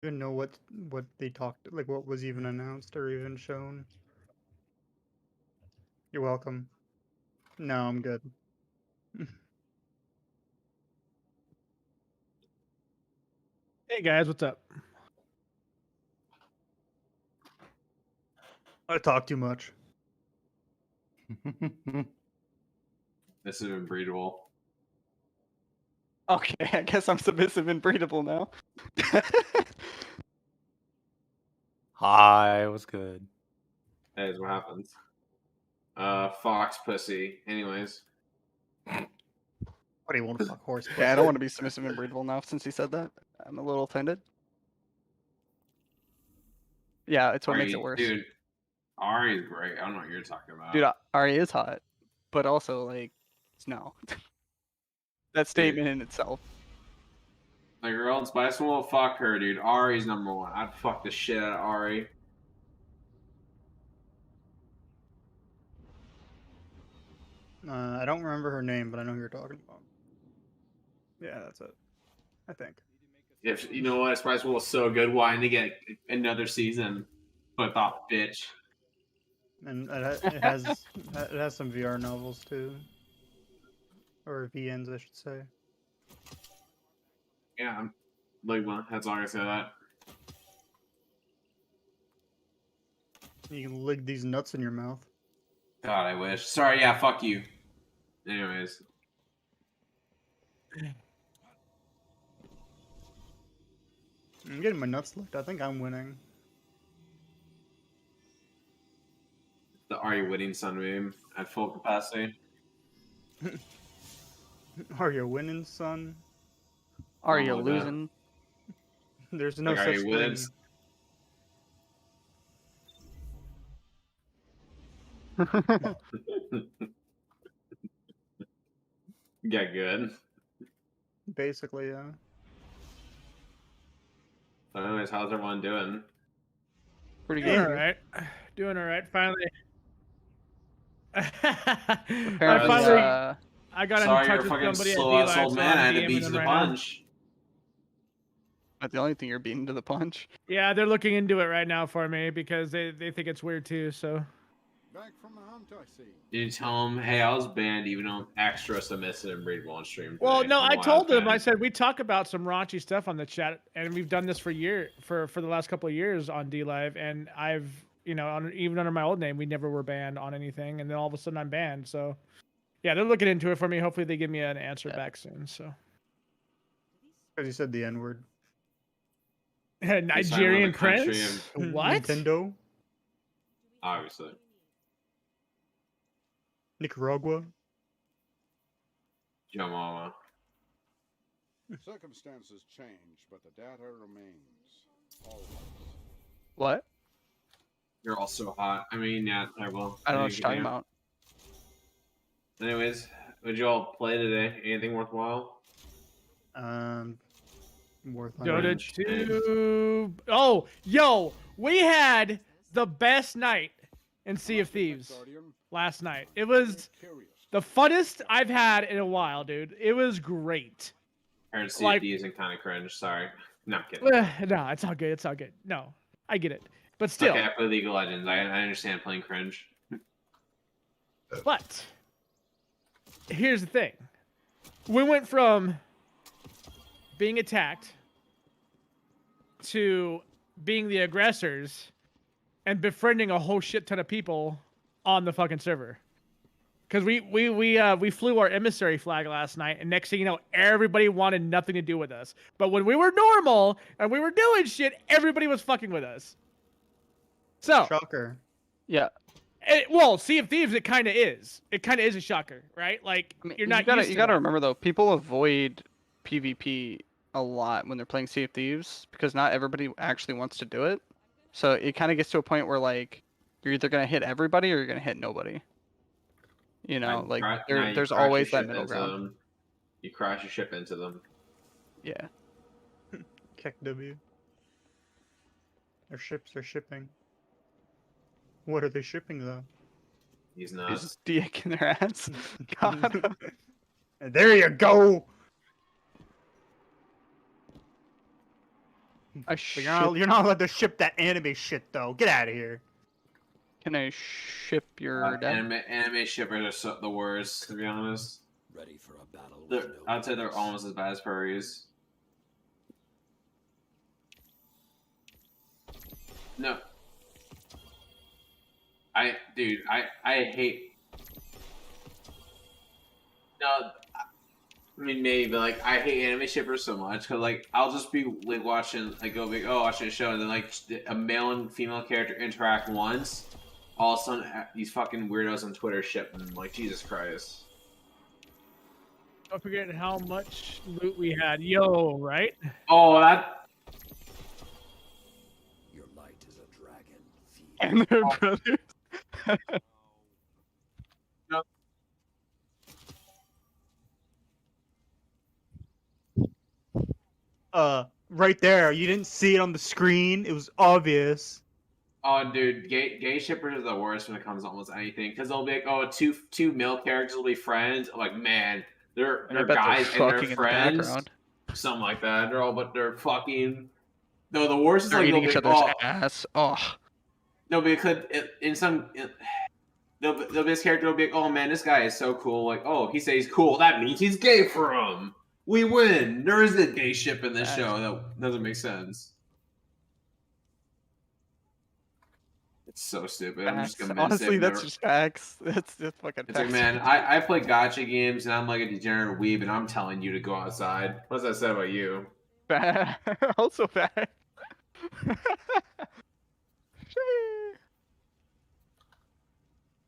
Even know what they talked, like what was even announced or even shown. You're welcome. No, I'm good. Hey guys, what's up? I talk too much. This is unbreedable. Okay, I guess I'm submissive and breedable now. Hi, what's good? That is what happens. Fox pussy. Anyways. What do you want to fuck horse? Yeah, I don't want to be submissive and breedable now since he said that. I'm a little offended. Yeah, it's what makes it worse. Dude, Ari's great. I don't know what you're talking about. Dude, Ari is hot, but also like, no. That statement in itself. Like, girl in Spice will fuck her, dude. Ari's number one. I'd fuck the shit out of Ari. I don't remember her name, but I know who you're talking about. Yeah, that's it. I think. If you know what, Spice World is so good. Why didn't they get another season? But thought, bitch. And it has some VR novels too, or VNs, I should say. Yeah, Ligma. That's all I say. That. You can lick these nuts in your mouth. God, I wish. Sorry, yeah, fuck you. Anyways. I'm getting my nuts licked. I think I'm winning. The Are You Winning Sun meme at full capacity. Are you winning, son? Are you losing? There's no Like, such are you thing. winning? Yeah, good. Basically, yeah. So anyways, how's everyone doing? Pretty Doing good. all right. Doing all right. Finally. Apparently, I got Sorry, in touch you're with fucking somebody at slow-ass D-Live, old so man. I I'm had to beat DMing you them to the right now. punch. That's the only thing you're beating to the punch. Yeah, they're looking into it right now for me because they think it's weird too. So. Back from the hunt, I see. Did you tell him, hey, I was banned even though I'm extra submissive and breedable on stream today? Well, no, I was told them. I banned. said we talk about some raunchy stuff on the chat, and we've done this for the last couple of years on D Live, and I've even under my old name, we never were banned on anything, and then all of a sudden I'm banned. So, yeah, they're looking into it for me. Hopefully, they give me an answer back soon. So. Because you said the N-word. Nigerian prince? What? Nintendo? Obviously. Nicaragua? Yo mama. Circumstances change, but the data remains. Always. What? You're all so hot. I mean, yeah, I will. I don't know what you're talking about. Anyways, what'd you all play today? Anything worthwhile? Worth Dota 2. Oh, yo, we had the best night in Sea of Thieves last night. It was the funnest I've had in a while, dude. It was great. I heard Sea of Thieves and kind of cringe. Sorry. No, I'm kidding. No, it's all good. It's all good. No, I get it. But still. Okay, I play League of Legends. I understand playing cringe. But here's the thing. We went from being attacked to being the aggressors and befriending a whole shit ton of people on the fucking server. Because we flew our emissary flag last night, and next thing you know, everybody wanted nothing to do with us. But when we were normal and we were doing shit, everybody was fucking with us. So shocker. Yeah. Well, Sea of Thieves, it kind of is. It kind of is a shocker, right? Like, I mean, you're not. You gotta remember though, people avoid PvP a lot when they're playing Sea of Thieves because not everybody actually wants to do it. So it kind of gets to a point where like you're either gonna hit everybody or you're gonna hit nobody. You know, like there's always that middle ground. You crash your ship into them. Yeah. Keck W. Their ships are shipping. What are they shipping though? He's not. He's just dick in their ass. God. There you go. I But you're not allowed to ship that anime shit though. Get out of here. Can I ship your dad? Anime shippers are the worst, to be honest. Ready for a battle with no I'd say they're brakes. almost as bad as furries. No. Dude, I hate. No, I mean maybe, but like I hate anime shippers so much because like I'll just be like watching, like go like watching a show and then like a male and female character interact once, all of a sudden these fucking weirdos on Twitter ship them. Like Jesus Christ. Don't forget how much loot we had. Yo, right? Oh, that. Your light is a dragon. Feed And their brothers. Right there. You didn't see it on the screen. It was obvious. Oh, dude, gay shippers are the worst when it comes to almost anything because they'll be like, oh, two male characters will be friends. I'm like, man, they're And I bet they're guys and they're fucking in the friends, background. something like that. They're fucking. No, the worst is They're like eating they'll each be, other's oh, ass. Oh, no, because they'll be this character will be like, oh man, this guy is so cool. Like, oh, he says he's cool. That means he's gay for him. We win. There is a gay ship in this show. That doesn't make sense. It's so stupid. I'm just facts. convinced. Honestly, that's just facts. That's fucking It's like, facts. man, I play gotcha games and I'm like a degenerate weeb and I'm telling you to go outside. What does that say about you? Also fact.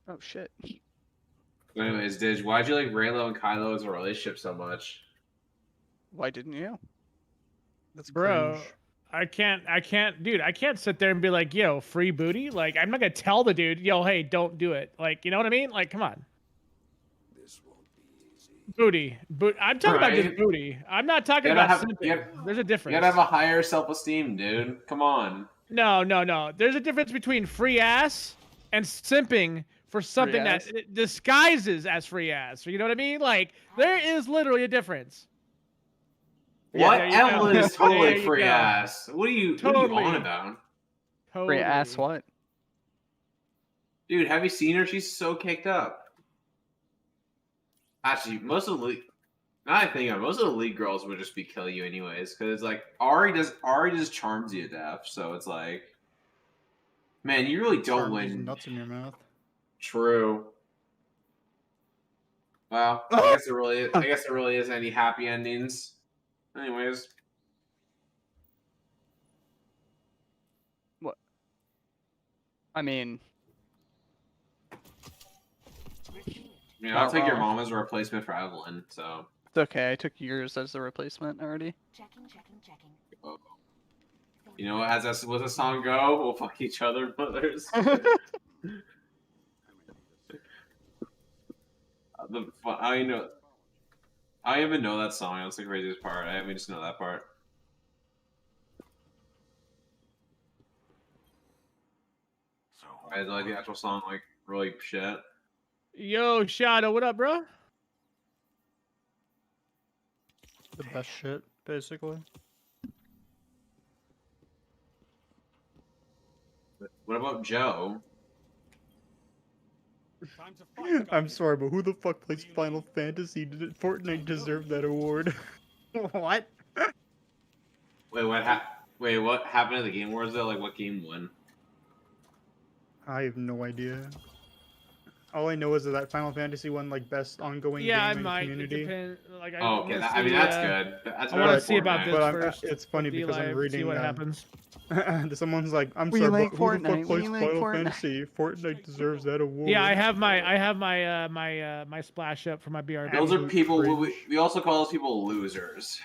Oh shit. Anyways, Didge, why'd you like Raylo and Kylo as a relationship so much? Why didn't you? That's Bro, cringe. I can't, dude, I can't sit there and be like, yo, free booty. Like, I'm not gonna tell the dude, yo, hey, don't do it. Like, you know what I mean? Like, come on. this won't be easy. Booty. I'm talking about just Right. booty. I'm not talking You gotta about have- simping. you gotta- There's a You difference. gotta have a higher self-esteem, dude. Come on. No. There's a difference between free ass and simping for something that ass? it disguises as free ass. You know what I mean? Like, there is literally a difference. Yeah, What? there you go. Evelyn is There totally you free go. ass. What are you Totally. on about? Free ass what? Dude, have you seen her? She's so caked up. Actually, most of the league, now I think of it, most of the league girls would just be kill you anyways, because like Ari just charms you to death. So it's like, man, you really don't Charm these win. nuts in your mouth. True. Well, I guess there really is any happy endings. Anyways, I mean, I'll Not take your wrong. mom as a replacement for Evelyn. So it's okay. I took yours as the replacement already. Checking. you know, as the song go, we'll fuck each other, brothers. I don't even know that song. That's the craziest part. I just know that part. So I like the actual song, like really shit. Yo, Shadow, what up, bro? The best shit, basically. What about Joe? Time to fight, I'm guys. sorry, but who the fuck plays Final Fantasy? Did Fortnite deserve that award? What? Wait, what happened to the Game Wars though? Like, what game won? I have no idea. All I know is that Final Fantasy won like best ongoing Yeah, I game in might. It community. depend. Like, Oh, okay. wanna I mean, see, that's good. That's I want better to see than about Fortnite. this But first. it's funny with because I'm D-Live, reading. See what happens. Someone's like, I'm We sorry, like but who the Fortnite, fuck plays we like Final Fortnite. Fantasy? Fortnite deserves that award. Yeah, I have my splash up for my BRB. Those are absolute people. cringe. We also call those people losers.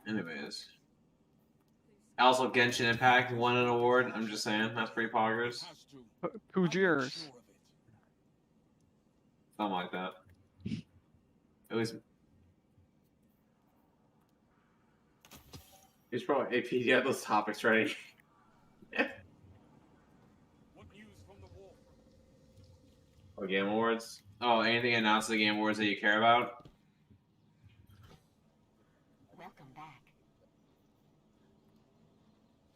Anyways. Also, Genshin Impact won an award. I'm just saying, that's pretty poggers. Has to. Who's I'm yours? sure of it. Something like that. It was. It's probably AP. You have those topics ready. What news from the war? Oh, Game Awards. Oh, anything announced at the Game Awards that you care about? Welcome back.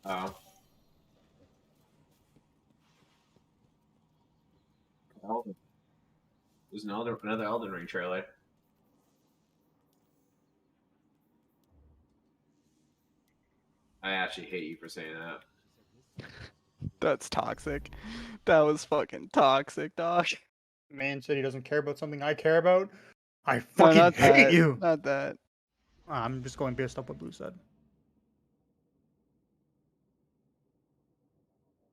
Oh. Elden. There's another Elden Ring trailer. I actually hate you for saying that. That's toxic. That was fucking toxic, dog. Man said he doesn't care about something I care about. I No, fucking not hate that. you. Not that. I'm just going based off what Blue said.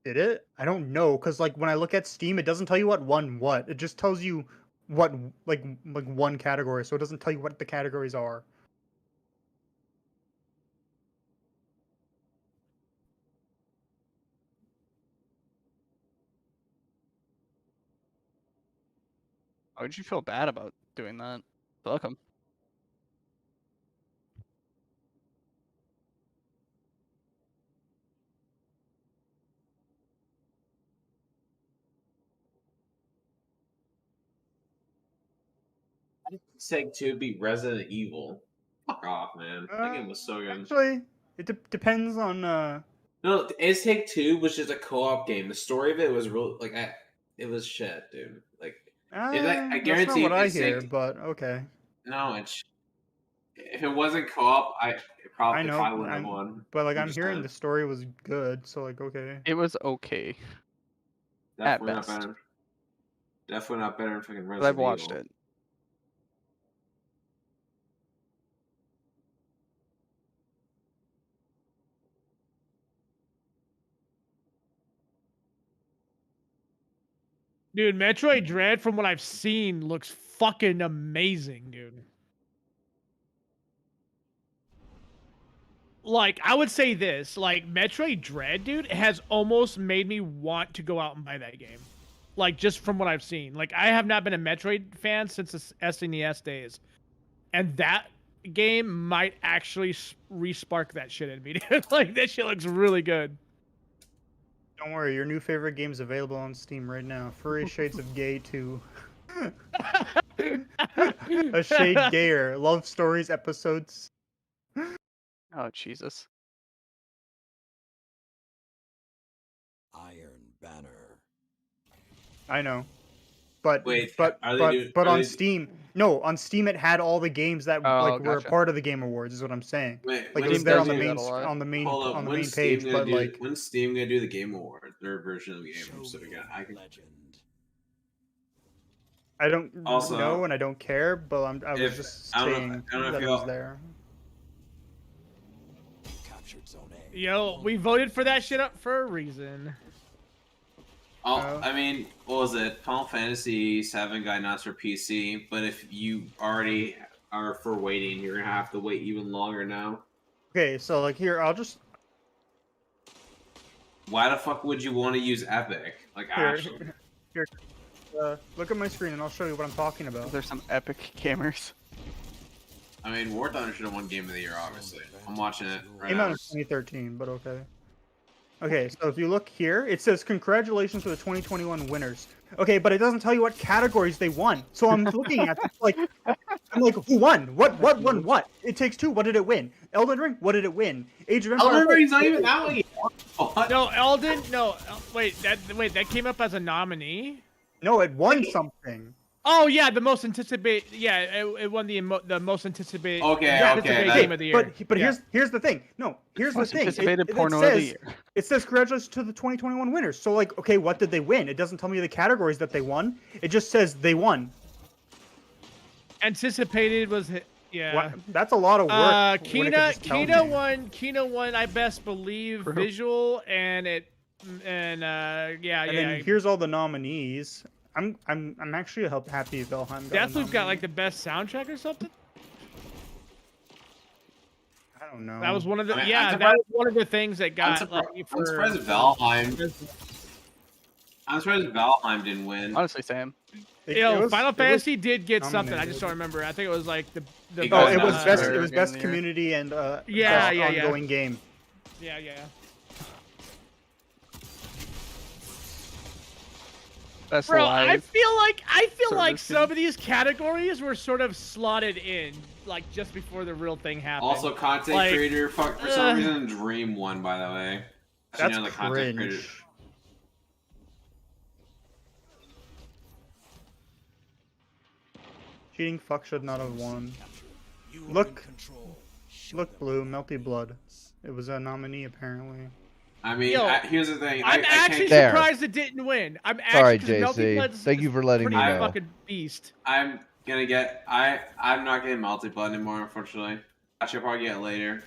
Did it? I don't know, cause like when I look at Steam, it doesn't tell you what won what. It just tells you what like one category, so it doesn't tell you what the categories are. Why would you feel bad about doing that? Fuck 'em. Take 2 beat Resident Evil. Fuck off, man. That game was so good. Actually, it depends on. No, It's Take 2 was just a co-op game. The story of it was real. Like, it was shit, dude. Like, I That's not guarantee what you, I It's hear, Take. but okay. No, if it wasn't co-op, I probably know, wouldn't have won. but like I'm 100%. hearing the story was good, so like okay. It was okay. Definitely at not best. better. Definitely not better than fucking Resident But I've watched Evil. it. Dude, Metroid Dread, from what I've seen, looks fucking amazing, dude. Like, I would say this, like, Metroid Dread, dude, has almost made me want to go out and buy that game. Like, just from what I've seen. Like, I have not been a Metroid fan since the SNES days. And that game might actually re-spark that shit in me, dude. Like, that shit looks really good. Don't worry, your new favorite game's available on Steam right now. Furry Shades of Gay 2. A Shade Gayer. Love Stories episodes. Oh Jesus. Iron Banner. I know. But Wait, but are they but are on they- Steam, no, on Steam it had all the games that Oh, like were gotcha. part of the Game Awards. Is what I'm saying. Wait, Like it when's was there on the Steam main does that a lot. Hold up, on the when's main Steam page, gonna but do? like When's Steam gonna do the Game Award, their version of the game? So Shogun I can. Legend. I don't Also, know and I don't care, but I was if- just I don't know saying if- I don't know if that it was y'all- there. Captured Zone A. Yo, we voted for that shit up for a reason. I mean, what was it? Final Fantasy VII got announced for PC, but if you already are for waiting, you're gonna have to wait even longer now. Okay, so like here, I'll just Why the fuck would you want to use Epic? Like, actually. here. Look at my screen and I'll show you what I'm talking about. There's some epic gamers. I mean, War Thunder should have won Game of the Year, obviously. I'm watching it right Came now. out in 2013, but okay. Okay, so if you look here, it says congratulations to the 2021 winners. Okay, but it doesn't tell you what categories they won. So I'm looking at this, like, I'm like, who won? What won what? It Takes Two, what did it win? Elden Ring, what did it win? Age of Empires. Elden Ring's not even out yet. What? No, Elden, no, wait, that came up as a nominee? No, it won something. Oh yeah, the most anticipated. Yeah, it won the most anticipated. Okay, anticipated okay, game of the year. But Yeah. here's the thing. No, here's the Most thing. anticipated porno of the says, year. It says congratulations to the 2021 winners. So like, okay, what did they win? It doesn't tell me the categories that they won. It just says they won. Anticipated was yeah. What? That's a lot of work. when it could just tell me. Kina won. I best believe True. visual and yeah, And yeah. then here's all the nominees. I'm actually happy Valheim got a Deathloop got nominee. like the best soundtrack or something. I don't know. That was one of the I mean, yeah. I'm That was one of the things that got like I'm for. surprised Valheim. I'm surprised Valheim didn't win. Honestly, Sam. It- You know, it was- Final it was- Fantasy did get something. I nominated. just don't remember. I think it was like the. It Oh, got it was nominated. best. Oscar It was Game best of the Year. community and Yeah, best yeah, yeah. ongoing game. Yeah, yeah. Best Bro, live. I feel like service some of these categories were sort of slotted in, like just before the real thing happened. Also, content Like, creator, for some reason, Dream won, by the way. That's the content creator. cringe. Cheating fuck should not have won. You are Look. in control. Show Look, them Blue, Melty Blood. It was a nominee, apparently. I mean, Yo, here's the thing. I'm I actually can't. There. surprised it didn't win. I'm Sorry, actually because Melty JC. Blood's Thank you for letting pretty me know. fucking beast. I'm gonna get. I'm not getting multi-blood anymore, unfortunately. I should probably get it later.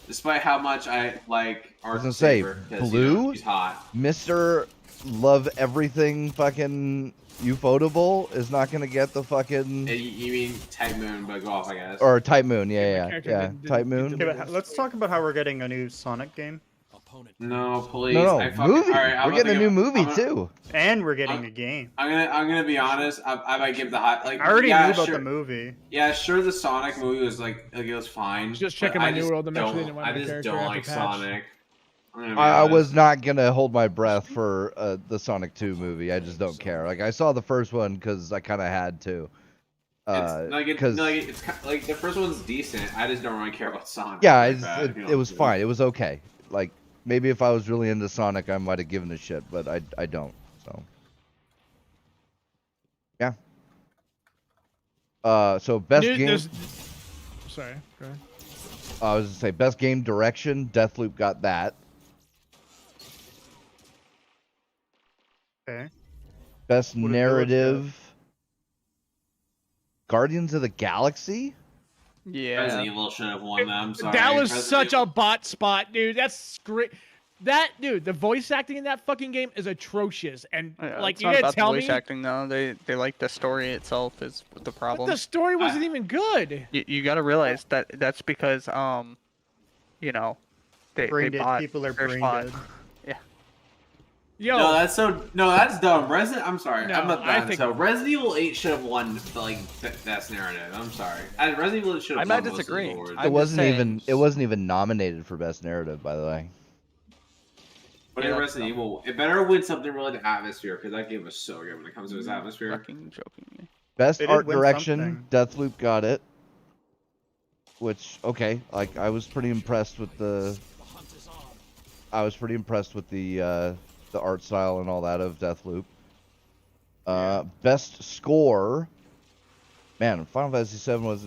Despite how much I like I was Art gonna say, Saber, 'cause, Blue? he's hot. Mr. Love Everything fucking Ufotable is not gonna get the fucking You mean Type Moon, but go off, I guess. or Type Moon, my yeah, character yeah, didn't Type get Moon. the- Okay, but let's talk about how we're getting a new Sonic game. opponent. No, please. No, I no, fucking, movie. Alright, We're getting a new movie too. And we're getting a game. I'm gonna be honest. I might give the hot. Like, I already yeah, knew about sure, the movie. Yeah, sure. The Sonic movie was like it was fine. Just but checking my I New just World Dimension don't- didn't want I my just character don't after like patch. Sonic. I'm gonna be I honest. was not gonna hold my breath for the Sonic 2 movie. I just don't care. Like I saw the first one because I kind of had to. It's like it's like the first one's decent. I just don't really care about Sonic. Yeah, like it's, that, it, you know it was what I'm fine. It was okay. Like maybe if I was really into Sonic, I might have given a shit, but I don't. So yeah. So best game. Sorry. Go ahead. I was gonna say best game direction. Deathloop got that. Okay. Best What did Village narrative. Guardians of the Galaxy. Yeah. Resident Evil should have won that. I'm sorry. That was Resident such Evil- a bot spot, dude. That's great. That dude, the voice acting in that fucking game is atrocious. And Yeah, like, it's you not gotta about tell the voice me, acting though. They like the story itself is the but problem. the story wasn't even good. You got to realize that that's because you know, they Brain dead bought people are their brain spot. dead. Yo, No, that's dumb. I'm sorry. No, I'm not I done. think- So Resident Evil 8 should have won like best narrative. I'm sorry. Resident Evil should have I'm won not most of the disagreeing. awards. I'm It just wasn't saying- even. It wasn't even nominated for best narrative, by the way. But Yeah, in that's Resident Evil, it better win something related to atmosphere because that game was so good when it comes to its atmosphere. Fucking joking me. Best They did art win direction. Deathloop got it. Which okay, like I was pretty impressed with the. I was pretty impressed with the art style and all that of Deathloop. Best score. Man, Final Fantasy VII was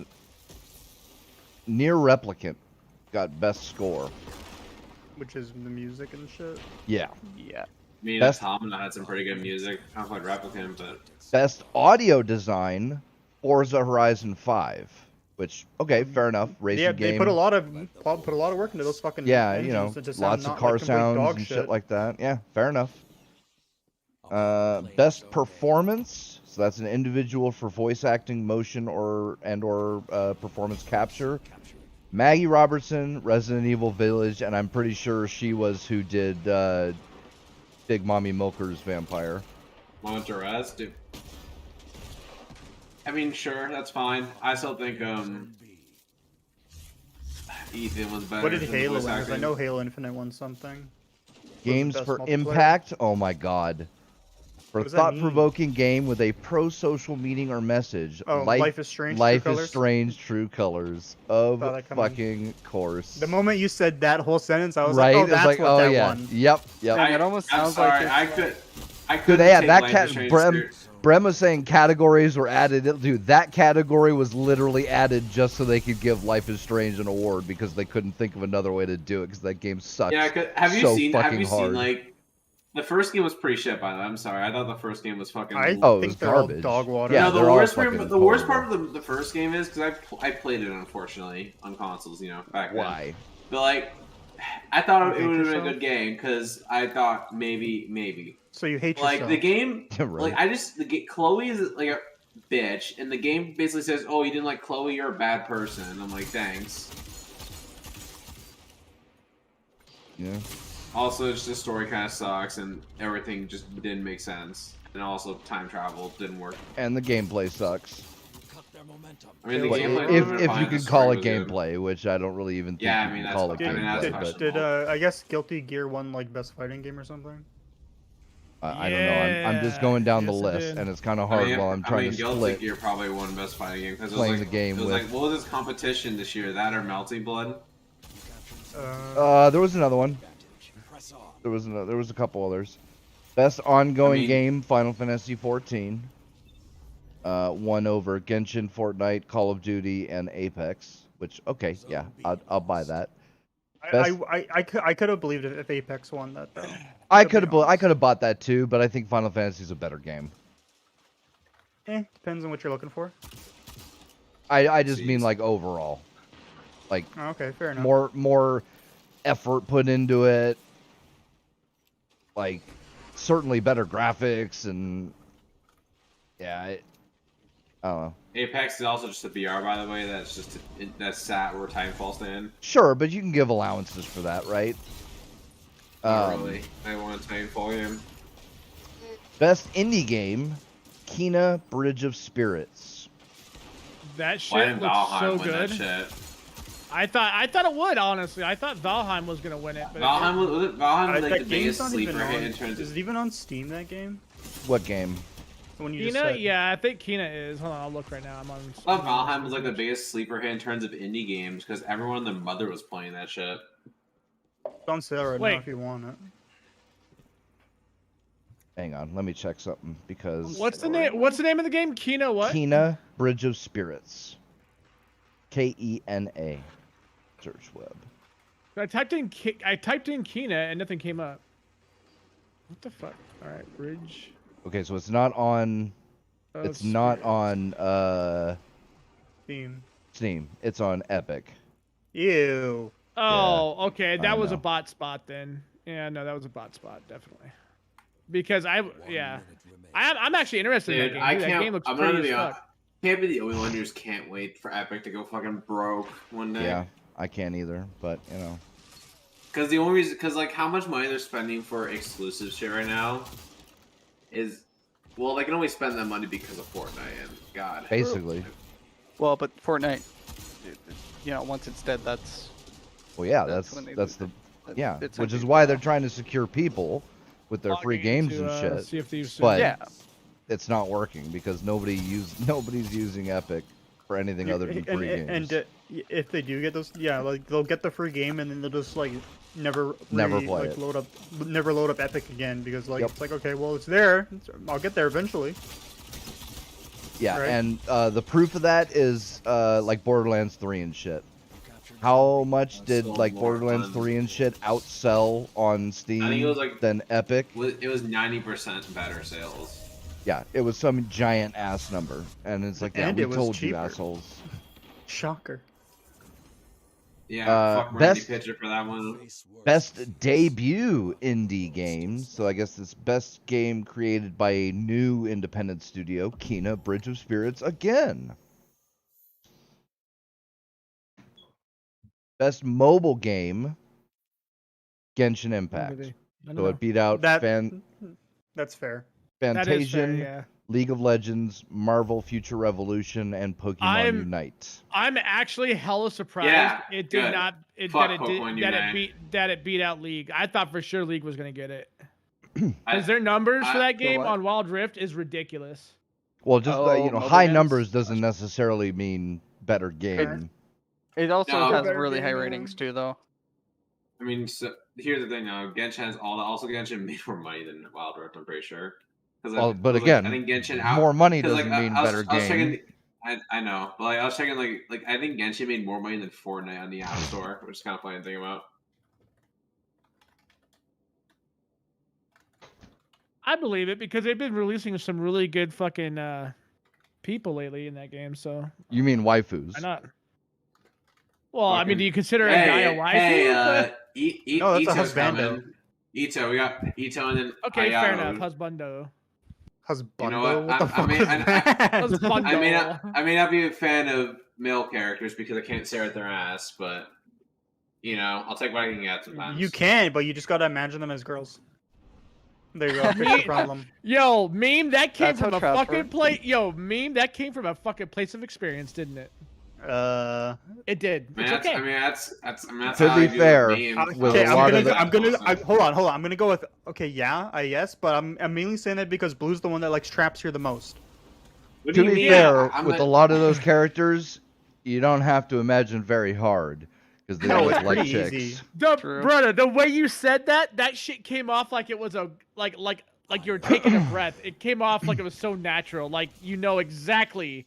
Near Replicant got best score. Which is the music and shit. Yeah. Yeah. I mean, Best- Automata had some pretty good music. I don't like Replicant, but Best audio design. Forza Horizon 5. Which okay, fair enough. Racing Yeah, game. they put a lot of work into those fucking Yeah, engines you know, that just sound lots of not car like complete sounds dog and shit. shit like that. Yeah, fair enough. Best performance. So that's an individual for voice acting, motion, or performance capture. Maggie Robertson, Resident Evil Village, and I'm pretty sure she was who did Big Mommy Milker's Vampire. Monterez, dude. I mean, sure, that's fine. I still think Ethan was better. What did than the Halo voice win? 'Cause I acting. know Halo Infinite won something. Games best for multiplayer? Impact. Oh my god. For What does that mean? thought-provoking game with a pro-social meaning or message. Oh, Life is Strange, True Life Colors? is Strange, True Colors. Of Saw that coming. fucking course. The moment you said that whole sentence, I was right? like, oh, It's that's like, what oh that yeah. won. Yep. It almost I'm sounds sorry. like I Dude, could they had take that Life is Strange serious. Brem was saying categories were added. Dude, that category was literally added just so they could give Life is Strange an award because they couldn't think of another way to do it because that game sucks. Yeah, have you so seen fucking hard. like the first game was pretty shit by the way. I'm sorry. I thought the first game was fucking I Oh, it think was they're all garbage. dog water. Yeah, no, they're all the fucking worst horrible. part of the first game is because I played it unfortunately on consoles, back then. Why? But like, I thought You it would have hate been a yourself? good game because I thought maybe So you hate like yourself. the game. Right. Like Chloe is like a bitch, and the game basically says, "Oh, you didn't like Chloe, you're a bad person." And I'm like, thanks. Yeah. Also, just the story kind of sucks, and everything just didn't make sense. And also, time travel didn't work. And the gameplay sucks. Cut their momentum. I mean, the Well, gameplay. If was you fine, can the call story it was good. gameplay, which I don't really even think Yeah, I you mean, can that's call it fine. I mean, that's gameplay. fine. But Did I guess Guilty Gear won like best fighting game or something? I don't know. I'm just going down the Yes, it list, did. and it's kind of hard while I'm trying to Guilty split. Gear probably won best fighting game because Playing it was like, the game It was with- like, what was this competition this year? That or Melty Blood? There was another one. Press on. There was a couple others. Best ongoing I mean- game, Final Fantasy 14. Won over Genshin, Fortnite, Call of Duty, and Apex. Which, okay, yeah, I'll buy that. Best- I could have believed it if Apex won that though. I to be could have honest. bought that too, but I think Final Fantasy is a better game. Depends on what you're looking for. I just mean Jeez. like overall, like Oh, okay, fair enough. more effort put into it. Like certainly better graphics and yeah, I don't know. Apex is also just a VR, by the way. That's sat where Titanfall stand. Sure, but you can give allowances for that, right? Not really. I want a Titanfall game. Best indie game, Kena Bridge of Spirits. That Why shit didn't looks Valheim so win that good. shit? I thought it would, honestly. I thought Valheim was gonna win it, but Valheim was like that the game's biggest not even sleeper hit on. in terms Is of. it even on Steam? That game? What game? The one you just Kena, said. yeah, I think Kena is. Hold on, I'll look right now. I'm on. I thought Valheim was like the biggest sleeper hit in terms of indie games because everyone and their mother was playing that shit. It's on sale right Wait. now if you want it. Hang on, let me check something because What's the name? What's the name of the game? Kena what? Kena Bridge of Spirits. Kena. Search web. I typed in Kena and nothing came up. What the fuck? All right, Bridge. Okay, so it's not on. of It's not Spirits. on Steam. Steam. It's on Epic. Ew. Oh, okay. I That was a know. bot spot then. Yeah, no, that was a bot spot, definitely. Because I'm actually interested in Dude, that game. I Dude, that can't. game looks I'm gonna pretty be as honest. fuck. Can't be the only one who just can't wait for Epic to go fucking broke one day. Yeah, I can't either, but you know. Because the only reason, because like how much money they're spending for exclusive shit right now, is, well, they can only spend that money because of Fortnite and God. Basically. Well, but Fortnite, you know, once it's dead, that's Well, yeah, That's when that's they- the yeah, it's which is empty. why they're trying to secure people with their free Logging games into, and shit. Sea of Thieves soon. But yeah. it's not working because nobody's using Epic for anything other than free games. And if they do get those, yeah, like they'll get the free game and then they'll just like never Never play like, it. never load up Epic again because like Yep. it's like okay, well it's there, I'll get there eventually. Yeah, Right. and the proof of that is like Borderlands 3 and shit. How much did So like more Borderlands fun. 3 and shit outsell on Steam it was, like- than Epic? It was 90% better sales. Yeah, it was some giant ass number, and it's like, yeah, And we it was told you cheaper. assholes. Shocker. Yeah, fuck Randy best- Pitcher for that one. Best debut indie game. So I guess this best game created by a new independent studio, Kena Bridge of Spirits again. Best mobile game, Genshin Impact. I don't So know. it beat out That's fair. That is fair, Fantasian, yeah. League of Legends, Marvel Future Revolution, and Pokemon Unite. I'm actually hella surprised Yeah, it did good. not Fuck that Pokemon Unite. it beat out League. I thought for sure League was gonna get it. I- Because their numbers for that game what? on Wild Rift is ridiculous. Well, just Oh, you know, mobile high games? numbers doesn't necessarily mean better game. It also No. has Better really high game, ratings too, though. I mean, so, here's the thing now. Genshin has all that. Also, Genshin made more money than Wild Rift, I'm pretty sure. 'Cause Well, but like, again, I think Genshin out, more money 'cause, doesn't like, mean I was- better I was game. checking- I know, but like, I was checking like I think Genshin made more money than Fortnite on the App Store, which is kind of funny to think about. I believe it because they've been releasing some really good fucking people lately in that game. So You mean waifus? why not? Well, I mean, Fucking- do you consider a guy a waifu? No, that's a Ito's husbando. coming. Ito, we got Ito and then Okay, fair Ayato. enough. Husbando. Husbando. You know what? What the I fuck mean, was I- that? Husbando. I may not be a fan of male characters because I can't stare at their ass, but you know, I'll take what I can get sometimes. You can, but you just gotta imagine them as girls. There you go. Fix the problem. Yo, meme that came That's from how a traps fucking work. place. Yo, meme that came from a fucking place of experience, didn't it? It did. I mean, It's that's, okay. I mean, that's To how be I do fair, memes. with Okay, a lot of I'm gonna, Awesome. hold on. I'm gonna go with, okay, yeah, yes, but I'm mainly saying that because Blue's the one that likes traps here the most. What do To you be mean? fair, I'm with not- a lot of those characters, you don't have to imagine very hard because they No, always it's like pretty chicks. easy. True. Brother, the way you said that shit came off like it was a like you were taking a breath. It came off like it was so natural. Like you know exactly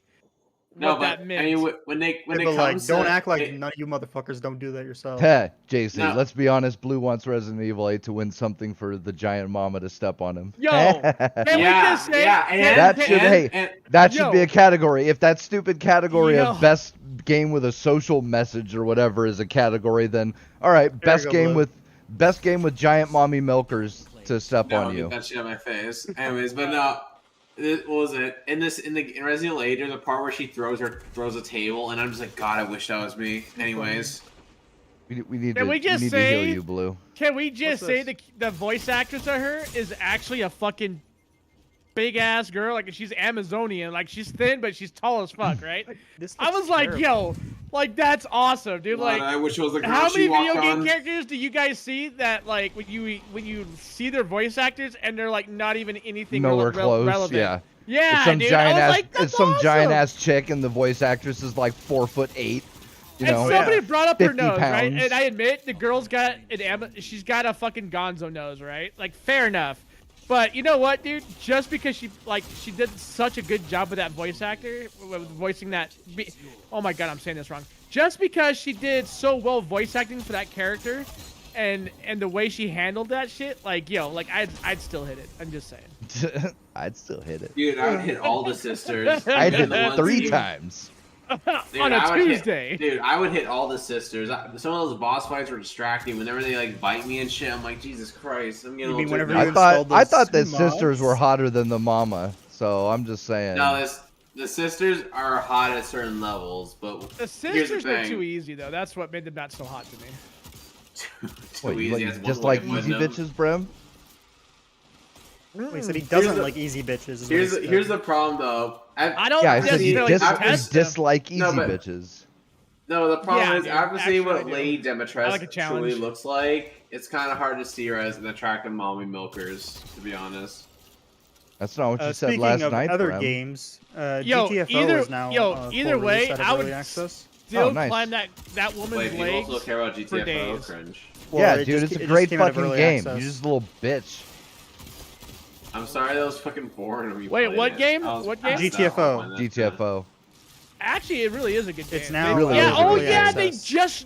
No, what but that meant. I mean, when Yeah, it but like, comes don't to act like it- none of you motherfuckers don't do that yourself. Heh, JC, No. let's be honest. Blue wants Resident Evil 8 to win something for the giant mama to step on him. Yo, can we Yeah, just say yeah, and- That should, hey, and- that should be Yo. a category. If that stupid category Yo. of best game with a social message or whatever is a category, then all right, There best you go, game Blue. with giant mommy milkers to step No, on get you. that shit on my face. Anyways, but no, what was it? In Resident Evil 8, there's a part where she throws a table, and I'm just like, God, I wish that was me. Anyways, We need Can to we just to say- heal you, Blue. Can we just What's say this? the voice actress of her is actually a fucking big ass girl? Like she's Amazonian. Like she's thin, but she's tall as fuck, right? This I looks was like, terrible. yo, like that's awesome, dude. God, Like, I wish it was the girl how she many walked video game on. characters do you guys see that like when you see their voice actors and they're like not even anything Nowhere close. relevant? Yeah. Yeah, It's some dude. giant I was ass. like, that's It's some giant awesome. ass chick, and the voice actress is like 4'8". You And know. somebody Yeah. brought up her 50 nose, right? pounds. And I admit the girl's got she's got a fucking gonzo nose, right? Like fair enough. But you know what, dude? Just because she did such a good job with that voice actor, with voicing that. Oh my god, I'm saying this wrong. Just because she did so well voice acting for that character, and the way she handled that shit, like yo, like I'd still hit it. I'm just saying. I'd still hit it. Dude, I would hit all the sisters. I'd hit The it ones 3 you- times. Dude, On a I would hit- Tuesday. dude, I would hit all the sisters. Some of those boss fights were distracting. Whenever they like bite me and shit, I'm like, Jesus Christ, I'm getting You a mean little whenever turned you up. installed I those thought that mods? sisters were hotter than the mama. So I'm just saying. No, the sisters are hot at certain levels, but The here's sisters the were thing. too easy though. That's what made them not so hot to me. Too Wait, easy. like, That's one just way like of putting easy them. bitches, Brim? Wait, he said he doesn't the- like easy bitches. is what he said. Here's the problem though. I don't Yeah, I said you necessarily I've detest them. dislike easy No, but- bitches. No, the problem Yeah, is dude, after seeing what actually I do. Lady I like a Demetress truly challenge. looks like, it's kind of hard to see her as an attractive mommy milkers, to be honest. That's not what you said Speaking last of night, other Brim. games, Yo, GTFO is now either full way, release out of I early would access. still Oh, nice. climb that woman's Wait, people legs. also care about GTFO? days. Cringe. Well, Yeah, it dude, just- it's it a just great came out of fucking early game. access. You just a little bitch. I'm sorry that was fucking boring when we Wait, played what it. game? I was What game? passed out GTFO. when that- GTFO. Actually, it really is a good game. It's now really yeah. is Oh early yeah, access.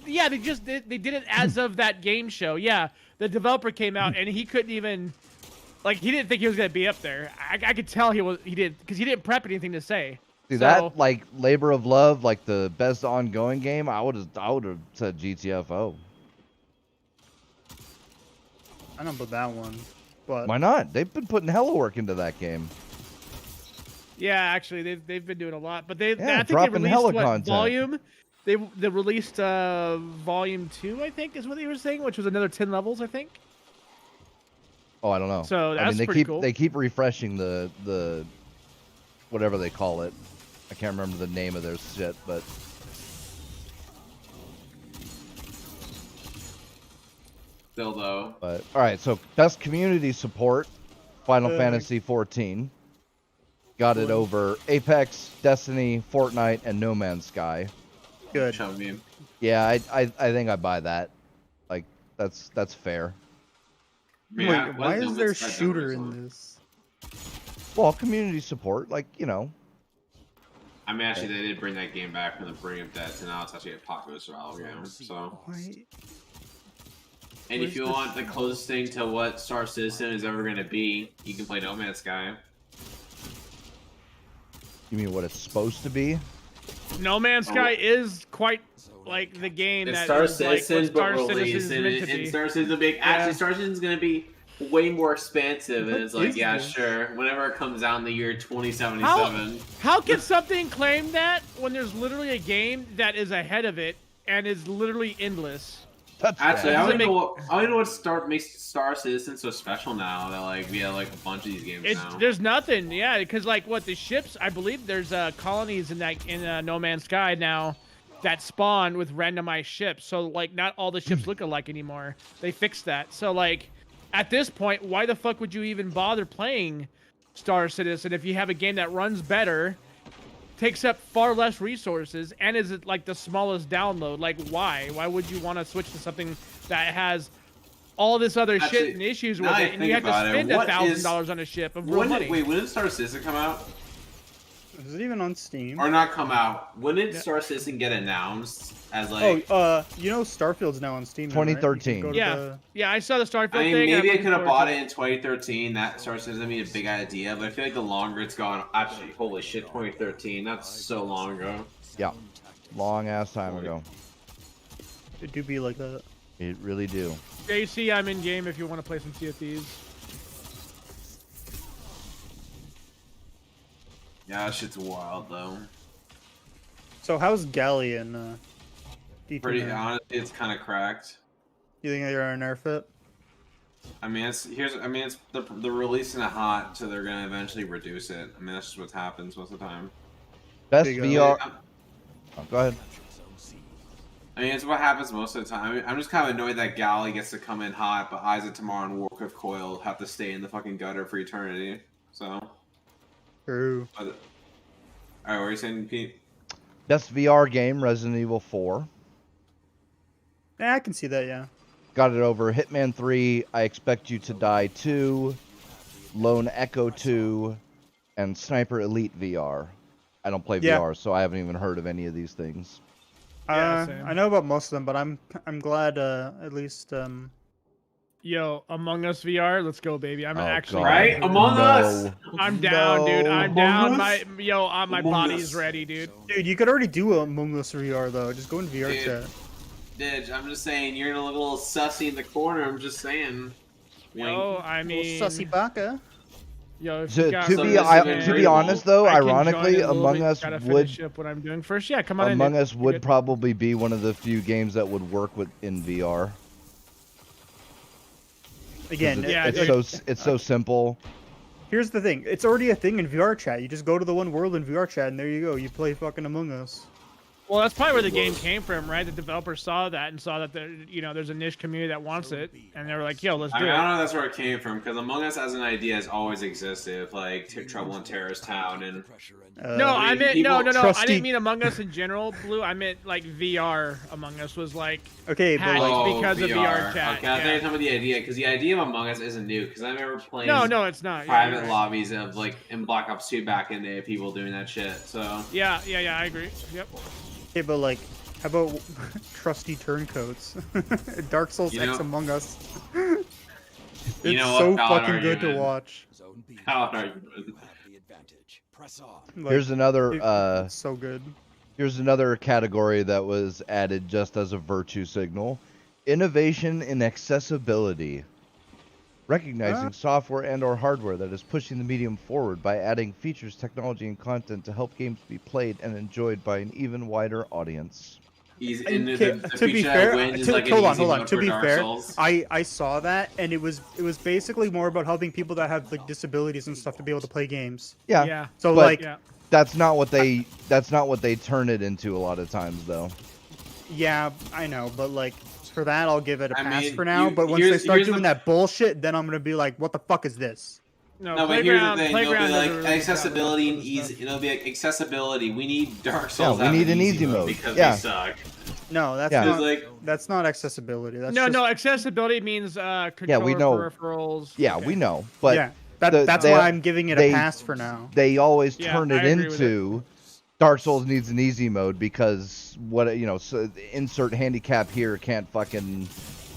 they did it as of that game show. Yeah, the developer came out and he couldn't even he didn't think he was gonna be up there. I could tell he did because he didn't prep anything to say. Dude, So- that like labor of love, like the best ongoing game, I would have said GTFO. I don't put that one, but Why not? They've been putting hella work into that game. Yeah, actually, they've been doing a lot, but I Yeah, think they dropping released hella what, content. volume. They released volume 2, I think, is what they were saying, which was another 10 levels, I think. Oh, I don't know. So I that's mean, they pretty keep cool. they keep refreshing the whatever they call it. I can't remember the name of their shit, but Still though. all right. So best community support, Final Uh, Fantasy 14. Got it over Apex, Destiny, Fortnite, and No Man's Sky. good. Chum meme. Yeah, I think I buy that. Like that's fair. Yeah, Wait, what why No is Man's there Sky shooter numbers on? in this? Well, community support, like you know. I mean, actually, they did bring that game back from the Bring of Dead, so now it's actually a popular survival game. So, Why? and Where's if you the want the closest thing to what Star Citizen is ever going to be, you can play No Man's Sky. You mean what it's supposed to be? No Man's Sky is quite like the game It's that Star is, like, Citizen, what but Star Citizen released, is and, meant to and be. Star Citizen big. Yeah. Actually, Star Citizen's going to be way more expansive, and What it's like, is yeah, this? sure. Whenever it comes out in the year 2077. How can something claim that when there's literally a game that is ahead of it and is literally endless? Touchdown. Actually, I Doesn't don't know what makes Star Citizen so special now that like we have like a bunch of these games now. There's nothing, yeah, because like what the ships, I believe there's colonies in No Man's Sky now that spawn with randomized ships. So like not all the ships look alike anymore. They fixed that. So like at this point, why the fuck would you even bother playing Star Citizen if you have a game that runs better takes up far less resources and is it like the smallest download. Like, why? Why would you want to switch to something that has all this other Actually, shit and issues with now I it, and you think have to about it, spend what $1,000 on a ship of real money? Wait, when did Star Citizen come out? Is it even on Steam? Or not come out? When did Star Citizen get announced as like? You know Starfield's now on Steam. now, right? You can 2013. go to Yeah, the- yeah, I saw the Starfield I mean, thing. and maybe I'm I could have looking bought forward it to in 2013. That Star Citizen be a big idea, but I feel like the longer it's gone, actually, holy shit, 2013. That's so long ago. Yeah, long ass time ago. It do be like that. It really do. JC, I'm in game if you want to play some Sea of Thieves. Yeah, that shit's wild though. So how's Galley and D2 Pretty now? honestly, it's kind of cracked. You think they're gonna nerf it? I mean, it's they're releasing it hot, so they're gonna eventually reduce it. I mean, that's just what happens most of the time. Best Big VR. I'm- Oh, go ahead. I mean, it's what happens most of the time. I mean, I'm just kind of annoyed that Galley gets to come in hot, but Eyes of Tomorrow and Wark of Coil have to stay in the fucking gutter for eternity. So, True. all right, what were you saying, Pete? Best VR game, Resident Evil 4. Yeah, I can see that. Yeah. Got it over Hitman 3, I Expect You to Die 2, Lone Echo 2, and Sniper Elite VR. I don't play Yeah. VR, so I haven't even heard of any of these things. Yeah, same. I know about most of them, but I'm glad at least Yo, Among Us VR, let's go, baby. I'm Oh, actually God. Right? Among Us! I'm down, dude. I'm down. Among Us? My Among body's Us. ready, dude. dude, you could already do Among Us VR though. Just go in VR Dude. chat. Didge, I'm just saying, you're gonna look a little sussy in the corner. I'm just saying. Yo, I mean, Sussy baka. yo, if To, you got to some be Resident I, Evil to be Evil, honest, though, I can join ironically, in a little Among bit, Us gotta would finish up what I'm doing first. Yeah, come on Among in. Us would Good. probably be one of the few games that would work with in VR. Again, Yeah, It's so simple. here's the thing. It's already a thing in VR chat. You just go to the one world in VR chat, and there you go. You play fucking Among Us. Well, that's probably where the game came from, right? The developers saw that and saw that there's a niche community that wants it, and they were like, "Yo, let's I do mean, I it." don't know if that's where it came from, because Among Us as an idea has always existed, like Trouble in Terrorist Town, and No, I meant people- no. I Trusty- didn't mean Among Us in general, Blue. I meant like VR Among Us was like Okay, but Hack- like, because of VR chat, Okay, I thought you yeah. were talking about the idea, because the idea of Among Us isn't new, because I remember playing no, it's not. Yeah, private you're right. lobbies of, like, in Black Ops 2 back in the day, people doing that shit, so... Yeah, I agree. Yep. okay, but like, how about trusty turncoats? Dark Souls You X know- Among Us. You It's know what? so Valid fucking good to argument. watch. Zone B. Valid argument. You have the advantage. Press on. Like, Here's another it's so good. here's another category that was added just as a virtue signal. Innovation in accessibility. Recognizing software and or hardware that is pushing the medium forward by adding features, technology, and content to help games be played and enjoyed by an even wider audience. Easy, And and okay, the to be feature fair, that wins is to, like an hold on, easy hold on. mode To for be Dark fair, Souls. I saw that, and it was basically more about helping people that have like disabilities and stuff to be able to play games. Yeah. Yeah. So But- like, Yeah. That's not what they turn it into a lot of times though. yeah, I know, but like for that, I'll give it a I pass mean, for now. you- But once they here's- start here's the- doing that bullshit, then I'm gonna be like, what the fuck is this? No, but here's the thing. It'll be Playground like does a really good job with accessibility and that easy. stuff. It'll be like accessibility. We need Dark Souls. we to have need an easy mode. because Yeah. they suck. No, that's Yeah. not. It's like That's not accessibility. That's No, just, no. Accessibility means controller we know. peripherals. Yeah, Okay. we know, but yeah, the- that's they- why I'm giving it they- a pass for now. they always Yeah, turn I it agree with into Dark Souls needs an easy mode because so insert handicap here can't fucking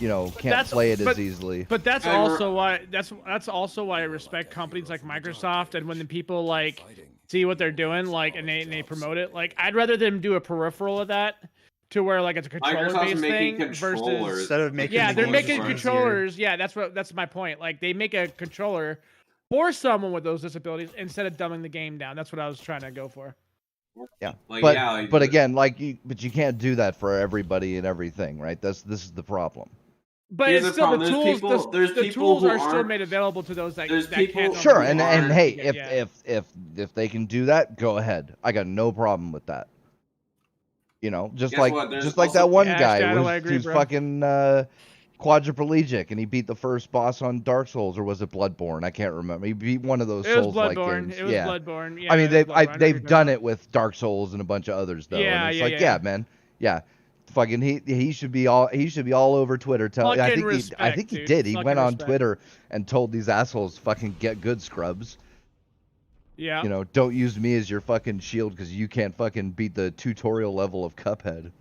can't that's- play it but- as easily. But that's I re- also why that's also why I respect companies like Microsoft, and when the people like see what they're doing, like and they promote it, like I'd rather them do a peripheral of that to where like it's a controller Microsoft's based making thing controllers. versus Instead of making yeah, the they're games making easier. controllers. Yeah, that's my point. Like they make a controller for someone with those disabilities instead of dumbing the game down. That's what I was trying to go for. Yeah, Like, but yeah, like- but again, but you can't do that for everybody and everything, right? This is the problem. But Here's it's the still problem. the There's tools. people- there's the people tools who are still aren't- made available to those that there's people- can't. Sure, and aren't- hey, Yeah. if they can do that, go ahead. I got no problem with that. Just Guess like what? There's just like also- that one Yeah, guy Shadow, I who's, agree, who's bro. fucking quadriplegic and he beat the first boss on Dark Souls, or was it Bloodborne? I can't remember. He beat one of those It was Souls-like Bloodborne. games. It was Yeah. Bloodborne. Yeah, I mean, it was Bloodborne. I know they've what you're done talking it with Dark Souls and a bunch of others though. Yeah, and it's yeah, like, yeah. man, yeah, fucking he should be all over Twitter. I Fucking think respect, he dude. did. He Fucking went on respect. Twitter and told these assholes, fucking get good, scrubs. Yeah. You know, don't use me as your fucking shield because you can't fucking beat the tutorial level of Cuphead.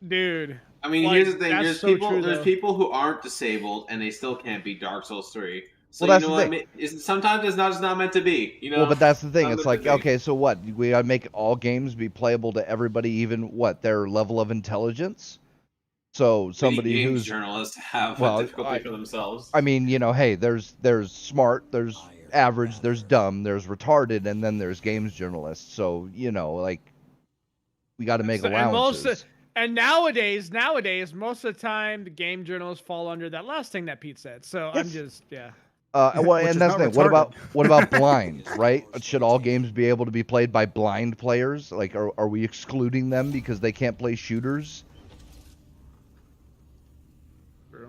Dude. I mean, Like, here's the thing. that's There's so people. true, There's though. people who aren't disabled and they still can't beat Dark Souls 3. So Well, you that's know the what? thing. Sometimes it's not just not meant to be. You know. Well, but that's the thing. Not It's meant like, to be. okay, so what? We gotta make all games be playable to everybody, even what their level of intelligence. So somebody Many games who's journalists have well, a difficulty for themselves. I mean, you know, hey, there's smart, there's average, there's dumb, there's retarded, and then there's games journalists. So you know, like, we got to make allowances. And nowadays, most of the time, the game journalists fall under that last thing that Pete said. So I'm just, yeah. Well, Which and is that's the not thing. retarded. What about blind? Right? Should all games be able to be played by blind players? Like, are we excluding them because they can't play shooters?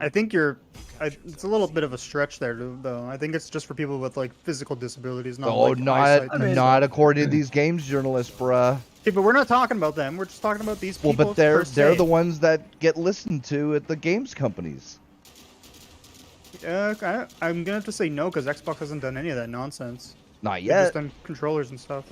I think it's a little bit of a stretch there, though. I think it's just for people with like physical disabilities, not Oh, like eyesight not things. not according to these games journalists, bruh. Okay, but we're not talking about them. We're just talking about these Well, people. but they're per se. the ones that get listened to at the games companies. I'm gonna have to say no because Xbox hasn't done any of that nonsense. Not They've yet. just done controllers and stuff.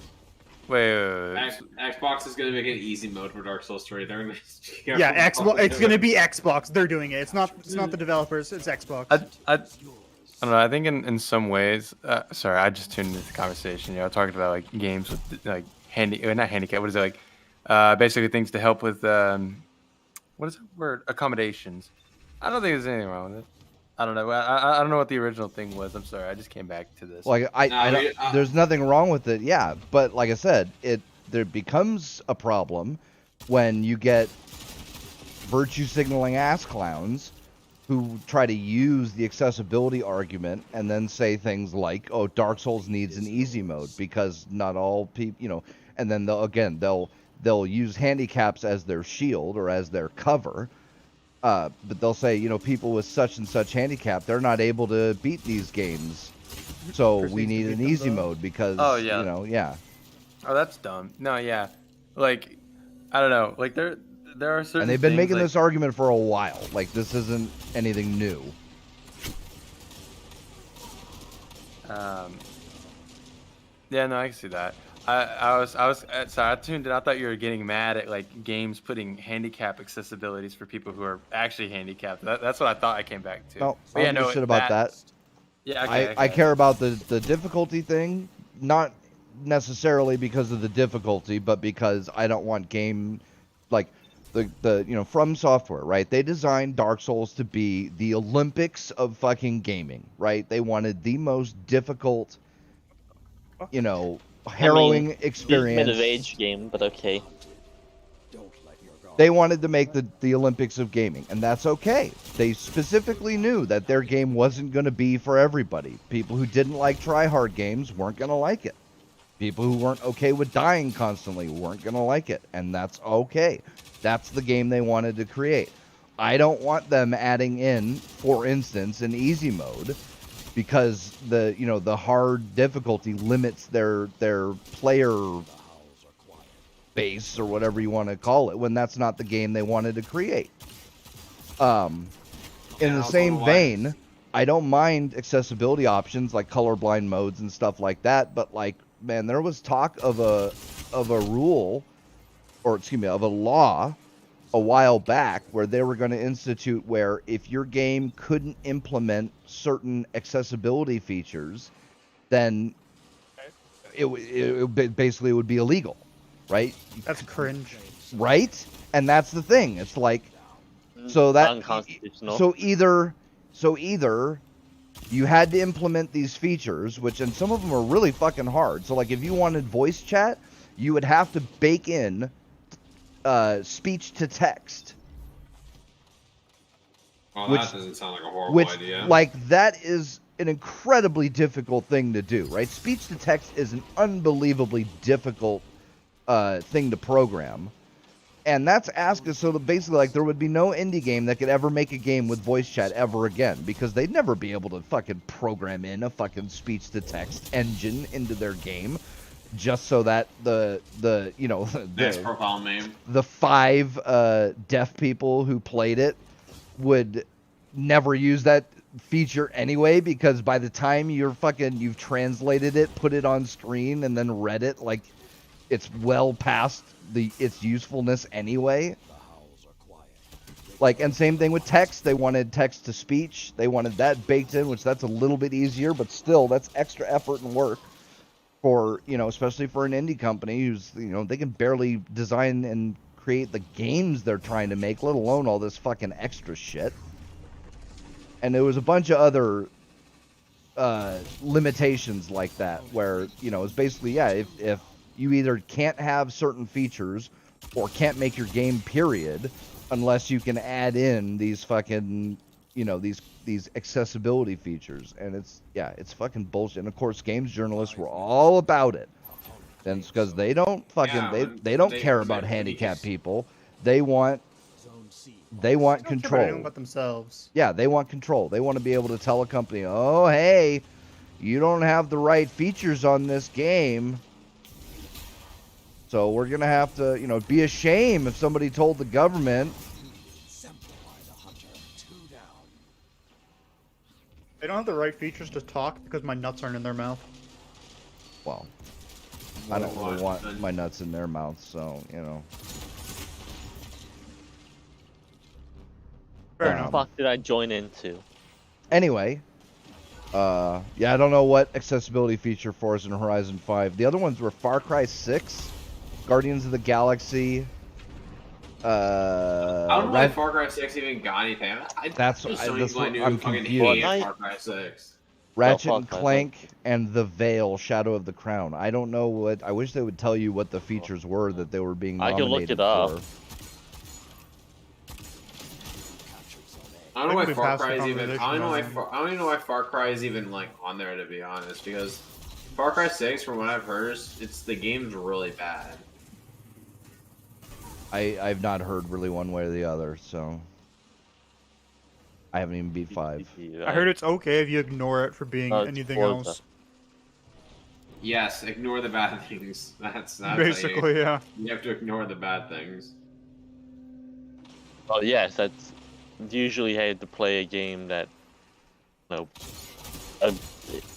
Wait. Xbox is going to make an easy mode for Dark Souls 3. They're going to Yeah, Xbox. It's gonna be Xbox. They're doing it. It's not the developers. It's Xbox. I don't know. I think in some ways, sorry, I just tuned into the conversation. You know, talking about like games with like not handicap. What is it like? Basically things to help with what is the word? Accommodations. I don't think there's anything wrong with it. I don't know. I don't know what the original thing was. I'm sorry. I just came back to this. Like there's nothing wrong with it. Yeah, but like I said, there becomes a problem when you get virtue signaling ass clowns who try to use the accessibility argument and then say things like, "Oh, Dark Souls needs an easy mode because not all people, you know," and then they'll use handicaps as their shield or as their cover. But they'll say, you know, people with such and such handicap, they're not able to beat these games, so we need an easy mode because, you know, yeah. Oh, that's dumb. No, yeah, like I don't know, like there are certain. And they've been things, making like, this argument for a while. Like this isn't anything new. Yeah, no, I can see that. I was sorry, I tuned in. I thought you were getting mad at like games putting handicap accessibilities for people who are actually handicapped. That's what I thought I came back to. No, But I yeah, don't give a shit about that. Yeah, okay, I care about the difficulty thing, not necessarily because of the difficulty, but because I don't want game like the you know, From Software, right? They designed Dark Souls to be the Olympics of fucking gaming, right? They wanted the most difficult, you know, harrowing experience. Mid-of-age game, but okay. They wanted to make the Olympics of gaming, and that's okay. They specifically knew that their game wasn't going to be for everybody. People who didn't like try-hard games weren't going to like it. People who weren't okay with dying constantly weren't going to like it, and that's okay. That's the game they wanted to create. I don't want them adding in, for instance, an easy mode, because the hard difficulty limits their player base or whatever you want to call it, when that's not the game they wanted to create. In the same vein, I don't mind accessibility options like colorblind modes and stuff like that, but like, man, there was talk of a rule, or excuse me, of a law a while back where they were going to institute where if your game couldn't implement certain accessibility features, then it basically would be illegal, right? That's cringe. Right? And that's the thing. It's like, so that Unconstitutional. so either you had to implement these features, and some of them are really fucking hard. So like if you wanted voice chat, you would have to bake in speech to text. Oh, which, that doesn't sound like a horrible idea. Like, that is an incredibly difficult thing to do, right? Speech to text is an unbelievably difficult thing to program. And that's asking, so basically, like, there would be no indie game that could ever make a game with voice chat ever again, because they'd never be able to fucking program in a fucking speech-to-text engine into their game, just so that the you know, Nice profile name. the 5 deaf people who played it would never use that feature anyway, because by the time you've translated it, put it on screen, and then read it, like, it's well past its usefulness anyway. Like, and same thing with text. They wanted text to speech. They wanted that baked in, which that's a little bit easier, but still, that's extra effort and work for, you know, especially for an indie company who's, you know, they can barely design and create the games they're trying to make, let alone all this fucking extra shit. And there was a bunch of other limitations like that, where, you know, it's basically, yeah, if you either can't have certain features or can't make your game, period, unless you can add in these fucking, you know, these accessibility features. And it's fucking bullshit. And of course, games journalists were all about it. And it's because they don't fucking, they don't care about handicapped people. They want control. About themselves. Yeah, they want control. They want to be able to tell a company, oh, hey, you don't have the right features on this game, so we're going to have to, you know, it'd be a shame if somebody told the government. They don't have the right features to talk because my nuts aren't in their mouth. Well, I don't really want my nuts in their mouth, so, you know. Fair What enough. the fuck did I join into? Anyway, yeah, I don't know what accessibility feature for us in Horizon 5. The other ones were Far Cry 6, Guardians of the Galaxy. I don't know why Far Cry 6 even got anything. That's what I'm confused. Far Cry 6. Ratchet and Clank and The Veil, Shadow of the Crown. I don't know what. I wish they would tell you what the features were that they were being nominated I can look it up. for. I don't know why Far Cry is even. I don't even know why Far Cry is even like on there, to be honest. Because Far Cry 6, from what I've heard, the game's really bad. I've not heard really one way or the other, so I haven't even beat 5. I heard it's okay if you ignore it for being anything else. Yes, ignore the bad things. That's Basically, yeah. You have to ignore the bad things. Oh yes, that's usually how to play a game that, you know, a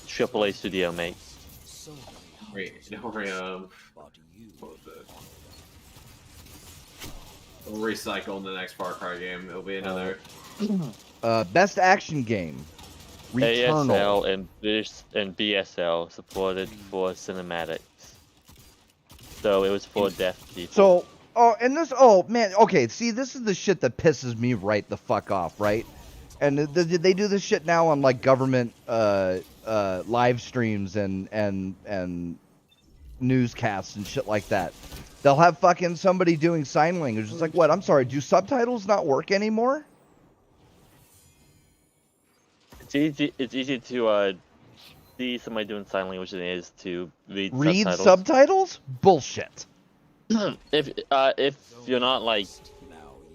AAA studio makes. Wait, don't worry. What was it? We'll recycle in the next Far Cry game. It'll be another. Best action game. ASL and BSL supported for cinematics. So it was for deaf people. So, oh man, okay, see, this is the shit that pisses me right the fuck off, right? And they do this shit now on, like, government live streams and newscasts and shit like that. They'll have fucking somebody doing sign language. It's like, what? I'm sorry, do subtitles not work anymore? It's easy to see somebody doing sign language than it is to read subtitles. Bullshit. If you're not, like,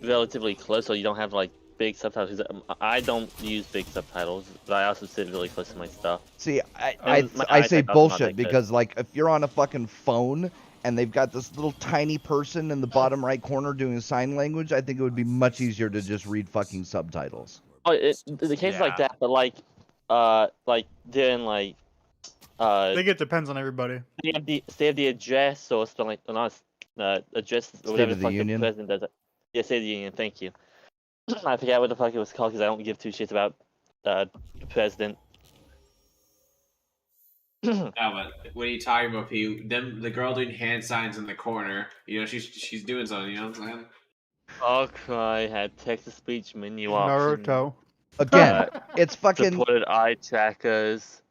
relatively close, or you don't have, like, big subtitles, I don't use big subtitles, but I also sit really close to my stuff. See, I say bullshit because, like, if you're on a fucking phone and they've got this little tiny person in the bottom right corner doing sign language, I think it would be much easier to just read fucking subtitles. Oh, the case like that, but like doing like. I think it depends on everybody. They have the address or something like, not address or whatever the fuck the president does. Yeah, State of the Union. Thank you. I forgot what the fuck it was called because I don't give two shits about the president. But what are you talking about, P? The girl doing hand signs in the corner. You know, she's doing something. You know what I'm saying? Far Cry had text-to-speech menu options. Naruto. Again, it's fucking supported eye trackers.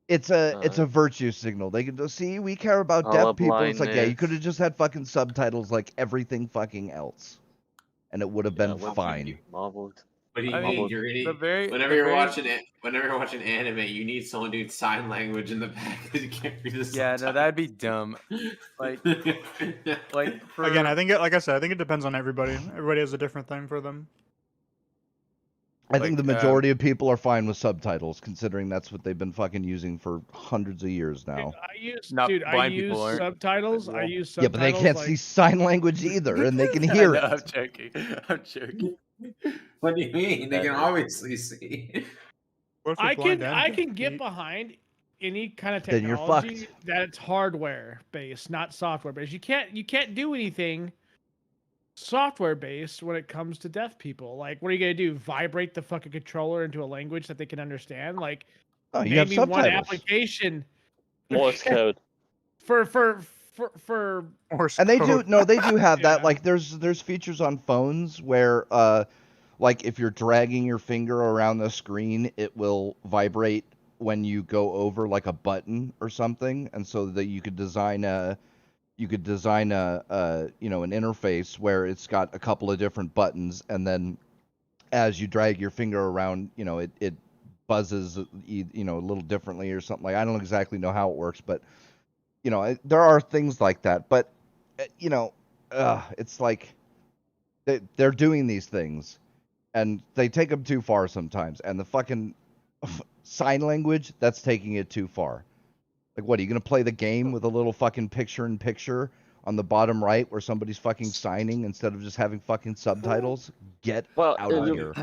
It's a virtue signal. They can just see we care about deaf people. It's like, yeah, you could have just had fucking subtitles like everything fucking else, and it would have been fine. Marveled. What do you I mean? mean, You're gonna the very, whenever the you're very, watching it, whenever you're watching anime, you need someone doing sign language in the back because you can't read the yeah, no, that'd be dumb. Like, like Again, I for think it, like I said, I think it depends on everybody. Everybody has a different thing for them. I think the like, majority of people are fine with subtitles, considering that's what they've been fucking using for hundreds of years now. not I blind use people aren't. subtitles. I Yeah. use Yeah, but they subtitles. can't like, see sign language either, and they can I hear know, it. I'm joking. I'm joking. What do you mean? They can Exactly. obviously see. What if I it's blind can and I can can get see? behind any kind of Then you're technology fucked. that it's hardware based, not software based. You can't do anything software based when it comes to deaf people. Like, what are you gonna do? Vibrate the fucking controller into a language that they can understand? Like, Oh, you have maybe one subtitles. application Morse code. for Morse And they do code. they do have that. Yeah. Like there's features on phones where like if you're dragging your finger around the screen, it will vibrate when you go over like a button or something, and so that you could design a you know, an interface where it's got a couple of different buttons, and then as you drag your finger around, you know, it buzzes, you know, a little differently or something. Like, I don't exactly know how it works, but you know, there are things like that. But you know, it's like they're doing these things, and they take them too far sometimes. And the fucking sign language, that's taking it too far. Like, what, are you gonna play the game with a little fucking picture-in-picture on the bottom right where somebody's fucking signing instead of just having fucking subtitles? Get Well, out of here.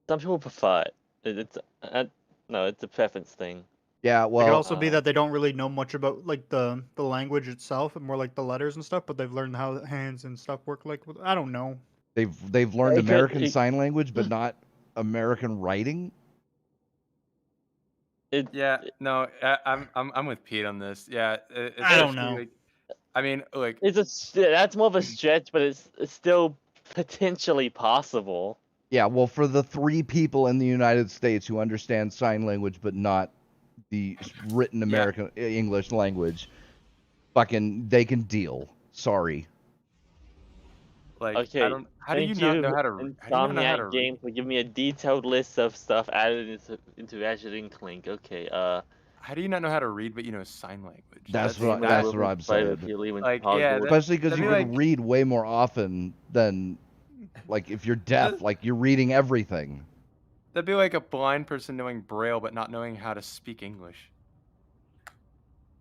some people prefer it. No, it's a preference thing. Yeah, It could well, also be that they don't really know much about like the language itself, and more like the letters and stuff. But they've learned how the hands and stuff work. Like, I don't know. they've learned It could- American it- Sign Language, but not American writing. Yeah, no, I'm with Pete on this. Yeah, I don't especially, know. like, I mean, like, That's more of a stretch, but it's still potentially possible. Yeah, well, for the 3 people in the United States who understand sign language but not the written American English language, fucking, they can deal. Sorry. like, Okay. I don't. How do you not know how to? How do you not know how to Insomniac read? Games will give me a detailed list of stuff added into Ratchet & Clank. Okay. How do you not know how to read, but you know sign language? That's what that- I'm saying. Like, yeah, that- Especially because that'd you be could like- read way more often than, like, if you're deaf, like, you're reading everything. That'd be like a blind person knowing Braille but not knowing how to speak English.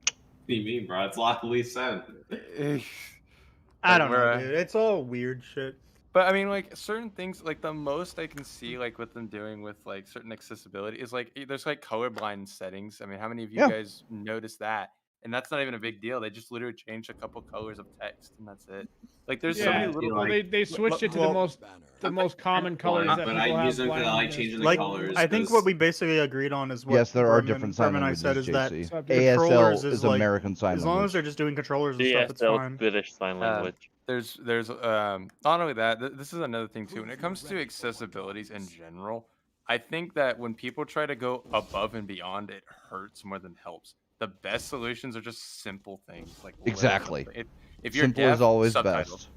What do you mean, bro? It's lawfully said. I Like, don't we're, know, dude. It's all weird shit. But I mean, like, certain things, like the most I can see, like with them doing with like certain accessibility is like there's like colorblind settings. I mean, how many of you Yeah. guys notice that? And that's not even a big deal. They just literally change a couple colors of text, and that's it. Like, there's so yeah. many little. Well, they switched it to well, the most common colors that but people I have. use them because I like blindness. changing the Like, colors. I think what we basically agreed on is what Yes, there are Berman- different sign Berman and I languages, said is that JC. controllers ASL is is like, American Sign as long as Language. they're just doing controllers and Yeah, stuff, it's fine. British Sign Language. There's not only that. This is another thing too. When it comes to accessibilities in general, I think that when people try to go above and beyond, it hurts more than helps. The best solutions are just simple things like little Exactly. something. If you're Simple deaf, is always subtitles. best.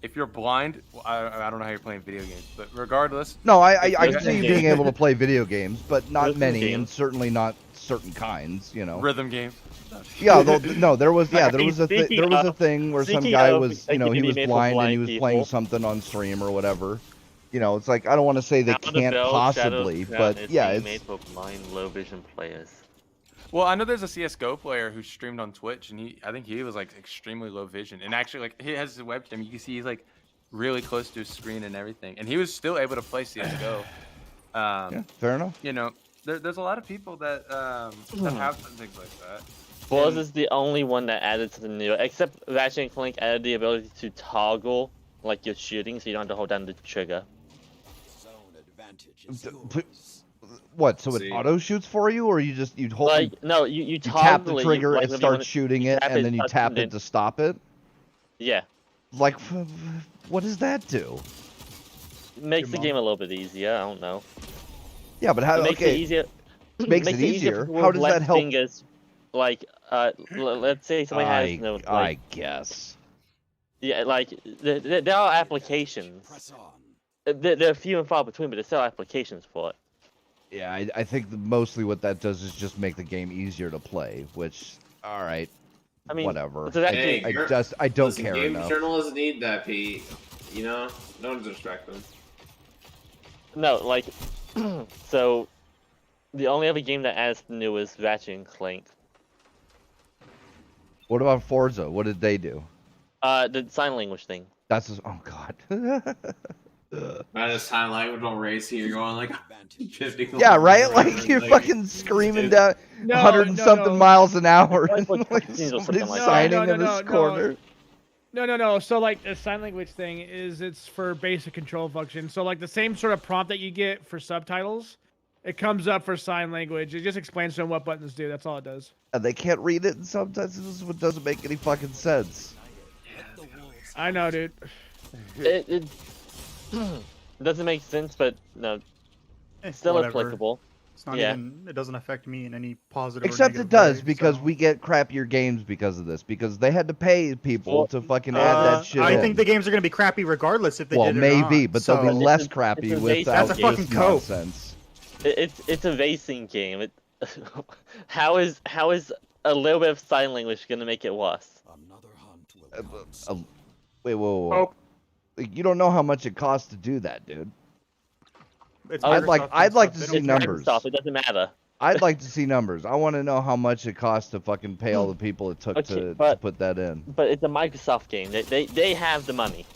If you're blind, well, I don't know how you're playing video games, but regardless, No, I can Rhythm see you games. being able to play video games, but not Rhythm many, and games. certainly not certain kinds, you know. rhythm games. Yeah, no, there was a Speaking there was a of- thing where some speaking guy of was, a you know, he was community made for blind and blind he was playing people. something on stream or whatever. You know, it's like, I don't want to say they Sound of can't Bell, possibly, Shadow's Crown but is yeah, being it's made for blind, low vision players. Well, I know there's a CS:GO player who streamed on Twitch, and I think he was like extremely low vision, and actually like he has his webcam. You can see he's like really close to his screen and everything, and he was still able to play CS:GO. yeah, fair enough. You know, there's a lot of people that have things like that. Boaz And- is the only one that added to the new, except Ratchet & Clank added the ability to toggle like you're shooting, so you don't have to hold down the trigger. Zone advantage is P- yours. What? So See. it auto shoots for you, or you hold, Like no, you you toggle tap the it, trigger, like, it when you starts wanna- shooting you it, tap and it, then you touch tap it, it to stop it? Yeah, Like, what does that do? it makes the mom. game a little bit easier. I don't know. Yeah, but how? It makes it Okay, easier. makes it for easier. people How with does less that help? Fingers, like, let's say somebody has no, like, I guess. yeah, like there are applications. Press on. They're few and far between, but there's still applications for it. Yeah, I think mostly what that does is just make the game easier to play, which, all right, I mean, whatever. it's actually- I don't listen, care game enough. journalists need that, Pete. You know, don't disrespect them. No, like, so the only other game that adds new is Ratchet and Clank. What about Forza? What did they do? The sign language thing. That's just, oh god. I just sign language on racing. You're going like 50. Yeah, right. Like you're fucking screaming down 100 and something miles an hour, and like somebody's signing in this corner. No. So like the sign language thing is it's for basic control function. So like the same sort of prompt that you get for subtitles, it comes up for sign language. It just explains to them what buttons do. That's all it does. And they can't read it, and sometimes this is what doesn't make any fucking sense. I know, dude. It doesn't make sense, but no, still Whatever. applicable. It's not Yeah. even. It doesn't affect me in any positive. or Except it negative does, way, because so. we get crappier games because of this. Because they had to pay people Well, to fucking add that shit I in. think the games are going to be crappy regardless if they well, did it maybe, or not. but so. they'll be less It's a crappy basic without That's a this fucking cope. nonsense. It's a racing game. How is a little bit of sign language gonna make it worse? Another hunt will come. Wait, whoa. Cope. You don't know how much it costs to do that, dude. It's I'd Microsoft like- and I'd like stuff. to They see don't numbers. Microsoft, it doesn't matter. I'd like to see numbers. I want to know how much it costs to fucking pay all the people it took Okay, to but- put that in. But it's a Microsoft game. They have the money.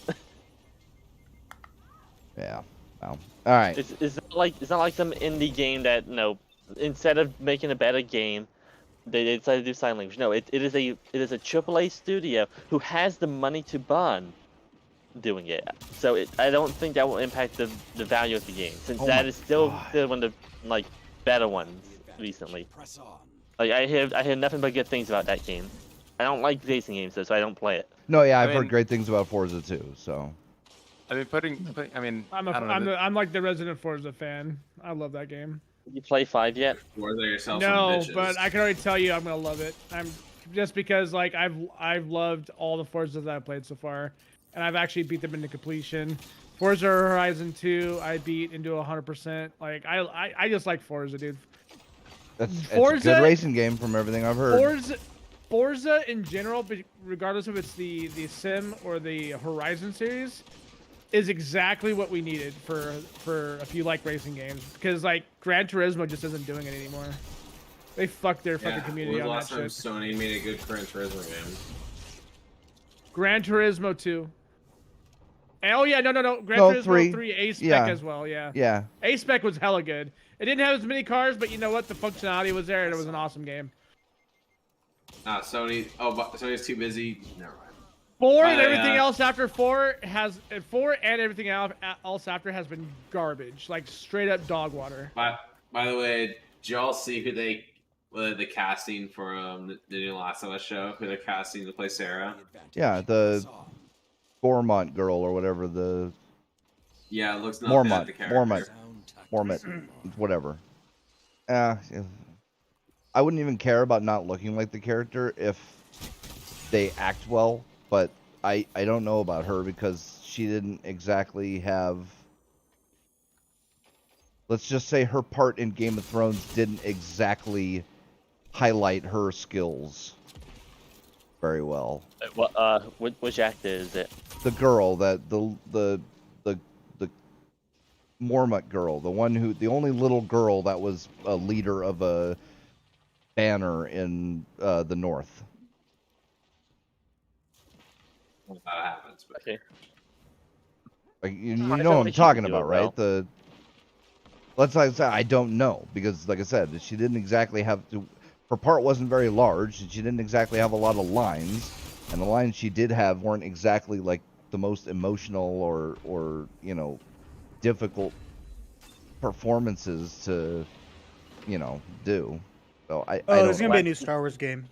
Yeah. Well, all right. It's not like some indie game that instead of making a better game, they decided to do sign language. No, it is a AAA studio who has the money to burn doing it. So I don't think that will impact the value of the game, since Oh that my is still God. one of the better ones recently. Press on. Like I hear nothing but good things about that game. I don't like racing games though, so I don't play it. No, yeah, I've mean- heard great things about Forza too. So I mean, I mean, I'm I don't know. I'm like the resident Forza fan. I love that game. You play 5 yet? Forza yourself some No, bitches. but I can already tell you I'm gonna love it. I'm just because like I've loved all the Forzas that I've played so far, and I've actually beat them into completion. Forza Horizon 2 I beat into 100%. Like I just like Forza, dude. it's a Forza- good racing game from everything I've heard. Forza in general, but regardless if it's the Sim or the Horizon series, is exactly what we needed for if you like racing games, because like Gran Turismo just isn't doing it anymore. They fucked their fucking community When on was that the last shit. time Sony made a good Gran Turismo game? Gran Turismo 2. Oh yeah, no. Gran No, Turismo 3. 3 A spec Yeah. as well, yeah. Yeah. A spec was hella good. It didn't have as many cars, but you know what? The functionality was there, and it was an awesome game. Sony. Oh, but Sony's too busy. Never mind. 4 and I, everything uh, else after 4 and everything else after has been garbage, like straight up dog water. By the way, did y'all see who the casting for the new Last of Us show? Who they're casting to play Sarah? Yeah, the Gormont girl or whatever, the Yeah, it looks nothing like the character. Mormont, whatever. Yeah. I wouldn't even care about not looking like the character if they act well, but I don't know about her because she didn't exactly have. Let's just say her part in Game of Thrones didn't exactly highlight her skills very well. Which actor is it? The girl that the Mormont girl, the only little girl that was a leader of a banner in the north. That happens, but Okay. Like you I know feel what like I'm she talking could do about, it right? well. Let's like say I don't know because, like I said, she didn't exactly have to. Her part wasn't very large, and she didn't exactly have a lot of lines, and the lines she did have weren't exactly like the most emotional or difficult performances to do. So I Oh, don't. there's gonna be a new Star Wars game.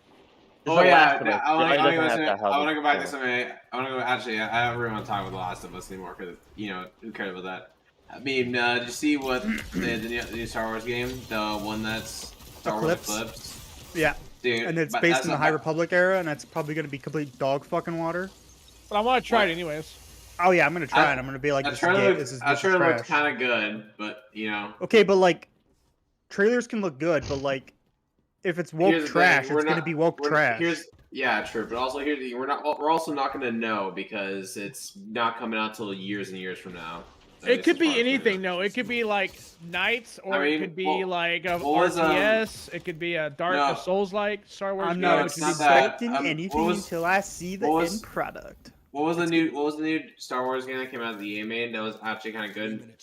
It's oh The yeah, Last of Us. I want It doesn't have that to go back to hell. something. I want to go. Actually, I don't really want to talk about The Last of Us anymore because who cares about that? I mean, did you see what the new Star Wars game, the one that's Star Wars Eclipse? Eclipse? Yeah, Dude, and it's but based that's in the not High bad. Republic era, and that's probably gonna be complete dog fucking water. But I want to try it anyways. Oh yeah, I'm gonna try it. I'm gonna be like, this is trailer trash. looked kind of good, but you know. Okay, but like, trailers can look good, but like, if it's woke trash, it's gonna be woke trash. Yeah, true. But also we're also not gonna know because it's not coming out till years and years from now. It could be anything, though. It could be like Knights, or it could be like a RTS. It could be a Dark Souls-like Star Wars. I'm not expecting anything until I see the end product. What was the new Star Wars game that came out that the EA made that was actually kind of good?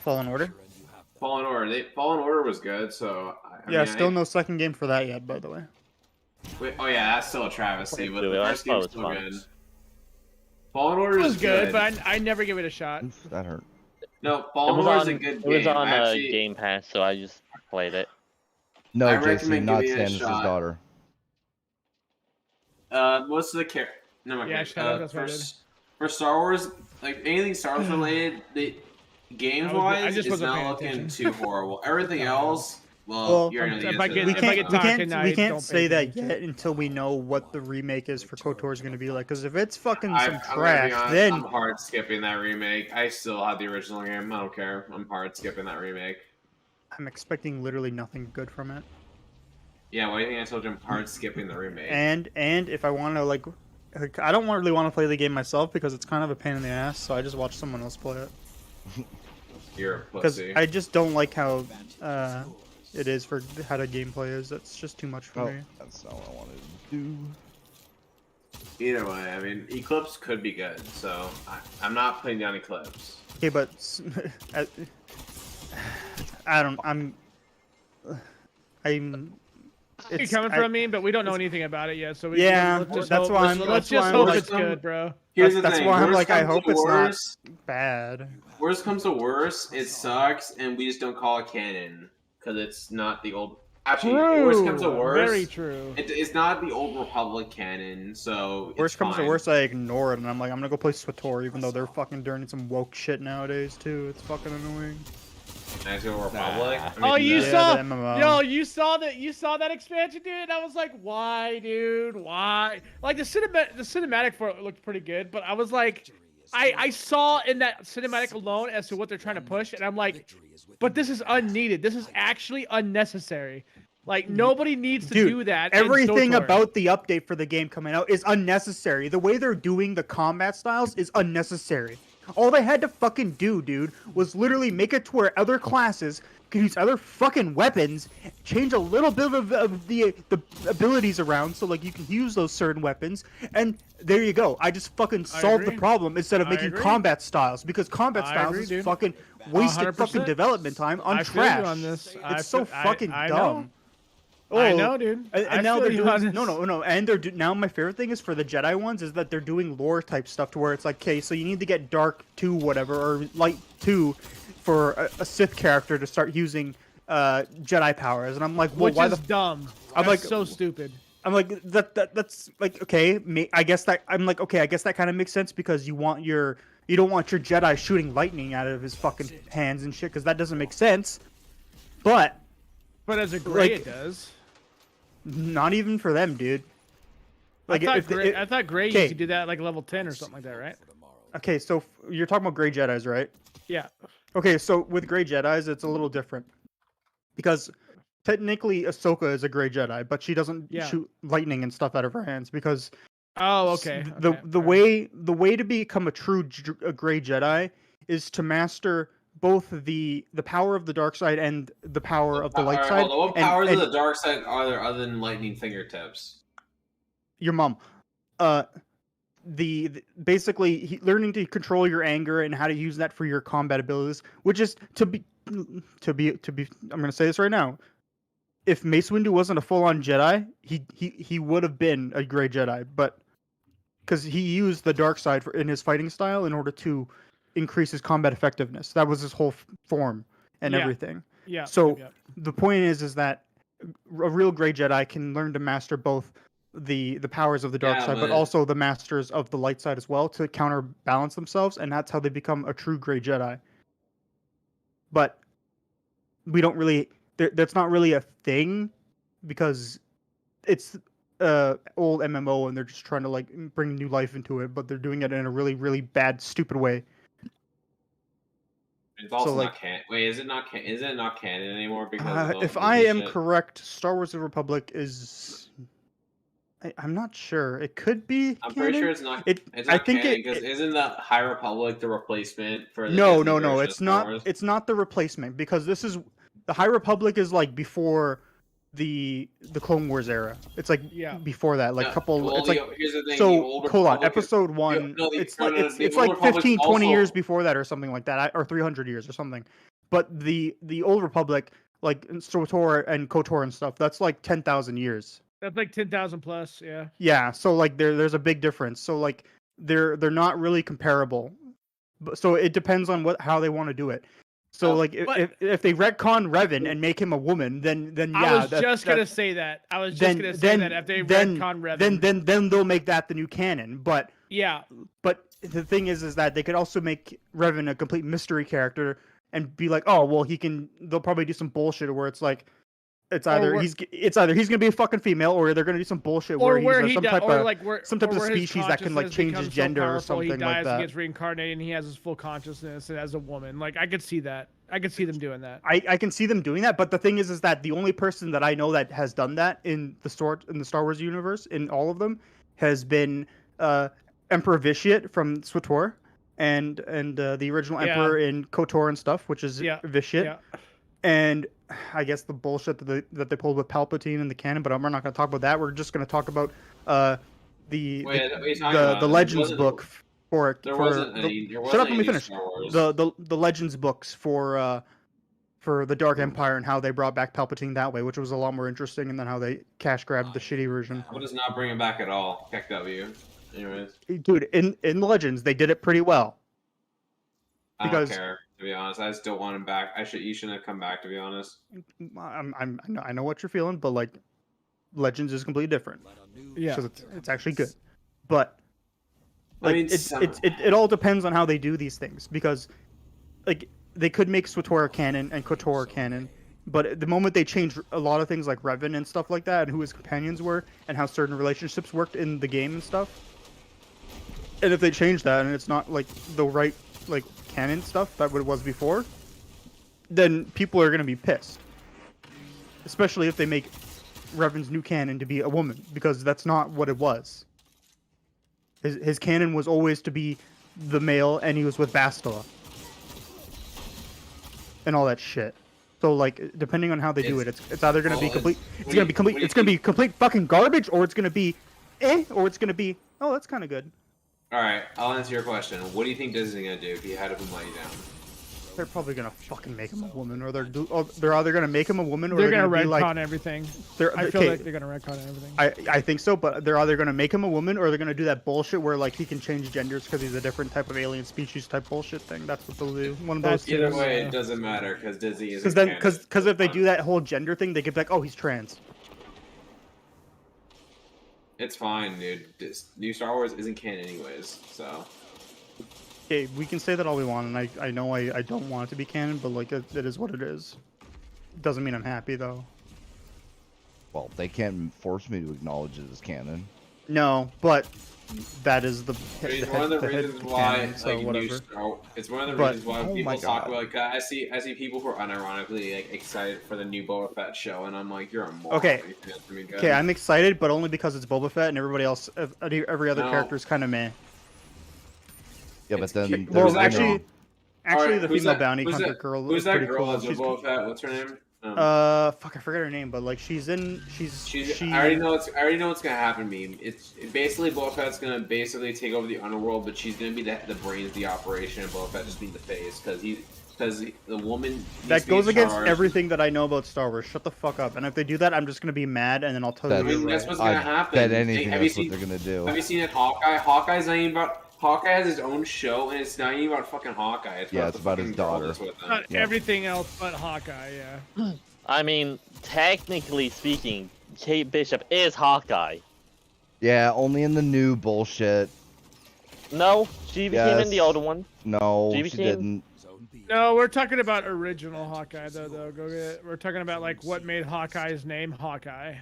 Fallen Order. Fallen Order was good. So still no second game for that yet, by the way. Wait, oh yeah, that's still a travesty, but the first game game's still good. Fallen Order was good, but I never give it a shot. Oof, that hurt. No, Fallen Order is a good game. It was on Game Pass, so I just played it. No, Jason, not Stannis' daughter. Most of the character. No, for Star Wars, like anything Star Wars related, games-wise, it's not looking too horrible. Everything else. Well, you're gonna we can't say that yet until we know what the remake is for KOTOR is going to be like. Because if it's fucking some trash, then I'm hard skipping that remake. I still have the original game. I don't care. I'm hard skipping that remake. I'm expecting literally nothing good from it. Yeah, why do you think I told you I'm hard skipping the remake? And if I want to like, I don't really want to play the game myself because it's kind of a pain in the ass. So I just watch someone else play it. You're a pussy. Because I just don't like how. It is for how the gameplay is. That's just too much for me. That's not what I wanted to do. Either way, I mean, Eclipse could be good, so I'm not putting down Eclipse. Okay, but I'm. You're coming from me, but we don't know anything about it yet, so that's why let's just hope it's good, bro. That's why I'm like, I hope it's not bad. Worst comes to worst, it sucks, and we just don't call it canon. Because it's not the old. Actually, worst comes to worst. Very true. It's not the old Republic canon, so. Worst comes to worst, I ignore it, and I'm like, I'm gonna go play SWTOR, even though they're fucking doing some woke shit nowadays too. It's fucking annoying. Nice Old Republic. Oh, you saw that expansion, dude. And I was like, why, dude? Why? Like the cinematic for it looked pretty good, but I was like, I saw in that cinematic alone as to what they're trying to push, and I'm like, but this is unneeded. This is actually unnecessary. Like, nobody needs to do that. Everything about the update for the game coming out is unnecessary. The way they're doing the combat styles is unnecessary. All they had to fucking do, dude, was literally make it to where other classes can use other fucking weapons, change a little bit of the abilities around so like you can use those certain weapons, and there you go. I just fucking solved the problem instead of making combat styles, because combat styles is fucking wasted 100%. Fucking development time on trash. On this. It's so fucking dumb. I know, dude. And now they're doing no. And they're now my favorite thing is for the Jedi ones is that they're doing lore type stuff to where it's like, okay, so you need to get Dark 2 whatever or Light 2 for a Sith character to start using Jedi powers, and I'm like, well, why is dumb? I'm like, so stupid. I'm like that's like okay. I guess that kind of makes sense because you don't want your Jedi shooting lightning out of his fucking hands and shit because that doesn't make sense. But as a Grey, it does. Not even for them, dude. Like I thought Grey used to do that like level 10 or something like that, right? Okay, so you're talking about Grey Jedis, right? Yeah. Okay, so with Grey Jedis, it's a little different because technically Ahsoka is a Grey Jedi, but she doesn't shoot lightning and stuff out of her hands because. Oh, okay. The way to become a true Grey Jedi is to master both the power of the dark side and the power of the light side. What powers of the dark side are there other than lightning fingertips? Your mom. Basically learning to control your anger and how to use that for your combat abilities, which is to be. I'm gonna say this right now. If Mace Windu wasn't a full-on Jedi, he would have been a Grey Jedi, but because he used the dark side in his fighting style in order to increase his combat effectiveness. That was his whole form and everything. Yeah. So the point is that a real Grey Jedi can learn to master both the powers of the dark side, but also the masters of the light side as well to counterbalance themselves, and that's how they become a true Grey Jedi. But we don't really. That's not really a thing because it's old MMO and they're just trying to like bring new life into it, but they're doing it in a really really bad, stupid way. It's also like- not canon. Wait, is it not? Is it not canon anymore? Because of If the I am shit? correct, Star Wars: The Republic is. I'm not sure. It could be. I'm canon. pretty sure it's not. It. It's I not think canon it. because isn't the High Republic the replacement for the No, Disney no, no. version of It's Star not. Wars? It's not the replacement because this is the High Republic is like before the Clone Wars era. It's like Yeah. before that, like No, couple. well, it's like here's the thing, the so. old Hold on, Republic is- episode 1. no, the- it's no, like no, it's the it's old like Republic 15, 20 also- years before that or something like that, or 300 years or something. But the old Republic, like SWTOR and KOTOR and stuff, that's like 10,000 years. That's like 10,000 plus. Yeah. Yeah, so like there's a big difference. So like they're not really comparable. But so it depends on how they want to do it. So like but- if they retcon Revan and make him a woman, then yeah. I was just gonna say that. I was just gonna say that if they retcon Revan, then they'll make that the new canon. But yeah. But the thing is that they could also make Revan a complete mystery character and be like, oh well, they'll probably do some bullshit where it's like. It's either he's gonna be a fucking female, or they're gonna do some bullshit where he's some type of species that can like change his gender or something he dies, like that. He gets reincarnated and he has his full consciousness as a woman. Like I could see that. I could see them doing that. I can see them doing that, but the thing is that the only person that I know that has done that in the Star Wars universe, in all of them, has been Emperor Vitiate from SWTOR, and the original Emperor in KOTOR and stuff, which is Vitiate. Yeah. And I guess the bullshit that they pulled with Palpatine in the canon, but we're not going to talk about that. We're just going to talk about the Legends book for it. Shut up, let me finish. The Legends books for the Dark Empire and how they brought back Palpatine that way, which was a lot more interesting, and then how they cash grabbed the shitty version. What does not bring him back at all? Heck W. Anyways, dude, in the Legends they did it pretty well. I don't care. To be honest, I just don't want him back. You shouldn't have come back. To be honest, I know what you're feeling, but like, Legends is completely different. Yeah, because it's actually good, but like it all depends on how they do these things, because like they could make SWTOR canon and KOTOR canon, but at the moment they change a lot of things like Revan and stuff like that, and who his companions were, and how certain relationships worked in the game and stuff, and if they change that and it's not like the right like canon stuff that what it was before, then people are going to be pissed, especially if they make Revan's new canon to be a woman, because that's not what it was. His canon was always to be the male, and he was with Bastila and all that shit. So like, depending on how they do it, it's either going to be complete, it's going to be complete fucking garbage, or it's going to be or it's going to be, oh, that's kind of good. All right, I'll answer your question. What do you think Disney's gonna do if he had to put money down? They're probably gonna fucking make him a woman, or they're either gonna make him a woman, or they're gonna retcon like, everything. I feel like they're gonna retcon everything. I think so, but they're either gonna make him a woman, or they're gonna do that bullshit where like he can change genders because he's a different type of alien species type bullshit thing. That's what they'll do. One of those two. Either way, it doesn't matter because Disney is. Because if they do that whole gender thing, they could be like, oh, he's trans. It's fine, dude. New Star Wars isn't canon anyways, so. Okay, we can say that all we want, and I know I don't want it to be canon, but like it is what it is. Doesn't mean I'm happy though. Well, they can't force me to acknowledge it as canon. No, but that is it's one of the reasons why it's one of the reasons why people talk about like I see people who are unironically like excited for the new Boba Fett show, and I'm like, you're a moron. Okay, I'm excited, but only because it's Boba Fett, and everybody else, every other character is kind of meh. Yeah, but then well, actually, the female bounty hunter girl. Who's that girl that's Boba Fett? What's her name? Fuck, I forget her name, but like she's. I already know what's gonna happen. Meme. It's basically Boba Fett's gonna basically take over the underworld, but she's gonna be the brains of the operation, and Boba Fett just being the face because the woman. That goes against everything that I know about Star Wars. Shut the fuck up. And if they do that, I'm just gonna be mad, and then I'll tell you. That's what's gonna happen. What they're gonna do. Have you seen it, Hawkeye? Hawkeye's not even about. Hawkeye has his own show, and it's not even about fucking Hawkeye. It's about his daughter. Not everything else but Hawkeye, yeah. I mean, technically speaking, Kate Bishop is Hawkeye. Yeah, only in the new bullshit. No, she became in the old one. No, she didn't. No, we're talking about original Hawkeye, though. We're talking about, like, what made Hawkeye's name Hawkeye.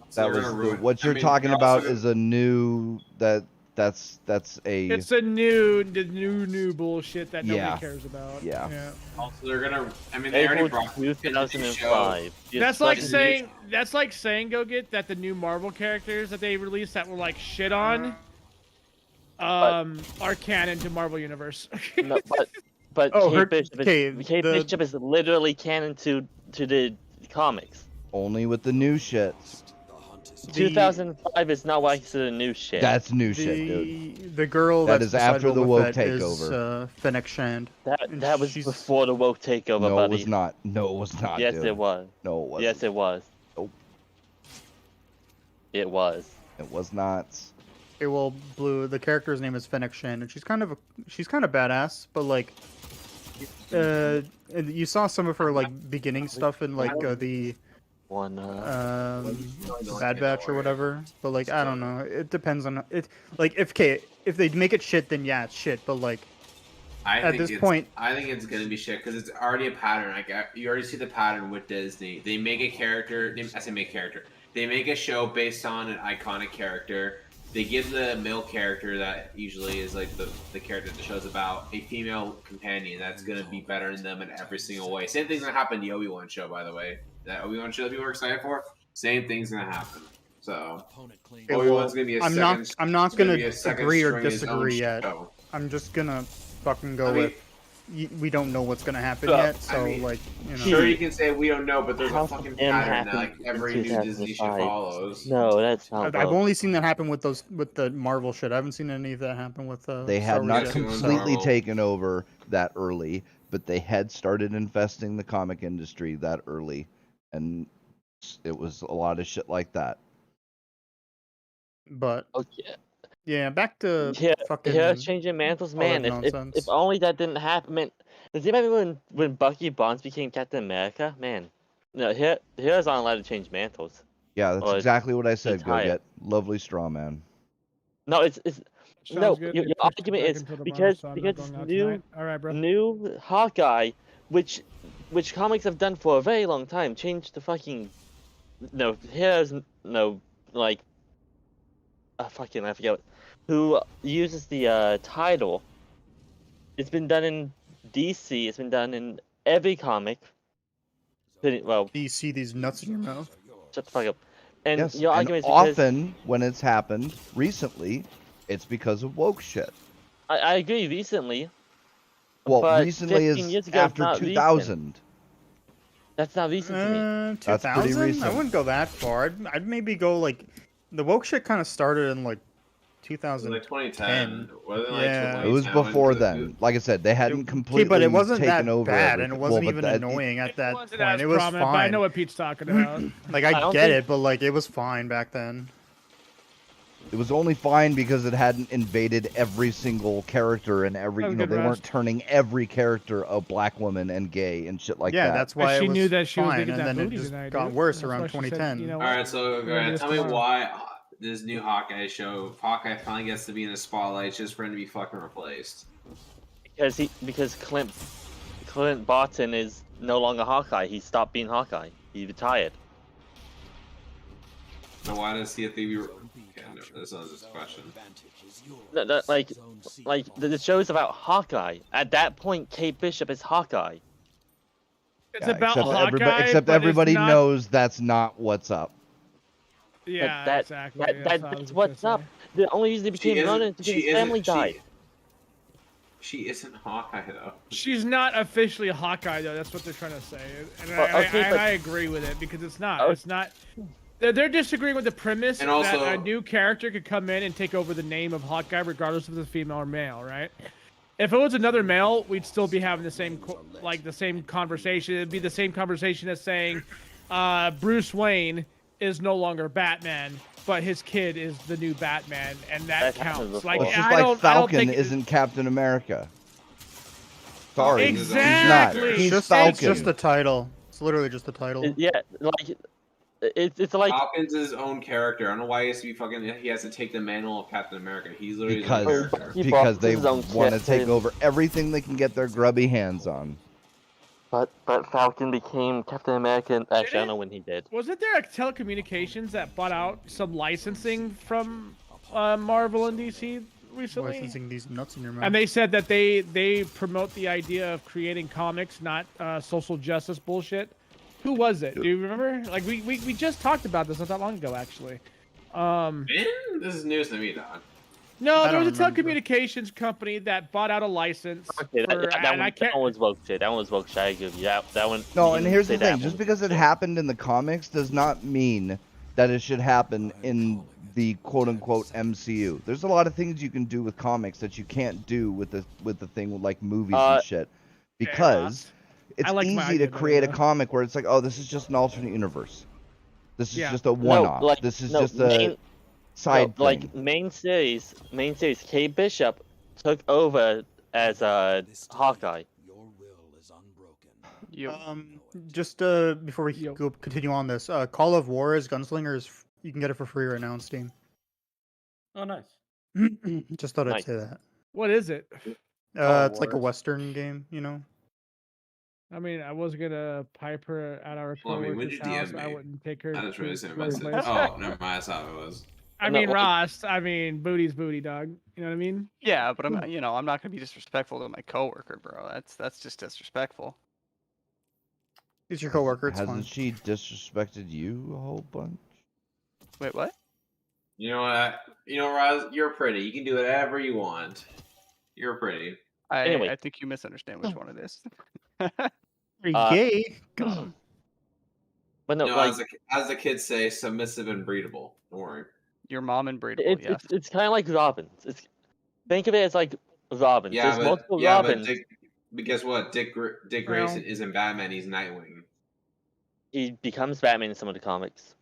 So That they're was gonna the, ruin. what you're I mean, talking they're also about is a new that's a It's the new bullshit that Yeah. nobody cares about. Yeah. Also, they're gonna. I mean, they already April brought the new show. 2005. That's like saying go get that the new Marvel characters that they released that were like shit on are canon to Marvel Universe. No, but Oh, Kate Bishop is literally canon to the comics. only with the new shit. 2005 is not what I consider new shit. That's new shit, dude. The girl That that's is after beside the Boba woke Fett is, takeover. Fennec Shand. That was before the woke takeover, No, buddy. it was not. No, it was not. Yes, dude. it was. No, it wasn't. Yes, it was. Nope. It was. It was not. Okay, well, Blue. The character's name is Fennec Shand, and she's kind of badass, but like, you saw some of her like beginning stuff in like the Bad Batch or whatever. But like, I don't know. It depends on it. Like, if they make it shit, then yeah, it's shit. But like, at this point, I think it's gonna be shit because it's already a pattern. Like you already see the pattern with Disney. They make a character. I say make a character. They make a show based on an iconic character. They give the male character that usually is like the character the show's about a female companion that's gonna be better than them in every single way. Same thing's gonna happen in the Obi-Wan show, by the way. That Obi-Wan show that people are excited for. Same thing's gonna happen. So Obi-Wan's gonna be a I'm not gonna agree or disagree yet. Show. I'm just gonna fucking go with. We don't know what's gonna happen yet, so like, you know. Sure, you can say we don't know, but there's a fucking pattern that like every new Disney show follows. No, that's not. I've only seen that happen with the Marvel shit. I haven't seen any of that happen with They had not shit. completely taken over that early, but they had started investing the comic industry that early, and it was a lot of shit like that. But okay. Yeah, back to fucking. Yeah, changing mantles, man. If only that didn't happen, man. Does you remember when Bucky Barnes became Captain America? Man, no, heroes aren't allowed to change mantles. Yeah, that's exactly what I said. Go get lovely straw man. No, it's no. good. Your argument is because new Hawkeye, which comics have done for a very long time, changed the fucking heroes like I forget who uses the title. It's been done in DC. It's been done in every comic. Well, DC, these nuts in your mouth. Shut the fuck up. And yes, your argument and is because often when it's happened recently, it's because of woke shit. I agree. Recently. Well, recently is after 2000. Recent. That's not recent to me. 2000? That's pretty recent. I wouldn't go that far. I'd maybe go like the woke shit kind of started in like 2010. Like 2010. Yeah, it was before then. Like I said, they hadn't completely but it wasn't taken that over bad, everything. and it wasn't even annoying at that point. It was fine. But I know what Pete's talking about. Like I get it, but like it was fine back then. It was only fine because it hadn't invaded every single character and every they weren't turning every character a black woman and gay and shit like that. Yeah, that's why she it was knew that she was fine, gonna and get that then it booty just tonight, got dude. worse That's around why she said, 2010. you know All right, so go ahead. Tell me tomorrow. why this new Hawkeye show, Hawkeye finally gets to be in the spotlight just for him to be fucking replaced. Because Clint Barton is no longer Hawkeye. He stopped being Hawkeye. He retired. So why does he have to be? Okay, no, that's not this question. Like the show's about Hawkeye. At that point, Kate Bishop is Hawkeye. It's about Hawkeye, except but everybody it's not... knows that's not what's up. Yeah, exactly. That's what's up. The only reason he became Ronin is because his family died. She isn't Hawkeye though. She's not officially Hawkeye though. That's what they're trying to say, and I agree with it because it's not. It's not. They're disagreeing with the premise and also, that a new character could come in and take over the name of Hawkeye, regardless if it's female or male, right? If it was another male, we'd still be having the same conversation. It'd be the same conversation as saying Bruce Wayne is no longer Batman, but his kid is the new Batman, and that counts. Like, it's just like Falcon isn't Captain America. Sorry, exactly. He's Falcon. It's just a title. It's literally just a title. Yeah, like it's like Falcon's his own character. I don't know why he has to be fucking. He has to take the mantle of Captain America. He's literally his own character. Because they want to take over everything they can get their grubby hands on. But Falcon became Captain America. Actually, I don't know when he did. Wasn't there a telecommunications that bought out some licensing from Marvel and DC recently? Licensing these nuts in your mouth. And they said that they promote the idea of creating comics, not social justice bullshit. Who was it? Do you remember? Like we just talked about this not that long ago, actually. This is news to me, dog. No, I there was a don't remember. telecommunications company that bought out a license. Okay, that one was woke shit. That one was woke shit. I agree with you. That one. No, you and can here's say the that thing: just one. because it happened in the comics does not mean that it should happen in the quote-unquote MCU. There's a lot of things you can do with comics that you can't do with the thing with like movies and shit, because it's like my easy idea to better, create a though. comic where it's like, oh, this is just an alternate universe. This is Yeah. just a one-off. This is just a side thing. Like main series. Kate Bishop took over as Hawkeye. Your will is unbroken. Just before we continue on this, Call of War is Gunslinger is you can get it for free right now on Steam. Oh, nice. Just thought I'd Nice. say that. What is it? It's like a Wars. Western game, you know. I mean, I was gonna pipe her at our Well, I mean, when'd coworker's you DM house. I me? wouldn't take her. I just really to sent a her message. place. Oh, never mind. That's how it was. I No, mean, like- Ross. I mean, booty's booty, dog. You know what I mean? Yeah, but I'm I'm not gonna be disrespectful to my coworker, bro. That's just disrespectful. It's your coworker. It's Hasn't fine. she disrespected you a whole bunch? Wait, what? You know what? You know, Roz, you're pretty. You can do whatever you want. You're pretty. Anyway. I think you misunderstand which one it is. Are you Uh, gay? God. But no, No, like as the kids say, submissive and breedable. Don't worry. Your mom and breedable, it's yes. it's kind of like Robins. Think of it as like Robins. Yeah, There's multiple but Robins. but guess what? Dick Grayson isn't Batman. He's Nightwing. He becomes Batman in some of the comics,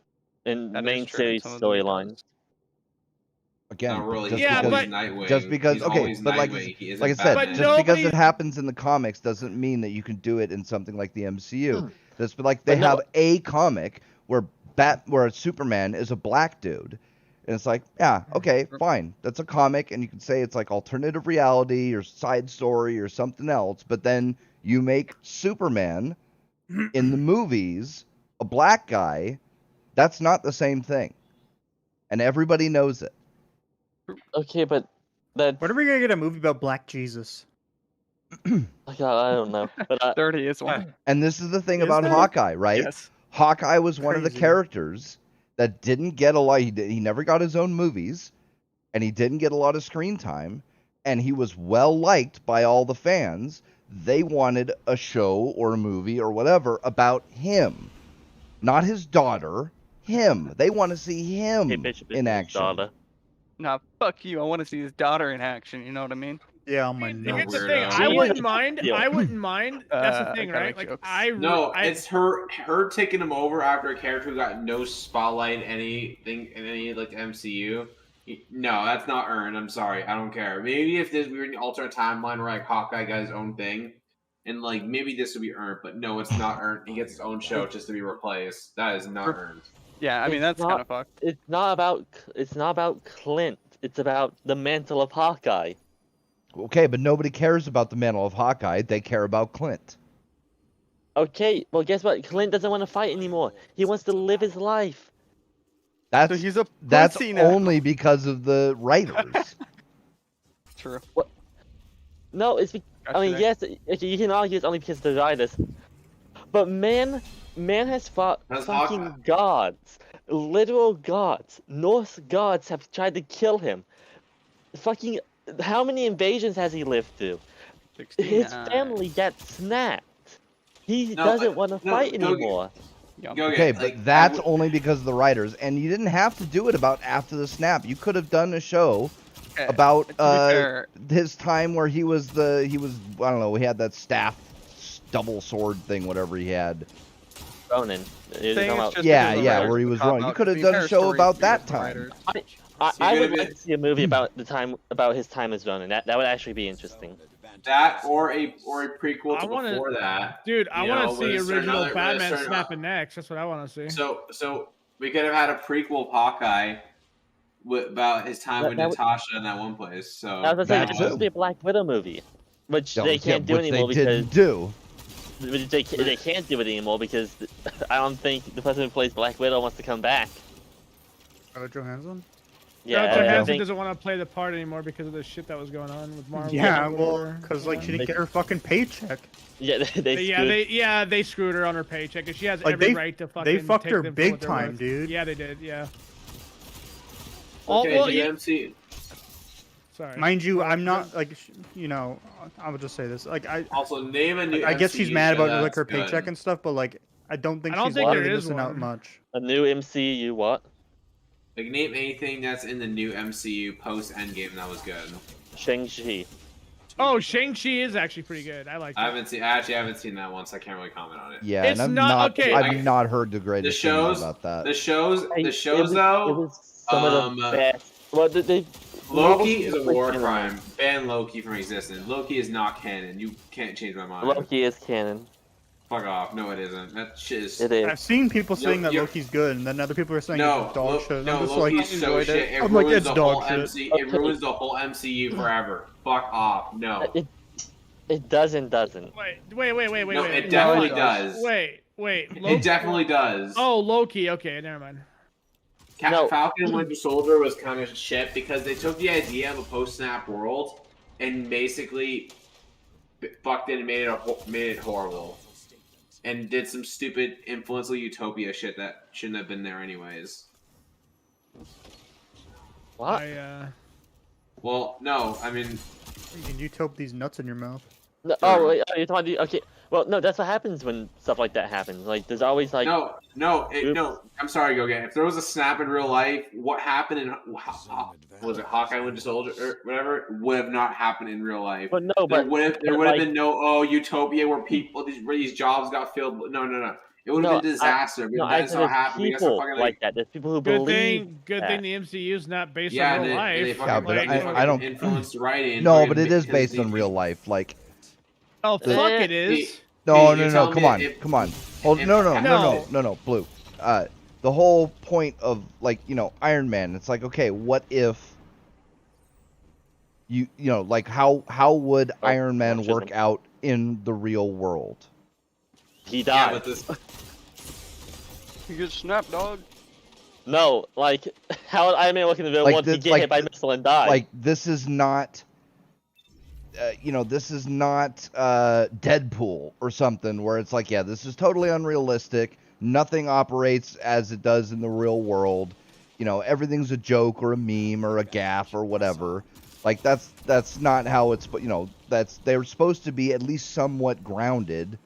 in That is main true, series some of them he storylines. does. Again, Not really. just He's Yeah, because, always but- Nightwing. just because He's okay, always but Nightwing. He isn't like I said, Batman. just because nobody- it happens in the comics doesn't mean that you can do it in something like the MCU. That's like they But no- have a comic where Superman is a black dude, and it's like, yeah, okay, fine, that's a comic, and you can say it's like alternative reality or side story or something else, but then you make Superman in the movies a black guy. That's not the same thing, and everybody knows it. Okay, but that When are we gonna get a movie about Black Jesus? I don't know. But 30 is one. And this is the thing Is about there? Hawkeye, right? Yes. Hawkeye was one of the Crazy. characters that didn't get a lot. He never got his own movies, and he didn't get a lot of screen time, and he was well liked by all the fans. They wanted a show or a movie or whatever about him, not his daughter. Him. They want to see him Kate Bishop is in his action. daughter. Nah, fuck you. I want to see his daughter in action. You know what I mean? Yeah, on my Here's notes. the thing. Weirdo. I She wouldn't is- mind. Yeah. I wouldn't mind. That's the I thing, kinda right? make Like jokes. No, I it's her taking him over after a character who got no spotlight in anything in any like MCU. No, that's not earned. I'm sorry, I don't care. Maybe if we were in the alternate timeline where like Hawkeye got his own thing, and like maybe this would be earned, but no, it's not earned. He gets his own show just to be replaced. That is not earned. Yeah, I mean, It's that's not- kind of fucked. It's not about Clint. It's about the mantle of Hawkeye. Okay, but nobody cares about the mantle of Hawkeye. They care about Clint. Okay, well guess what? Clint doesn't want to fight anymore. He wants to live his life. That's So he's a that's pussy now. only because of the writers. True. No, it's. I mean, Gotcha. yes, okay, you can argue it's only because of the writers, but man has fought That's fucking Hawkeye. gods, literal gods. Norse gods have tried to kill him. Fucking, how many invasions has he lived through? His 69. family got snapped. He No, doesn't want to no, fight go get- anymore. Yum. Go Okay, get, but like, that's I would- only because of the writers, and you didn't have to do it about after the snap. You could have done a show Okay, about to be fair, his time where he was I don't know, he had that staff double sword thing, whatever he had. Ronin. You're Saying talking it's about- just Yeah, because of the yeah, writers where he is a was wrong. You cop-out. could To have be done fair, a show story about is that the time. writers. I you're would gonna like to see a movie about his time as Ronin. That would actually be interesting. that or a prequel I to wanna- before that. dude, I You want know, to see with a certain original other- with a Batman certain- snapping necks. That's what I want to see. So we could have had a prequel of Hawkeye about his time with That would- Natasha in that one place. So I was gonna say, That's it's supposed to it. be a Black Widow movie, which Yeah, they can't do which anymore they because didn't do. they can't do it anymore because I don't think the person who plays Black Widow wants to come back. Scarlett Johansson? Yeah, Scarlett I Johansson think doesn't want to play the part anymore because of the shit that was going on with Marvel. Yeah, or well, whatever, because you like know? she didn't get her fucking paycheck. yeah, they screwed her on her paycheck, and she has Like, every they- right to fucking. they fucked take her them for big what they're time, worth. dude. Yeah, they did. Yeah. Okay, well, new you- MC. Sorry. Mind you, I'm not like I would just say this. Like Also, name a new. I guess she's MCU mad show about like that's her good. paycheck and stuff, but like I don't think I don't she's think there really is missing out one. much. A new MCU what? Like, name anything that's in the new MCU post Endgame that was good. Shang-Chi. Oh, Shang-Chi is actually pretty good. I like it. I actually haven't seen that one, so I can't really comment on it. Yeah, It's and not- okay. I've not heard the greatest things shows- about that. The shows It though. was some of the best. Well, they Loki is a war Marvel's- crime. Ban Loki from existence. Loki is not canon. You can't change my mind. Loki is canon. Fuck off. No, it isn't. That shit is. It is. I've seen people saying that you're- Loki's good, and then other people are saying No, it's dog shit. no, I'm just Loki's like, so shit. It I'm like, ruins it's the dog whole shit. MC. It ruins the whole MCU forever. Fuck off. No. It doesn't. Wait. No, it definitely does. Wait. It definitely does. Oh, Loki. Okay, never mind. Falcon and Winter Soldier was kind of shit because they took the idea of a post-snap world and basically fucked it and made it horrible. And did some stupid influential utopia shit that shouldn't have been there anyways. What? Well, no, I mean... Can you tope these nuts in your mouth? No, oh, wait, you're talking about okay. Well, no, that's what happens when stuff like that happens. Like, there's always like. No. I'm sorry, Gogan. If there was a snap in real life, what happened in was it Hawkeye Winter Soldier or whatever would have not happened in real life. But no, there but would have like, been no utopia where these jobs got filled. No. It would have been disaster. But that's not happening. That's people fucking like that. There's people who Good believe. thing that. the MCU is not based Yeah, on real they life. fucking, Yeah, but I don't influenced writing. No, but it is based on real life. Like, Oh fuck, it is. no, you're no, telling me come on. Hold, no, Blue. The whole point of like Iron Man. It's like, okay, what if you know like how would Iron Man work out in the real world? He died. Yeah, but this. You get snapped, dog. No, like how would Iron Man work in the villain once he get hit by a missile and die? Like this is not. This is not Deadpool or something where it's like, yeah, this is totally unrealistic. Nothing operates as it does in the real world. Everything's a joke or a meme or a gaffe or whatever. Like that's not how it's. They're supposed to be at least somewhat grounded.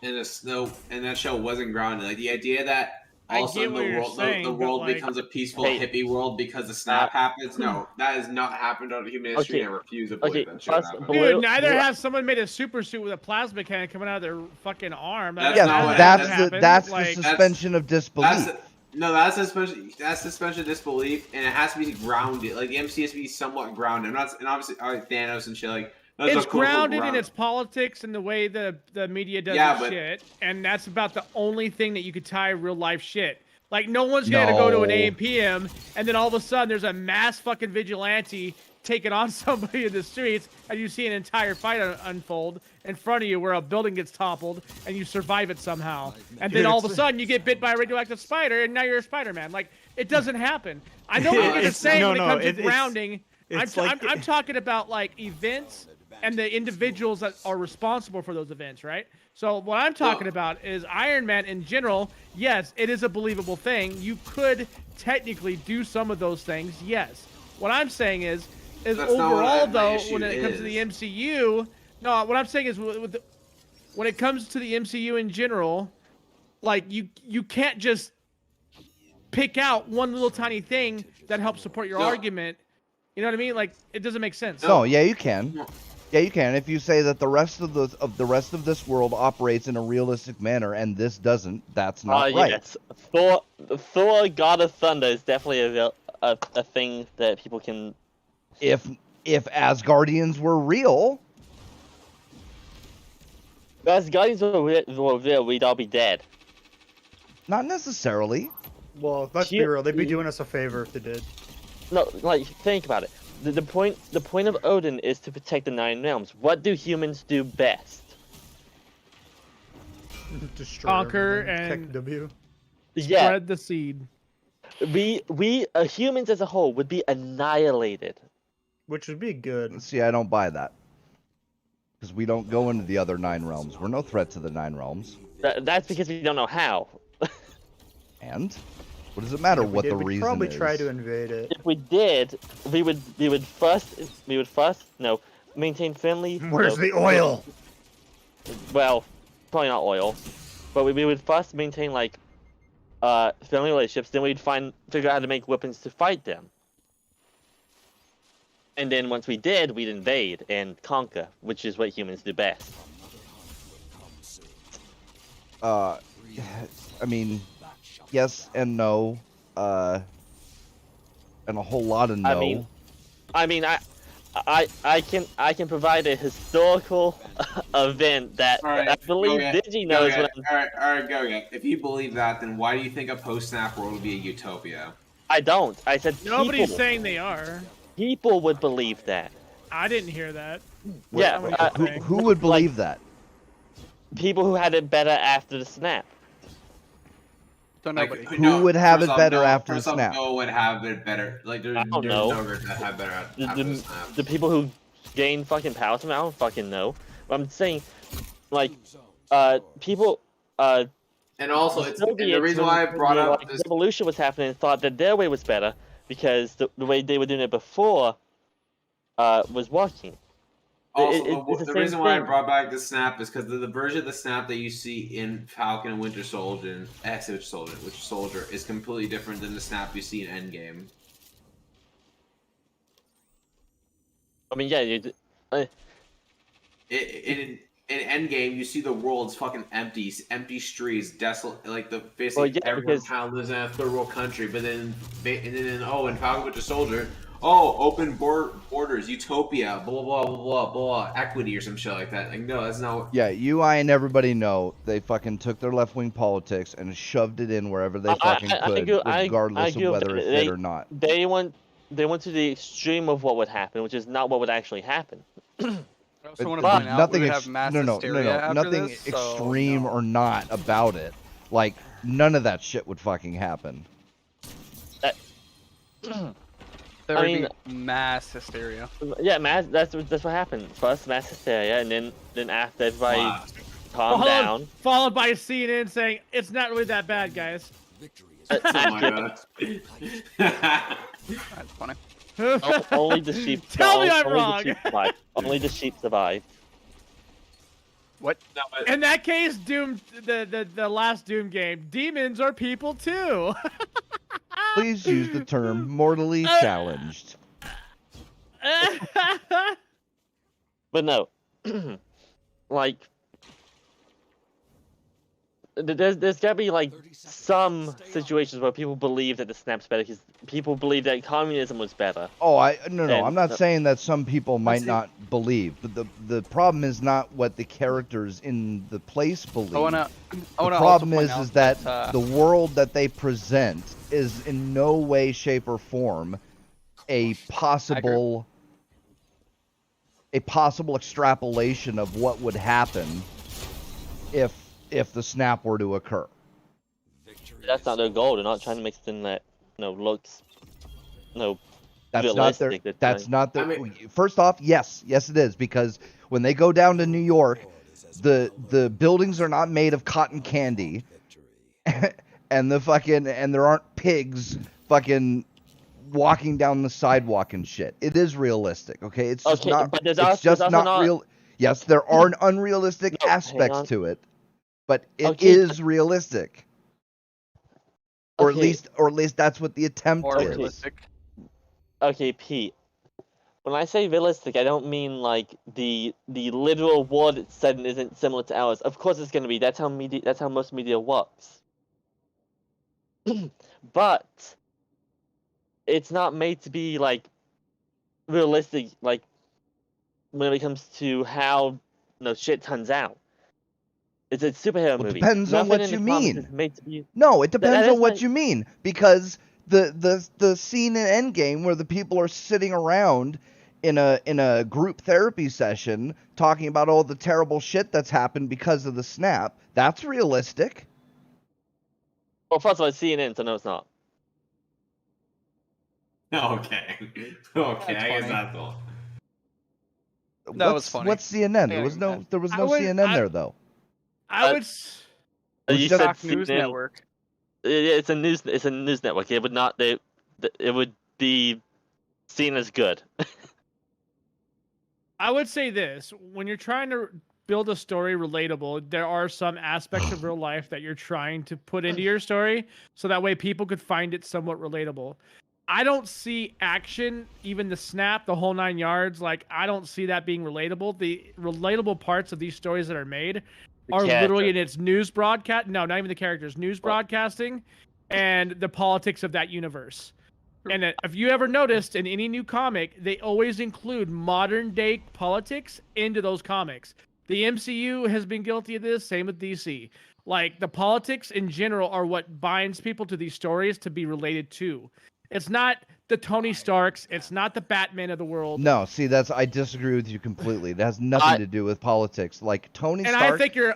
And that show wasn't grounded. Like the idea that all of a sudden the world becomes a peaceful hippie world because the snap happens. No, that has not happened on human history. And I refuse to believe that shit happened. Dude, neither has someone made a super suit with a plasma cannon coming out of their fucking arm. That's the suspension of disbelief. That's suspension of disbelief, and it has to be grounded. Like the MC has to be somewhat grounded. And obviously, Thanos and shit like. It's grounded in its politics and the way the media does shit, and that's about the only thing that you could tie real life shit. Like no one's gonna go to an APM and then all of a sudden there's a mass fucking vigilante taking on somebody in the streets, and you see an entire fight unfold in front of you where a building gets toppled and you survive it somehow, and then all of a sudden you get bit by a radioactive spider and now you're a Spider-Man. Like it doesn't happen. I know what you're gonna say when it comes to grounding. I'm talking about like events and the individuals that are responsible for those events, right? So what I'm talking about is Iron Man in general. Yes, it is a believable thing. You could technically do some of those things, yes. What I'm saying is overall though, when it comes to the MCU, no, what I'm saying is when it comes to the MCU in general, like you can't just pick out one little tiny thing that helps support your argument. You know what I mean? Like it doesn't make sense. No, yeah, you can. Yeah, you can. If you say that the rest of this world operates in a realistic manner and this doesn't, that's not right. Yes. Thor, God of Thunder is definitely a thing that people can. If Asgardians were real. If Asgardians were real, we'd all be dead. Not necessarily. Well, let's be real. They'd be doing us a favor if they did. No, like think about it. The point of Odin is to protect the 9 realms. What do humans do best? Destroy Conquer everything. and Tech W. Yeah, spread the seed. we humans as a whole would be annihilated. Which would be good. See, I don't buy that. Because we don't go into the other 9 realms. We're no threat to the 9 realms. That's because we don't know how. And? What does it matter If we what did, the we'd reason probably is? try to invade it. If we did, we would first maintain friendly. Where's the oil? Well, probably not oil, but we would first maintain like friendly relationships. Then we'd figure out how to make weapons to fight them. And then once we did, we'd invade and conquer, which is what humans do best. I mean, yes and no. And a whole lot of no. I can provide a historical event that I believe Digi knows. All right, go again. If you believe that, then why do you think a post-snap world would be a utopia? I don't. I said Nobody's people. saying they are. People would believe that. I didn't hear that. Yeah. Who would believe that? People who had it better after the snap. Don't nobody. Who would have it better after the snap? No would have it better. Like there's I don't no know. group that have better after the snap. The people who gain fucking power from it, I don't fucking know. But I'm saying, like, people. And also, and the reason why I brought up this revolution was happening, thought that their way was better because the way they were doing it before was working. Also, the reason why I brought back the snap is because the version of the snap that you see in Falcon and Winter Soldier, Winter Soldier is completely different than the snap you see in Endgame. I mean, yeah, in Endgame, you see the world's fucking empty streets, desolate, like basically everyone kind of lives in a third world country. But then, in Falcon Winter Soldier, open borders, utopia, blah blah blah blah blah, equity or some shit like that. Like, no, that's not what... Yeah, UI and everybody know they fucking took their left-wing politics and shoved it in wherever they fucking could, regardless of whether it fit or not. They went to the extreme of what would happen, which is not what would actually happen. I also want to point out nothing we would have mass hysteria after nothing this, extreme or not about it. Like, none of that shit would fucking happen. There would be mass hysteria. Yeah, that's what happened. First mass hysteria, and then after everybody calmed down. Followed by CNN saying, it's not really that bad, guys. Oh my god. That's funny. Only the sheep. Tell me I'm wrong. Only the sheep survived. What? No, In that case, Doom, the last Doom game, demons are people too. Please use the term mortally challenged. But no, like, there's gotta be like some situations where people believe that the snap's better because people believe that communism was better. Oh, I'm not saying that some people might not believe, but the problem is not what the characters in the place believe. The problem is that the world that they present is in no way, shape, or form a possible extrapolation of what would happen if the snap were to occur. That's not their goal. They're not trying to make something that looks That's realistic. not their. First off, yes it is, because when they go down to New York, the buildings are not made of cotton candy, and there aren't pigs fucking walking down the sidewalk and shit. It is realistic, okay? It's just not. It's just not real. Yes, there are unrealistic aspects to it, but it is realistic. Or at least that's what the attempt is. Realistic. Okay, Pete. When I say realistic, I don't mean like the literal world it's said isn't similar to ours. Of course, it's gonna be. That's how most media works. But it's not made to be like realistic. Like when it comes to how shit turns out. It's a superhero movie. It depends on what you mean. No, it depends on what you mean, because the scene in Endgame where the people are sitting around in a group therapy session talking about all the terrible shit that's happened because of the snap. That's realistic. Well, first of all, it's CNN, so no, it's not. Okay. Okay, I guess funny. that's all. No, it's funny. What's CNN? Yeah, There was I no would- CNN I- there though. I would. It's You just- said Fox News CNN. Network. It's a news network. It would not. It would be seen as good. I would say this: when you're trying to build a story relatable, there are some aspects of real life that you're trying to put into your story, so that way people could find it somewhat relatable. I don't see action, even the snap, the whole 9 yards. Like, I don't see that being relatable. The relatable parts of these stories that are made are literally in its news broadcast. No, not even the characters. News broadcasting and the politics of that universe. And if you ever noticed in any new comic, they always include modern day politics into those comics. The MCU has been guilty of this, same with DC. Like, the politics in general are what binds people to these stories to be related to. It's not the Tony Starks, it's not the Batman of the world. No, see, I disagree with you completely. It has nothing to do with politics. Like Tony Stark. And I think you're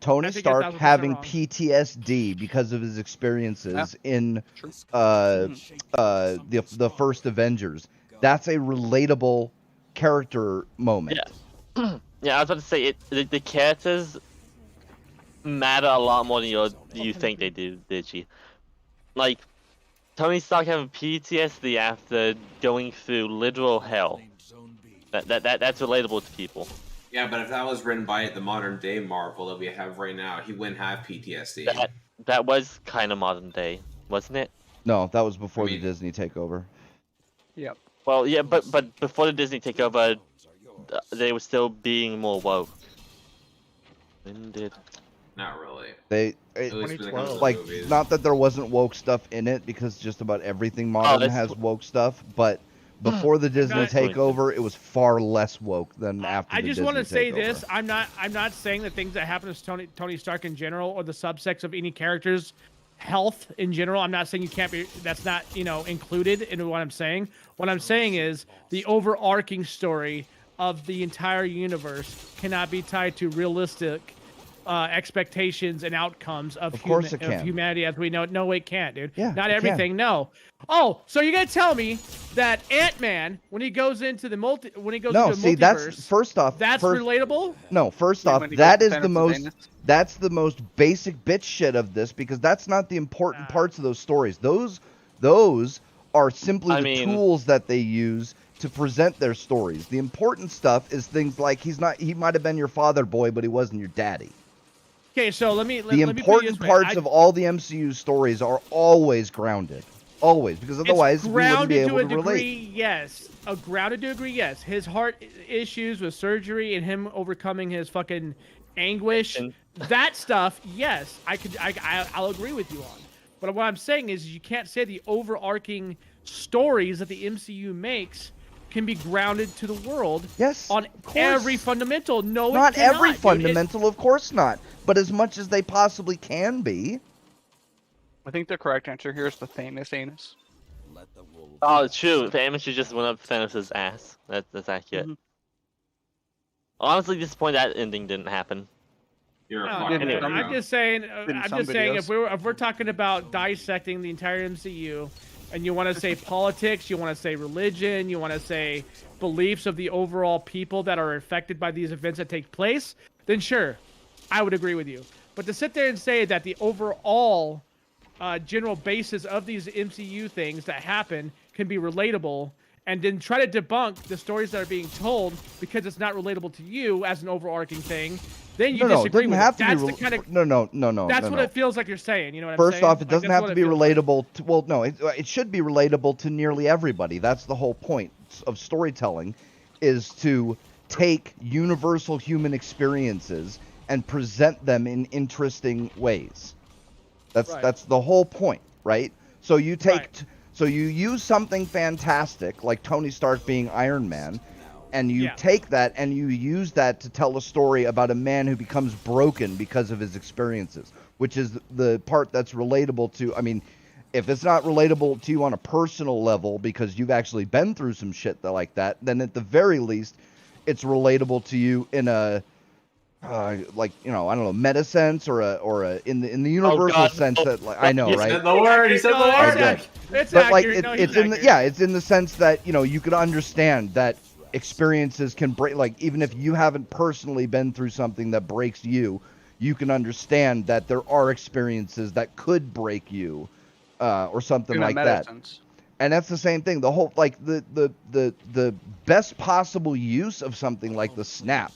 Tony Stark having PTSD because of his experiences in the first Avengers. That's a relatable character moment. Yeah, yeah. I was about to say the characters matter a lot more than you think they do, Digi. Like, Tony Stark having PTSD after going through literal hell. That's relatable to people. Yeah, but if that was written by the modern day Marvel that we have right now, he wouldn't have PTSD. That was kind of modern day, wasn't it? No, that was before the Disney takeover. Yep. Well, yeah, but before the Disney takeover, they were still being more woke. When did? Not really. Not that there wasn't woke stuff in it, because just about everything modern has woke stuff, but before the Disney takeover, it was far less woke than after the Disney takeover. I just want to say this: I'm not saying the things that happen to Tony Stark in general, or the subsects of any character's health in general. I'm not saying you can't be. That's not included in what I'm saying. What I'm saying is the overarching story of the entire universe cannot be tied to realistic expectations and outcomes of humanity as we know it. No, it can't, dude. Yeah, not everything. No. Oh, so you're gonna tell me that Ant-Man, when he goes into the into the multiverse, that's relatable? No, first off, that's the most basic bitch shit of this, because that's not the important parts of those stories. Those are simply the tools that they use to present their stories. The important stuff is things like he might have been your father, boy, but he wasn't your daddy. Okay, so the important parts of all the MCU stories are always grounded. Always, because otherwise we wouldn't be able to relate. Yes. Grounded to a degree, yes. His heart issues with surgery and him overcoming his fucking anguish, that stuff, yes, I'll agree with you on. But what I'm saying is you can't say the overarching stories that the MCU makes can be grounded to the world. Yes, on every fundamental. No, not it cannot, every dude. fundamental, of course not. But as much as they possibly can be. I think the correct answer here is the Thanos anus. Oh, it's true. Thanos just went up Thanos' ass. That's accurate. Honestly, disappointed that ending didn't happen. I'm just saying. If we're talking about dissecting the entire MCU, and you want to say politics, you want to say religion, you want to say beliefs of the overall people that are affected by these events that take place, then sure, I would agree with you. But to sit there and say that the overall general basis of these MCU things that happen can be relatable, and then try to debunk the stories that are being told because it's not relatable to you as an overarching thing, then you disagree with it. That's the kind of That's what it feels like you're saying. You know what I'm saying? First off, it doesn't have to be relatable to. Well, no, it should be relatable to nearly everybody. That's the whole point of storytelling, is to take universal human experiences and present them in interesting ways. That's the whole point, right? So you take. So you use something fantastic, like Tony Stark being Iron Man, and you take that and you use that to tell a story about a man who becomes broken because of his experiences, which is the part that's relatable to. I mean, If it's not relatable to you on a personal level because you've actually been through some shit like that, then at the very least, it's relatable to you in a like, you know, I don't know, meta sense or a in the universal sense that, like, I know, right? He said the word. He said the word. It's But like accurate. No, it's he's in the, accurate. yeah, it's in the sense that, you know, you could understand that experiences can break, like, even if you haven't personally been through something that breaks you, you can understand that there are experiences that could break you, or something In a like meta that. sense. And that's the same thing. The whole, like, the best possible use of something like the snap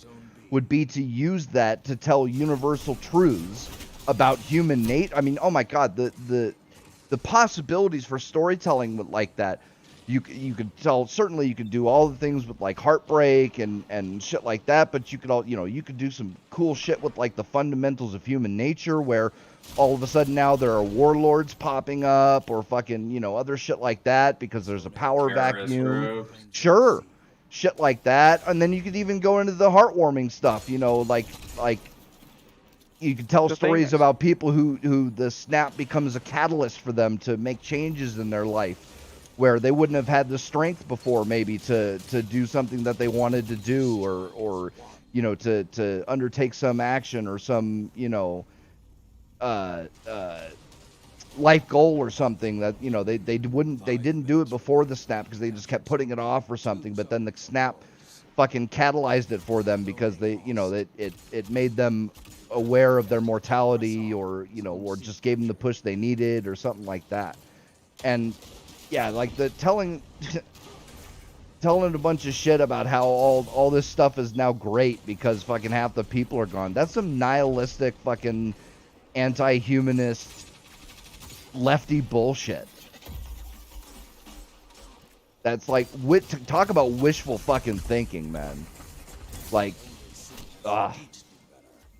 would be to use that to tell universal truths about human nature. I mean, oh my God, the possibilities for storytelling like that. You could tell, certainly you could do all the things with like heartbreak and shit like that, but you could all, you know, you could do some cool shit with like the fundamentals of human nature, where all of a sudden now there are warlords popping up or fucking, you know, other shit like that because there's a power vacuum. Sure. Shit like that. And then you could even go into the heartwarming stuff, you know, like you could tell stories about people who the snap becomes a catalyst for them to make changes in their life, where they wouldn't have had the strength before, maybe to do something that they wanted to do, or you know, to undertake some action or some, you know, life goal or something that, you know, they didn't do it before the snap because they just kept putting it off or something, but then the snap fucking catalyzed it for them because they, you know, it made them aware of their mortality, or, you know, or just gave them the push they needed or something like that. And yeah, like the telling a bunch of shit about how all this stuff is now great because fucking half the people are gone. That's some nihilistic fucking anti-humanist lefty bullshit. That's like, talk about wishful fucking thinking, man. Like,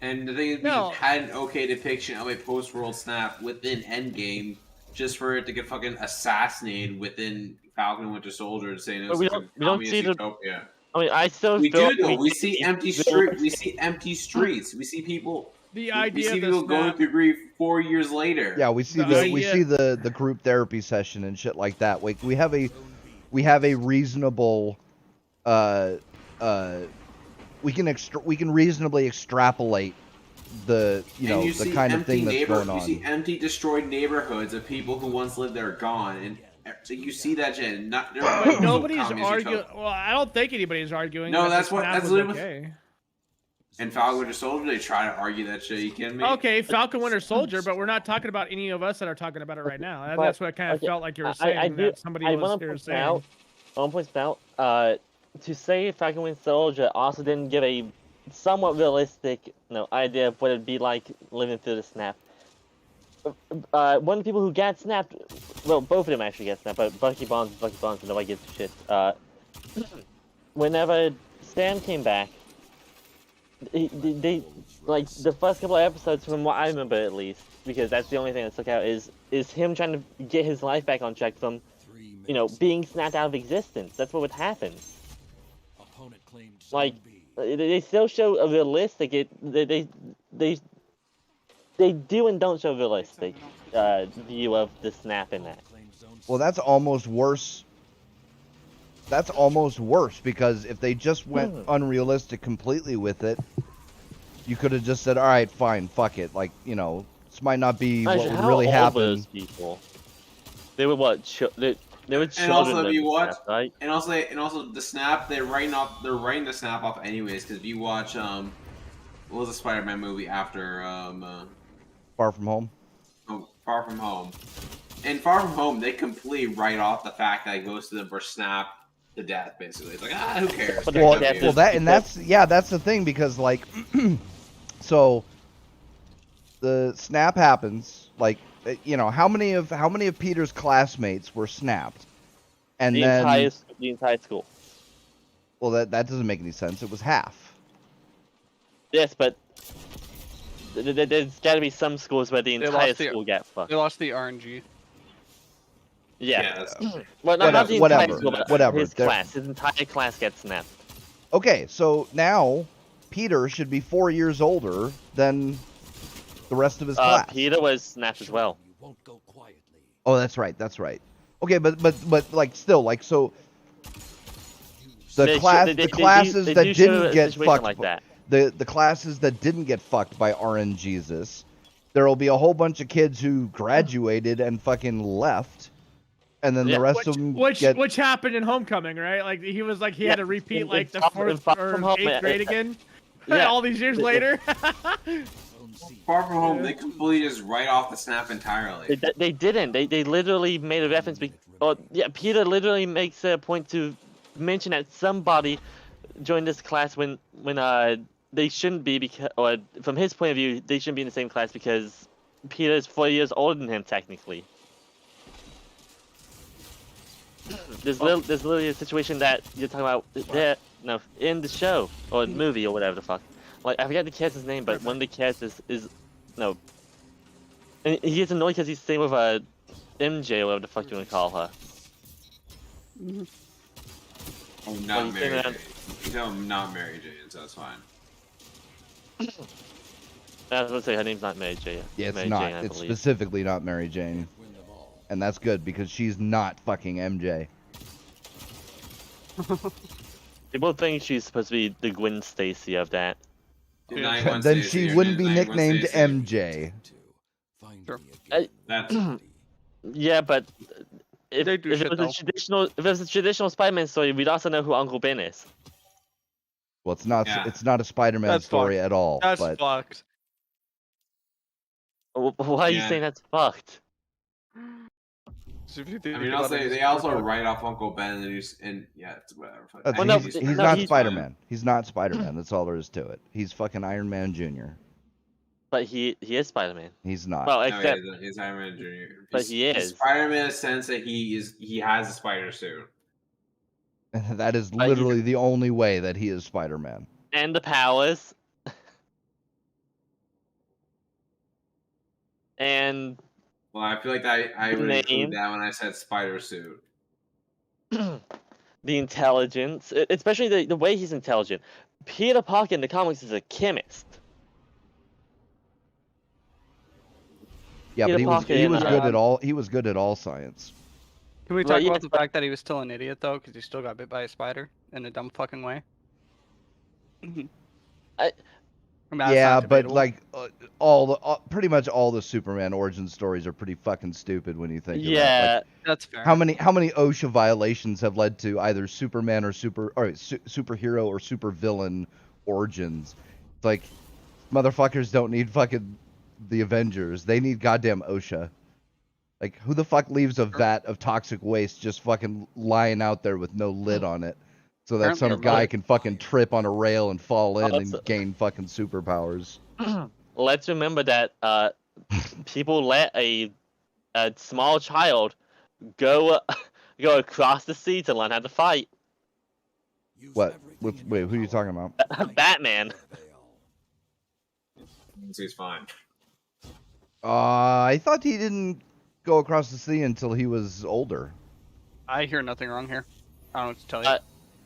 And the thing is, we had an okay depiction of a post-world snap within Endgame, just for it to get fucking assassinated within Falcon and Winter Soldier, saying it was we like don't, we don't see the. utopia. I mean, I still We feel do though. We see see empty street. We see empty streets. We see people. The We idea see of the people going snap. through grief 4 years later. yeah, we see the group therapy session and shit like that. Like, we have a reasonable we can reasonably extrapolate the, you know, the kind of thing that's going on. You see empty, destroyed neighborhoods of people who once lived there gone, and so you see that shit. But nobody's arguing. Well, I don't think anybody's arguing. No, that's literally okay. And Falcon Winter Soldier, they try to argue that shit. You kidding me? Okay, Falcon Winter Soldier, but we're not talking about any of us that are talking about it right now. That's what I kind of felt like you were saying. I want to point out, to say Falcon Winter Soldier also didn't give a somewhat realistic, idea of what it'd be like living through the snap. One of the people who got snapped, well, both of them actually got snapped, but Bucky Barnes, and nobody gives a shit. Whenever Sam came back, they like the first couple of episodes, from what I remember at least, because that's the only thing that stuck out, is him trying to get his life back on track from, being snapped out of existence. That's what would happen. Like, they still show a realistic, they do and don't show realistic view of the snap in that. Well, that's almost worse. That's almost worse, because if they just went unrealistic completely with it, you could have just said, all right, fine, fuck it. Like, this might not be what would really happen. Those people? They were what? They were children. And also, if you watch, snap, right? and also the snap, they're writing the snap off anyways. Because if you watch, what was the Spider-Man movie after Far From Home? Oh, Far From Home. In Far From Home, they completely write off the fact that most of them were snapped to death. Basically, it's like, who cares? That's the thing, because like, so the snap happens. Like, how many of Peter's classmates were snapped? And the entire school. Well, that doesn't make any sense. It was half. Yes, but there's got to be some schools where the entire school got fucked. They lost the RNG. Yeah. Well, not the entire school, but whatever. His entire class gets snapped. Okay, so now Peter should be 4 years older than the rest of his class. Peter was snapped as well. Oh, that's right. That's right. Okay, but like still like so. The classes that didn't get fucked like that. the classes that didn't get fucked by RNGesus, there'll be a whole bunch of kids who graduated and fucking left, and then the rest of them which happened in Homecoming, right? Like he was like he had to repeat like the 4th or 8th grade again. Yeah. All these years later. Far From Home, they completely just write off the snap entirely. They didn't. They literally made a reference. Peter literally makes a point to mention that somebody joined this class when they shouldn't be, because, or from his point of view, they shouldn't be in the same class because Peter is 4 years older than him technically. There's literally a situation that you're talking about there, in the show or movie or whatever the fuck. Like I forget the character's name, but one of the characters is and he gets annoyed because he's staying with MJ or whatever the fuck you want to call her. Oh, not Mary Jane. No, not Mary Jane, so that's fine. I was gonna say her name's not Mary Jane. Yeah, it's Mary not. Jane, It's specifically not Mary Jane, and that's good because she's not fucking MJ. People think she's supposed to be the Gwen Stacy of that. Then she wouldn't be nicknamed MJ. Sure. Yeah, but if it was a traditional Spider-Man story, we'd also know who Uncle Ben is. Well, it's not. Yeah. It's not a Spider-Man story at all. That's but... fucked. Why are you saying that's fucked? I mean, they also write off Uncle Ben and yeah, it's whatever. He's not Spider-Man. He's not Spider-Man. That's all there is to it. He's fucking Iron Man Jr. But he is Spider-Man. He's not. Well, except he's Iron Man Jr. But he is Spider-Man in the sense that he has a spider suit. That is literally the only way that he is Spider-Man. And the powers. And well, I feel like I would include that when I said spider suit. The intelligence, especially the way he's intelligent. Peter Parker in the comics is a chemist. Yeah, Peter but he was good at all. He was good at all science. Can we talk about the fact that he was still an idiot though, because he still got bit by a spider in a dumb fucking way? Yeah, but like pretty much all the Superman origin stories are pretty fucking stupid when you think about it. Yeah, that's fair. How many OSHA violations have led to either Superman or superhero or supervillain origins? It's like motherfuckers don't need fucking the Avengers. They need goddamn OSHA. Like who the fuck leaves a vat of toxic waste just fucking lying out there with no lid on it? So that some guy can fucking trip on a rail and fall in and gain fucking superpowers. Let's remember that people let a small child go across the sea to learn how to fight. What? Wait, who are you talking about? Batman. He's fine. I thought he didn't go across the sea until he was older. I hear nothing wrong here. I don't know what to tell you.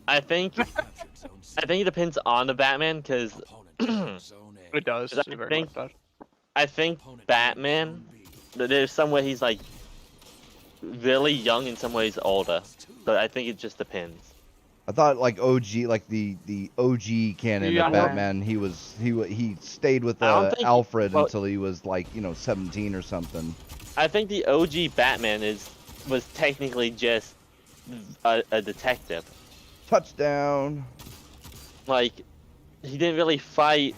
I think it depends on the Batman, because it does. I think Batman, there's some way he's like really young and some ways older, but I think it just depends. I thought like OG, like the OG canon of Batman, he stayed with Alfred until he was like 17 or something. I think the OG Batman was technically just a detective. Touchdown. Like, he didn't really fight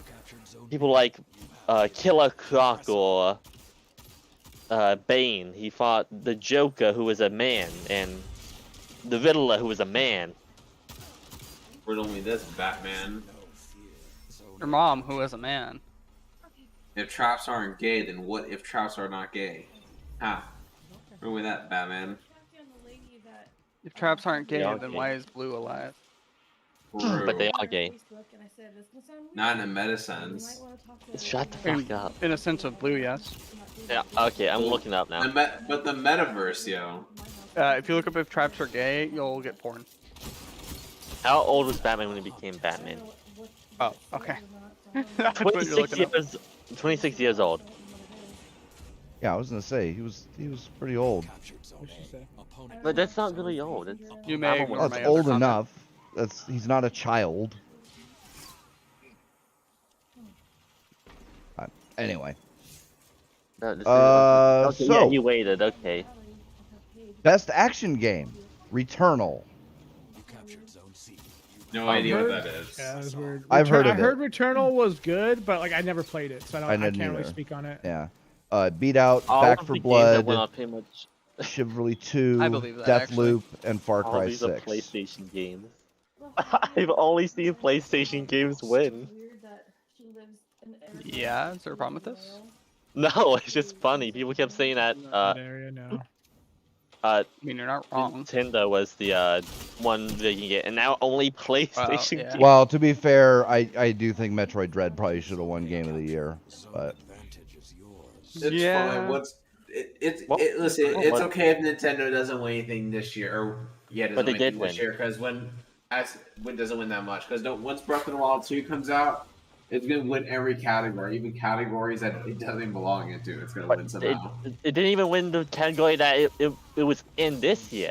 people like Killer Croc or Bane. He fought the Joker, who was a man, and the Riddler, who was a man. Riddle me this, Batman. Your mom, who was a man. If traps aren't gay, then what if traps are not gay? Ha. Riddle me that, Batman. If traps aren't gay, then why is Blue alive? But they are gay. Not in a meta sense. Shut the fuck up. In a sense of Blue, yes. Yeah, okay, I'm looking up now. But the metaverse, yo. If you look up if traps are gay, you'll get porn. How old was Batman when he became Batman? Oh, okay. 26 years old. Yeah, I was gonna say he was pretty old. What'd she say? But that's not really old. It's, You may I'm ignore Well, almost it's my other old comment. enough. He's not a child. Anyway. No, this is- okay, So yeah, you waited. Okay. best action game, Returnal. You captured Zone C. No I've idea what heard- that is. Yeah, that's weird. I've heard I of heard it. Returnal was good, but like I never played it, so I didn't can't really either. speak on it. Yeah. Beat Out, All Back of for the games that went Blood, on pretty much Chivalry I 2, believe that, actually. Deathloop, and Far all Cry these are 6. PlayStation games. I've only seen PlayStation games win. Yeah, is there a problem with this? No, it's just funny. People kept saying that That area, no. I mean, you're not wrong. Nintendo was the one they can get, and now only PlayStation yeah. games. Well, to be fair, I do think Metroid Dread probably should have won Game of the Year, but Advantage is yours. It's Yeah. fine. Well, Listen, well, it's what- okay if Nintendo doesn't win anything this year, or But doesn't they win did anything this win. year, because when doesn't win that much, because once Breath of the Wild 2 comes out, it's gonna win every category, even categories that it doesn't belong into. It's gonna win It, somehow. it didn't even win the category that it was in this year.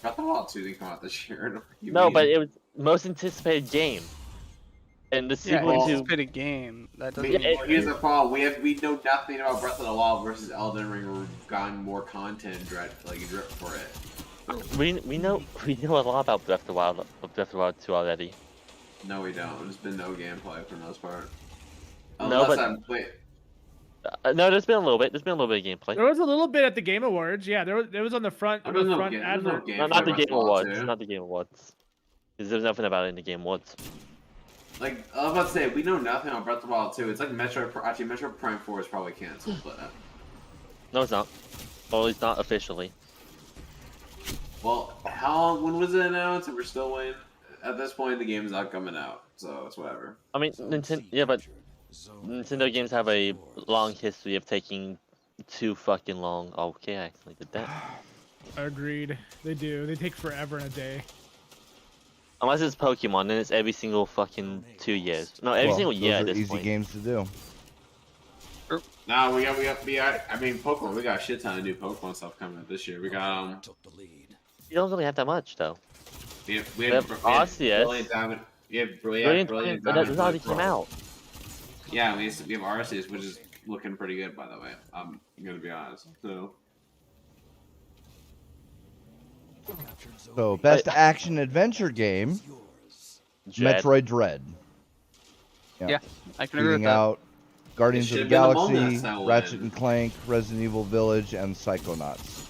Breath of the Wild 2 didn't come out this year. You No, mean- but it was most anticipated game. And the Yeah, sequel to anticipated game. That I doesn't mean, mean here's the problem: we know nothing about Breath of the Wild versus Elden Ring. Where we've gotten more content, drip for it. we know a lot about Breath of the Wild 2 already. No, we don't. There's been no gameplay for the most part. No, Unless but- wait, No, there's been a little bit. There's been a little bit of gameplay. There was a little bit at the Game Awards. Yeah, there was on the front. There's no front game- there's no advert. game. No, not the Breath of Game the Wild Awards. 2. Not the Game Awards. Because there's nothing about it in the Game Awards. like I was about to say, we know nothing about Breath of the Wild 2. It's like Metro. Actually, Metro Prime 4 is probably canceled, but No, it's not. Well, it's not officially. well, when was it announced? And we're still waiting. At this point, the game is not coming out, so it's whatever. I mean, Nintendo. Yeah, but Nintendo games have a long history of taking too fucking long. Okay, I actually did that. Agreed. They do. They take forever in a day. Unless it's Pokemon, then it's every single fucking 2 years. No, every single year those at are this easy point. games to do. Now we got. I mean, Pokemon. We got a shit ton of new Pokemon stuff coming up this year. We got Took the lead. You don't really have that much though. We have Arceus. Brilliant Diamond. We have Brilliant, Brilliant that Diamond. already came out. Yeah, we have Arceus, which is looking pretty good, by the way. I'm gonna be honest. So Captured Zone So B. best action adventure game, Is yours. Dread. Metroid Dread. Yeah, I can agree with Beating that. out Guardians of the should've been the Galaxy, Moments that win. Ratchet and Clank, Resident Evil Village, and Psychonauts.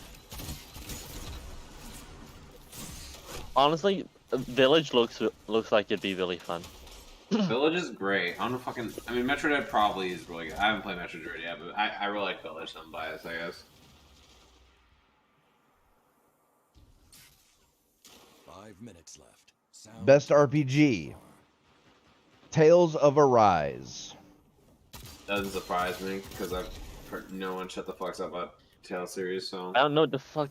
Honestly, Village looks like it'd be really fun. Village is great. I mean, Metroid Dread probably is really good. I haven't played Metroid Dread yet, but I really like Village. I'm biased, I guess. 5 minutes left. Sound Best RPG, Tales of Arise. Doesn't surprise me because I've heard no one shut the fucks up about Tales series. So I don't know what the fuck.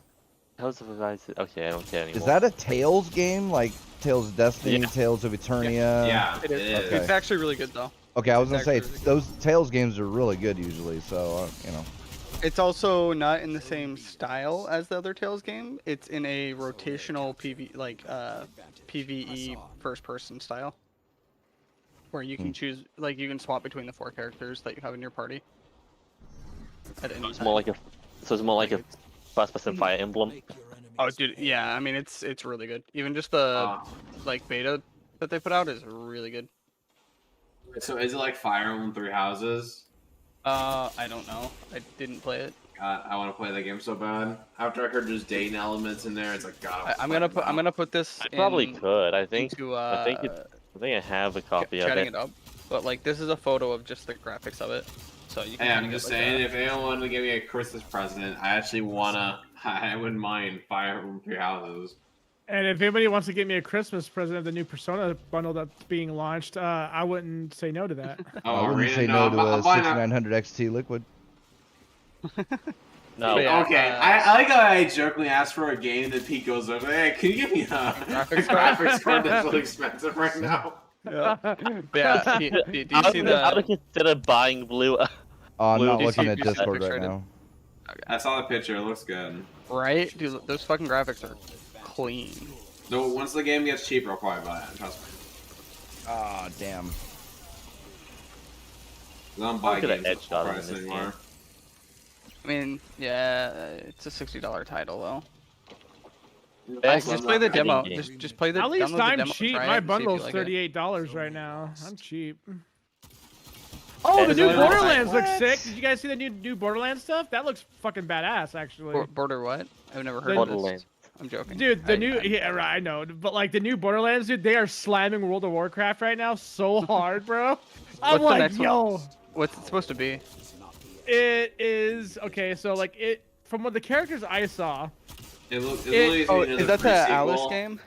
How's the guys? Okay, I don't care anymore. Is that a Tales game? Like Tales of Destiny, Yeah. Tales of Eternia? yeah, It is. Okay. It's actually really good though. Okay, I was gonna say Exactly. those Tales games are really good usually, so you know. It's also not in the same style as the other Tales game. It's in a rotational PvE first-person style, where you can choose, like, you can swap between the 4 characters that you have in your party. At any It's time. more like a. So it's more like a first-person Fire Emblem. Make your enemies Oh, dude, yeah. I mean, it's really good. Even just the like beta that they put out is really good. so is it like Fire Emblem Three Houses? I don't know. I didn't play it. God, I want to play that game so bad. After I heard there's dating elements in there, it's like God. I'm gonna put this. I probably in, could. I think. into I think I have a copy of chatting it. it up. But like, this is a photo of just the graphics of it, so you can. Hey, kinda I'm get, just like, saying, a- if anyone wanted to give me a Christmas present, I actually wanna. I wouldn't mind Fire Emblem Three Houses. And if anybody wants to get me a Christmas present of the new Persona bundle that's being launched, I wouldn't say no to that. Oh, I wouldn't Arena? say No, no to I'm a buying 6900 XT Liquid. No. But yeah, Okay, I like how I jokingly asked for a game that Pete goes over. Hey, can you give me a graphics card that's really expensive right now? Yeah. But yeah. Do you I see would the? consider buying blue Oh, I'm Blue, not do you looking see- at do you see the Discord picture right I did? now. I saw the picture. It looks good. Right, dude, those fucking graphics are clean. No, once the game gets cheaper, I'll probably buy it. Trust me. Ah, damn. I don't buy Look at the games at full headshot on price this anymore. game. I mean, yeah, it's a $60 title though. Best Also, Just I'm play not the gonna- demo. game. Just play the. At least download the I'm demo, cheap. try My it, and see if you bundle's like it. $38 right now. I'm cheap. Oh, the That's new really Borderlands nice. looks sick. Did you guys see the new Borderlands stuff? That looks fucking badass, actually. Border what? I've never heard Borderlands. of this. I'm joking. Dude, the new I- yeah, right, I know, but like the new Borderlands, dude, they are slamming World of Warcraft right now so hard, bro. I'm What's the like, next one? yo, What's it supposed to be? it is okay. So like it, from what the characters I saw, It looks. Oh, is that the Alice game?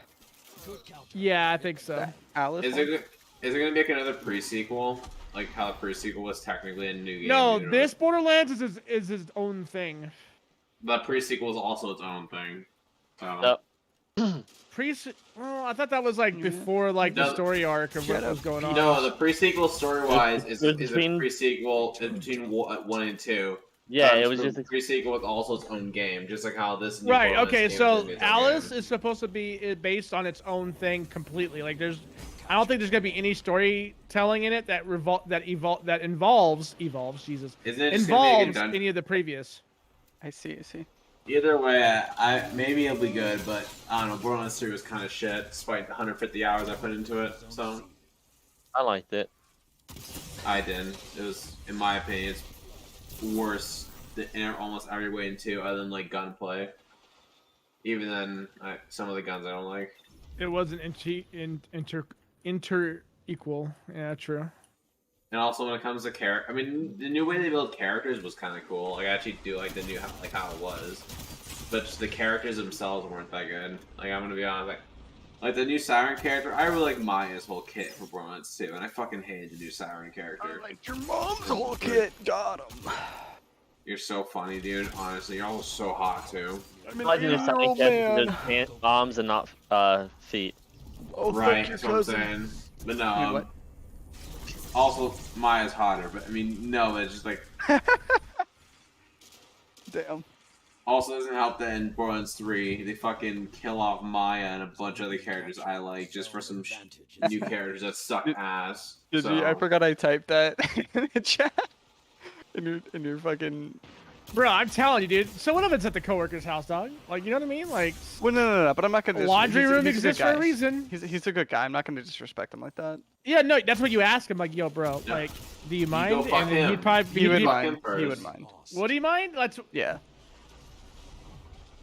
yeah, I think so. Alice. Is one? it gonna make another pre-sequel? Like how the pre-sequel was technically a new game. No, you know? this Borderlands is his own thing. The pre-sequel is also its own thing. So. Yep. Well, I thought that was like before like the No, story arc of what was going on. No, the pre-sequel story-wise is a between- pre-sequel between 1 and 2. Yeah, it was the just a pre-sequel with also its own game, just like how this. New Right. Borderlands Okay. game So is its own Alice game. is supposed to be based on its own thing completely. Like I don't think there's gonna be any storytelling in it that involves Jesus Isn't it just gonna be like a involves dungeon? any of the previous. I see. Either way, maybe it'll be good, but I don't know. Borderlands 3 was kind of shit, despite the 150 hours I put into it. So I liked it. I didn't. It was, in my opinion, it's worse in almost every way in 2, other than like gunplay. Even then, some of the guns I don't like. It wasn't inter equal. Yeah, true. And also when it comes to character, I mean, the new way they build characters was kind of cool. Like I actually do like the new like how it was, but just the characters themselves weren't that good. Like I'm gonna be honest, like the new Siren character, I really like Maya's whole kit for Borderlands 2, and I fucking hated the new Siren character. Like your mom's whole kit. Got him. You're so funny, dude. Honestly, you're all so hot too. I did a something with arms and not feet. Oh, Right, fuck your that's what I'm cousin. saying. But no. Wait, what? Also, Maya's hotter, but I mean, no, it's just like. Damn. Also, doesn't help that in Borderlands 3, they fucking kill off Maya and a bunch of other characters I like just for some new characters that suck ass. Did So, you? I forgot I typed that in the chat. In your fucking. Bro, I'm telling you, dude. So what if it's at the coworker's house, dog? Like, you know what I mean? Like, Well, no. But I'm not gonna. a laundry room he's a good exists for a guy. reason. He's a good guy. I'm not gonna disrespect him like that. Yeah, no, that's what you ask him. Like, yo, bro, Yeah. like, do you go mind? fuck And then him. he'd probably He would fuck mind. him He first. would mind. What do you mind? Let's. Yeah.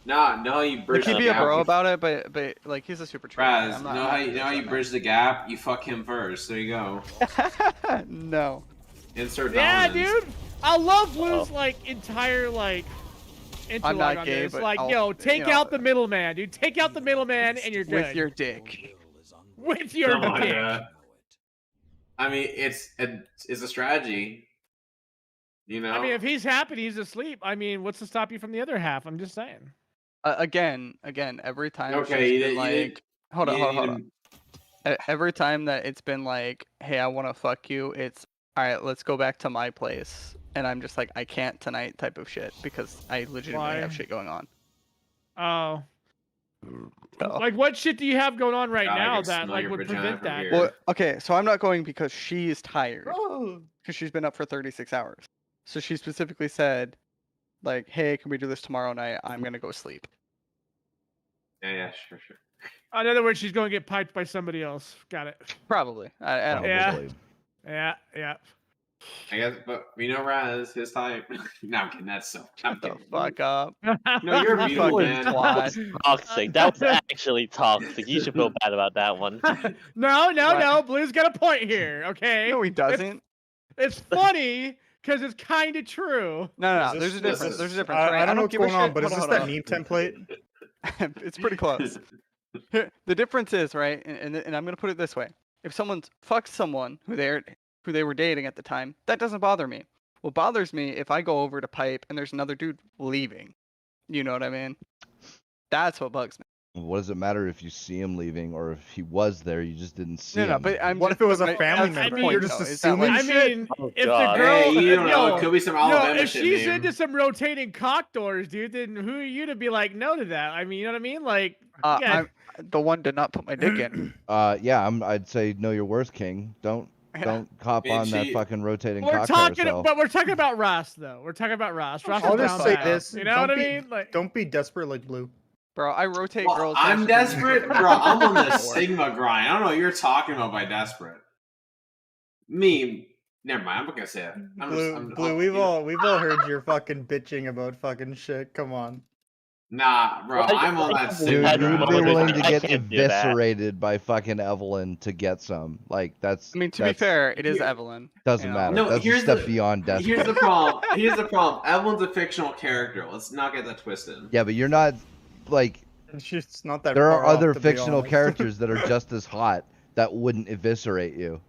Nah, no, you Like bridge he'd the be a gap. bro about it, but like he's a super true. Raz, I'm know not how you gonna bridge the gap? You fuck him first. There you go. that. No. Insert Yeah, dominance. dude. I love Blue's like entire like interlock not on gay, this. but Like, I'll- yo, you take know- out the middleman, dude. Take out the middleman, and you're good. With your dick. With your Something like dick. that. I mean, it's a strategy. You know? I mean, if he's happy, he's asleep. I mean, what's to stop you from the other half? I'm just saying. Again, every time. Okay, she's you been didn't- you didn't- like, hold you on. didn't even- Every time that it's been like, hey, I want to fuck you, it's all right. Let's go back to my place, and I'm just like, I can't tonight, type of shit, because I legitimately Why? have shit going on. Oh. So- Like, what shit do you have going on right God, I now can that smell like your would vagina prevent from that? here. Well, okay, so I'm not going because she's tired, Oh. because she's been up for 36 hours. So she specifically said, like, hey, can we do this tomorrow night? I'm gonna go sleep. Yeah, sure. In other words, she's going to get piped by somebody else. Got it. Probably. I don't know. Yeah. Probably. Yeah. I guess, but we know Raz, his type. No, I'm kidding. That's so. I'm Shut the kidding. fuck up. No, you're You beautiful, fucking man. twat. Toxic. That was actually toxic. You should feel bad about that one. No. Blue's got a point here. Okay. No, he doesn't. It's funny because it's kind of true. No. Is There's this- a difference. There's a difference. I right? don't know what's give a going on, shit- but is hold this on, that hold meme template? on. It's pretty close. Here, the difference is, right, and I'm gonna put it this way: if someone's fucked someone who they were dating at the time, that doesn't bother me. What bothers me if I go over to pipe and there's another dude leaving. You know what I mean? That's what bugs me. What does it matter if you see him leaving or if he was there, you just didn't see him? But I'm What just, if it was a my- family that's the member? point, You're just though, is that, assuming like, I shit? mean, Oh, if God. the girl, Hey, you don't know. yo, It could be some yo, Alabama if shit, she's man. into some rotating cock doors, dude, then who are you to be like no to that? I mean, you know what I mean? Like, yeah, the one did not put my dick in. Yeah, I'd say know your worth, King. Don't cop I mean, on that she- fucking rotating we're cock talking, carousel. but we're talking about Ross though. We're talking about Ross. Ross I'll is just down say bad. this. You know don't what I be, mean? Like, don't be desperate like Blue. Bro, I rotate Well, girls. I'm faster than desperate, you. bro. I'm on the Sigma grind. I don't know what you're talking about by desperate. Me, never mind. I'm not gonna say it. Blue, we've all heard your fucking bitching about fucking shit. Come on. Nah, bro. Why- I'm on why that can't Dude, Sigma you Sigma would grind. be grind? willing to I get can't do that. eviscerated by fucking Evelyn to get some. Like that's. I mean, to be that's- fair, it is Here- Evelyn. doesn't you know? matter. No, That's a here's step the- beyond desperate. Here's the problem. Here's the problem. Evelyn's a fictional character. Let's not get that twisted. Yeah, but you're not like It's not that there far are off, other to be fictional honest. characters that are just as hot that wouldn't eviscerate you.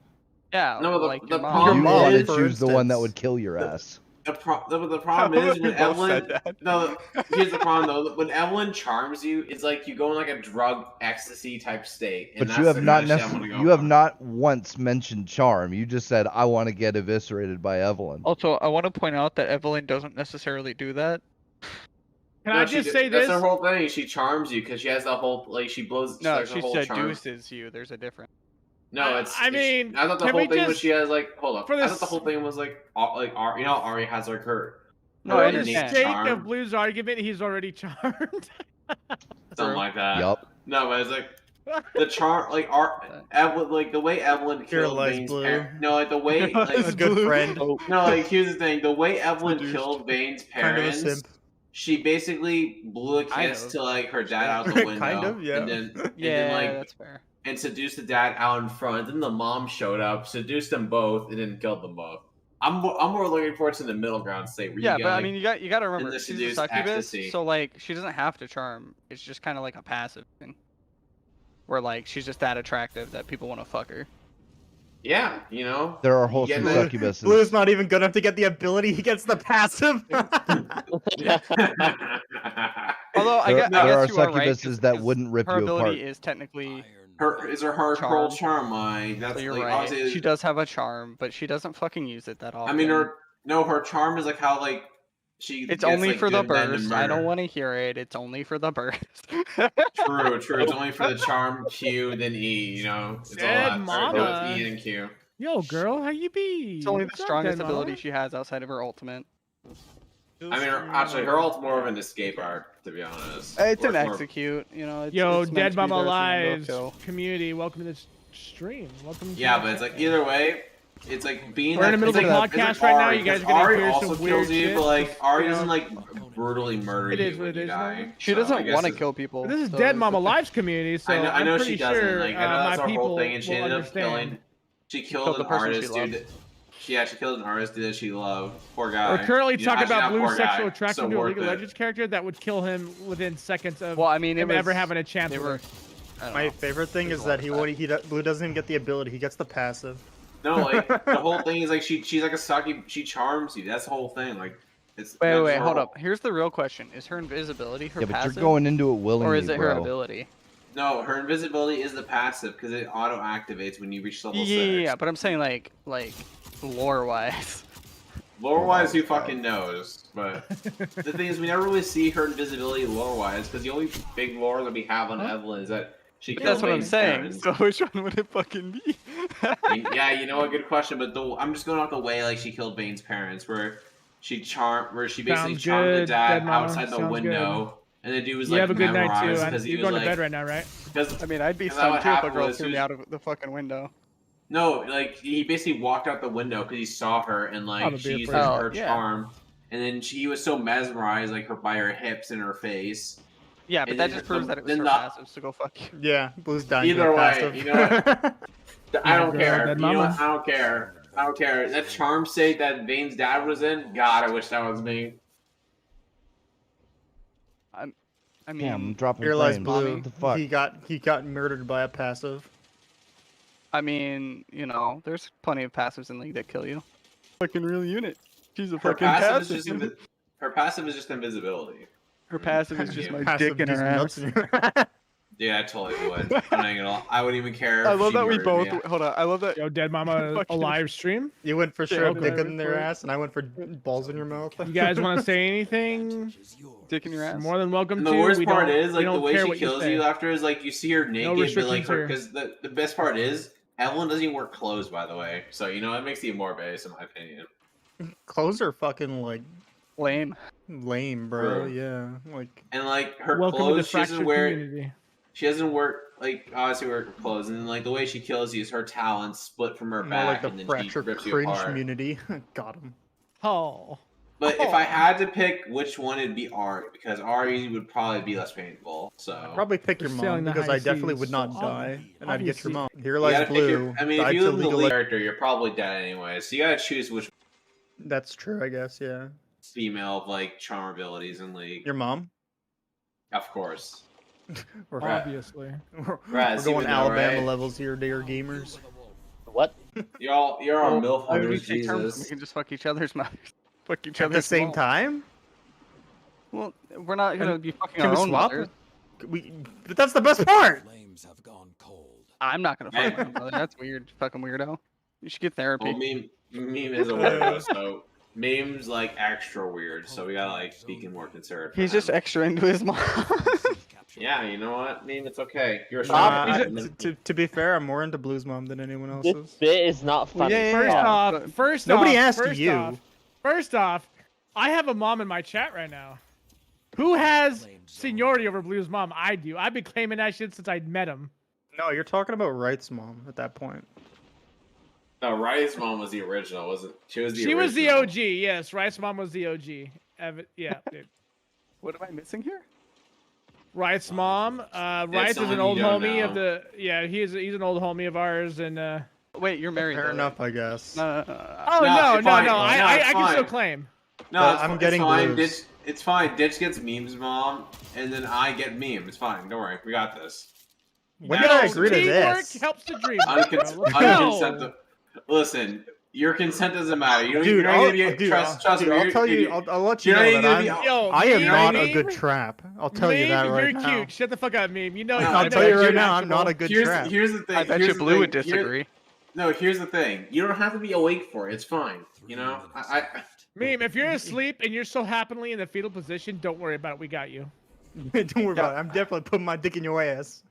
Yeah, No, like the your problem Your You mom, want to for choose the one that instance. would kill your ass. The problem is We when both said Evelyn. that. No, here's the problem though. When Evelyn charms you, it's like you go in like a drug ecstasy type state. And But that's you have the not kind of shit I'm gonna go you have for. not once mentioned charm. You just said I want to get eviscerated by Evelyn. Also, I want to point out that Evelyn doesn't necessarily do that. can No, I she just did- say that's this? her whole thing. She charms you because she has the whole like she blows. No, has she a whole charm. seduces you. There's a difference. No, it's. I mean, I thought the can whole we thing was just- she has like. Hold up. for I thought this- the whole thing was like you know, Ari has like her. No, her I For the innate understand. sake charm, of Blue's argument, he's already charmed. something like that. Yup. No, but it's like the charm, like Evelyn, like the way Evelyn Here killed lies Vane's Blue. parents. No, like the way, like, A good friend. no, like here's the thing: the way Evelyn Seduced. killed Vane's Kind of a parents, simp. she basically blew a Kind kiss of. to like her dad out the window, Kind of, yeah. and then Yeah, like that's fair. and seduced the dad out in front. Then the mom showed up, seduced them both, and then killed them both. I'm more looking forward to the middle ground state. Where Yeah, you but get, I like, mean, you got to remember, the she's a seduced succubus, ecstasy. so like she doesn't have to charm. It's just kind of like a passive thing, where like she's just that attractive that people want to fuck her. yeah, you know. There are You wholesome get succubuses. Blue's not even good enough to get the ability. He gets the passive. Although I There, guess, I there are guess you are right. succubuses that wouldn't rip her you apart. ability is technically. her hard Charm. charm. Like that's So you're like right. obviously. She does have a charm, but she doesn't fucking use it that often. I mean, her charm is like how like she. It's gets, only like, for the good men to burst. I murder. don't want to hear it. It's only for the burst. True. It's only for the charm Q then E. You know, it's Dead all that. mama. No, it's E and Q. Yo, girl, how you be? It's only the What's up, strongest dead ability mama? she has outside of her ultimate. I mean, actually, her ult's more of an escape arc, to be honest. It's Or an more- execute, you know. It's, Yo, it's meant Dead to be Mama there for Lives the kill. community, welcome to this stream. Welcome. To Yeah, the but it's like channel. either way, it's like being. We're in the like, middle of it's the like- podcast it's like right now, Ari, you guys are 'cause gonna Ari hear also some weird kills you, shit, but like Ari you know? doesn't like brutally murder It you is what when it you is, die. man. She So, I doesn't guess want to it's- kill people. This is so Dead it's Mama a- Lives community, so I know I'm she pretty doesn't. sure Like I know that's my her people whole thing, and she will ended up understand. killing. She Killed killed the an person she artist, loved. dude. She killed an artist dude that she loved. Poor guy. We're currently You know, talking actually, about not Blue's poor guy, sexual attraction so to a worth League of it. Legends character that would kill him within seconds of Well, I mean, it him was, ever having a chance they with were. her. I don't My know. favorite thing There's is a lot that Blue doesn't even get the ability. He gets the passive. No, like the whole thing is like she's like a sucky. She charms you. That's the whole thing. Like it's. Wait, that's wait, her hold whole- up. Here's the real question: is her invisibility her Yeah, but passive, you're going into it willingly, or is it her bro. ability? No, her invisibility is the passive because it auto activates when you reach level 6. Yeah, but I'm saying like lore wise. Lore wise, who fucking knows? But the thing is, we never really see her invisibility lore wise because the only big lore that we have on Evelyn is that she killed That's what I'm Vane's saying. parents. So which one would it fucking be? Yeah, you know, a good question, but I'm just going off the way like she killed Vane's parents, where she basically Sounds charmed the good, dad Dead Mama. outside the Sounds window, and the dude was You like have a good night memorized too. because he You're was going to like, bed right now, right? because I mean, I'd be Is that what stunned too if a happened girl was threw he me was- out of the fucking window. no, like he basically walked out the window because he saw her and like Probably she used afraid. her Oh, yeah. charm, and then he was so mesmerized like her by her hips and her face. Yeah, but And that then just proves that it was then her the- passive. So go fuck you. Yeah, Blue's dying. Either to a way, passive. you know what? I don't girl, care. dead You know mama. what? I don't care. I don't care. That charm state that Vane's dad was in, God, I wish that was me. I mean, Damn, I'm dropping Here lies frames. Blue. What the fuck? He got murdered by a passive. you know, there's plenty of passives in League that kill you. Fucking real unit. She's a Her fucking passive, passive. her passive is just invisibility. Her passive is just my Passive dick in her just nuts ass. in your- Yeah, I totally would. I'm not gonna. I wouldn't even care. I if love she that we murdered both. me. Hold on. I love that. Yo, Dead Mama, a Fucking- live stream. You went for Yeah, sure okay. dick in their ass, and I went for balls in your mouth. You guys want to say anything? Dick in your You're ass. more than welcome And to. the worst We part don't- is we like the don't way care she what kills say. you after is like you see her naked, but like restrictions her here. because the best part is Evelyn doesn't even wear clothes, by the way. So you know it makes it even more base in my opinion. Clothes are fucking like Lame. lame, bro. True. Yeah, like And like her Welcome to the clothes, she doesn't fractured wear. community. She doesn't wear like obviously wear clothes, and like the way she kills you is her talons split from her more like back, the and then she fracture rips you cringe apart. community. Got him. Oh. But if I had to pick which one, it'd be Ari because Ari would probably be less painful. So Probably pick your We're mom sailing the because high I definitely seas, would not so die, and I'd get your obviously- mom. Here you lies gotta pick Blue. your. I mean, if died you to live in the legal. lead character, you're probably dead anyway. So you gotta choose which That's true, I guess. Yeah. female of like charm abilities in League. Your mom. Of course. We're, Right. Obviously. we're Right, see going what they're Alabama right. levels here, dear gamers. What? You're on MILF Why would we hunters, take turns? We Jesus. can just fuck each other's mothers. Fuck each At the other's same moms. time? Well, we're not gonna be fucking Can our we own swap? mothers. But that's the best part. Flames have gone cold. I'm not gonna fuck Man. my mother. That's weird. Fucking weirdo. You should get therapy. Well, meme is a weirdo, so meme's like extra weird. So we gotta like speak in more considerate. for He's just him. extra into his mom. Yeah, you know what? Meme, it's okay. You're a Uh, strong to be fair, I'm more into Blue's mom than anyone This else's. bit is not funny. yeah, First yeah. off, first Nobody off, asked first you. Off, first off, I have a mom in my chat right now. Who has seniority over Blue's mom? I do. I've been claiming that shit since I met him. No, you're talking about Wright's mom at that point. No, Riley's mom was the original, wasn't she? Was the She was the original. OG. Yes, Wright's mom was the OG. Yeah, dude. What am I missing here? Wright's mom. Wright is someone an you old don't homie of know. the. Yeah, he's an old homie of ours, and. Wait, you're married. Fair though, enough, I guess. Right? Oh No, no, it's no, fine. no! No, I it's can fine. still claim. No, But it's, I'm it's getting fine. Blues. Ditch, it's fine. Ditch gets memes, mom, and then I get meme. It's fine. Don't worry. We got this. When did I No, agree to Teamwork this? helps the dream. Unconsent. Listen, your consent doesn't matter. You don't. Dude, you're not I'll, gonna be, dude, trust dude, me. I'll tell you. I'll let you you're know not that even I'm, gonna be. Yo, I am meme, not a meme, good trap. I'll tell you meme, that you're right now. cute. Shut the fuck up, meme. You know. No, you I'll know tell you you're right now, I'm natural. not a good trap. Here's the thing. I bet here's you the Blue thing. would disagree. No, here's the thing. You don't have to be awake for it. It's fine. You know, I Meme, if you're asleep and you're so happily in the fetal position, don't worry about it. We got you. Don't worry about it. I'm definitely putting my dick in your ass.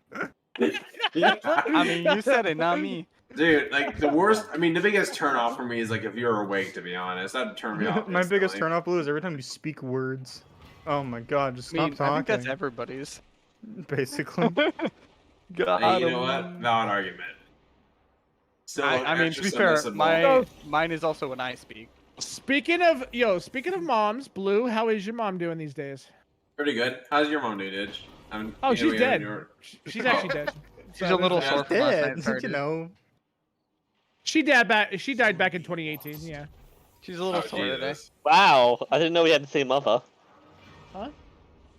I mean, you said it, not me. Dude, like the worst. I mean, the biggest turn off for me is like if you're awake. To be honest, that'd turn me off. My biggest instantly. turn off, Blue, is every time you speak words. Oh my god, just I stop mean, talking. I think that's everybody's. Basically. God, Hey, you know what? Valid argument. So I mean, to be fair, mine is also when I speak. Speaking of moms, Blue, how is your mom doing these days? pretty good. How's your mom doing, Didge? Oh, she's dead. Your... She's actually dead. She's a little Yeah, sore from last Dead, night. Sorry, you dude. know. She died back in 2018. Yeah. She's a little Oh, sore today. Jesus. Wow, I didn't know we had the same mother.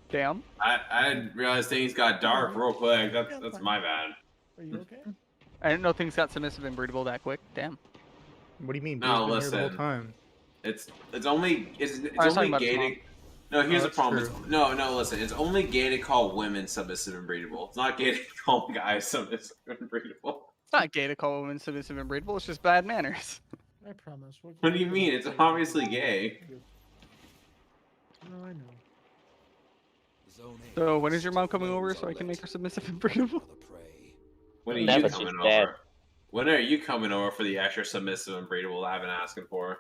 Damn. I didn't realize things got dark real quick. That's my bad. Are you okay? I didn't know things got submissive and breedable that quick. Damn. What do you mean? No, Blue's been here the listen. whole time. It's only it's I was only talking about gay his to. No, here's the that's problem. true. No, listen. It's only gay to call women submissive and breedable. It's not gay to call guys submissive and breedable. It's not gay to call women submissive and breedable. It's just bad manners. I promise. What do you mean? It's obviously gay. No, I know. Zone A So when is your mom coming flames over are so I can lit. make her submissive and breedable? The prey. When are you Never, she's coming dead. over? When are you coming over for the extra submissive and breedable that I've been asking for?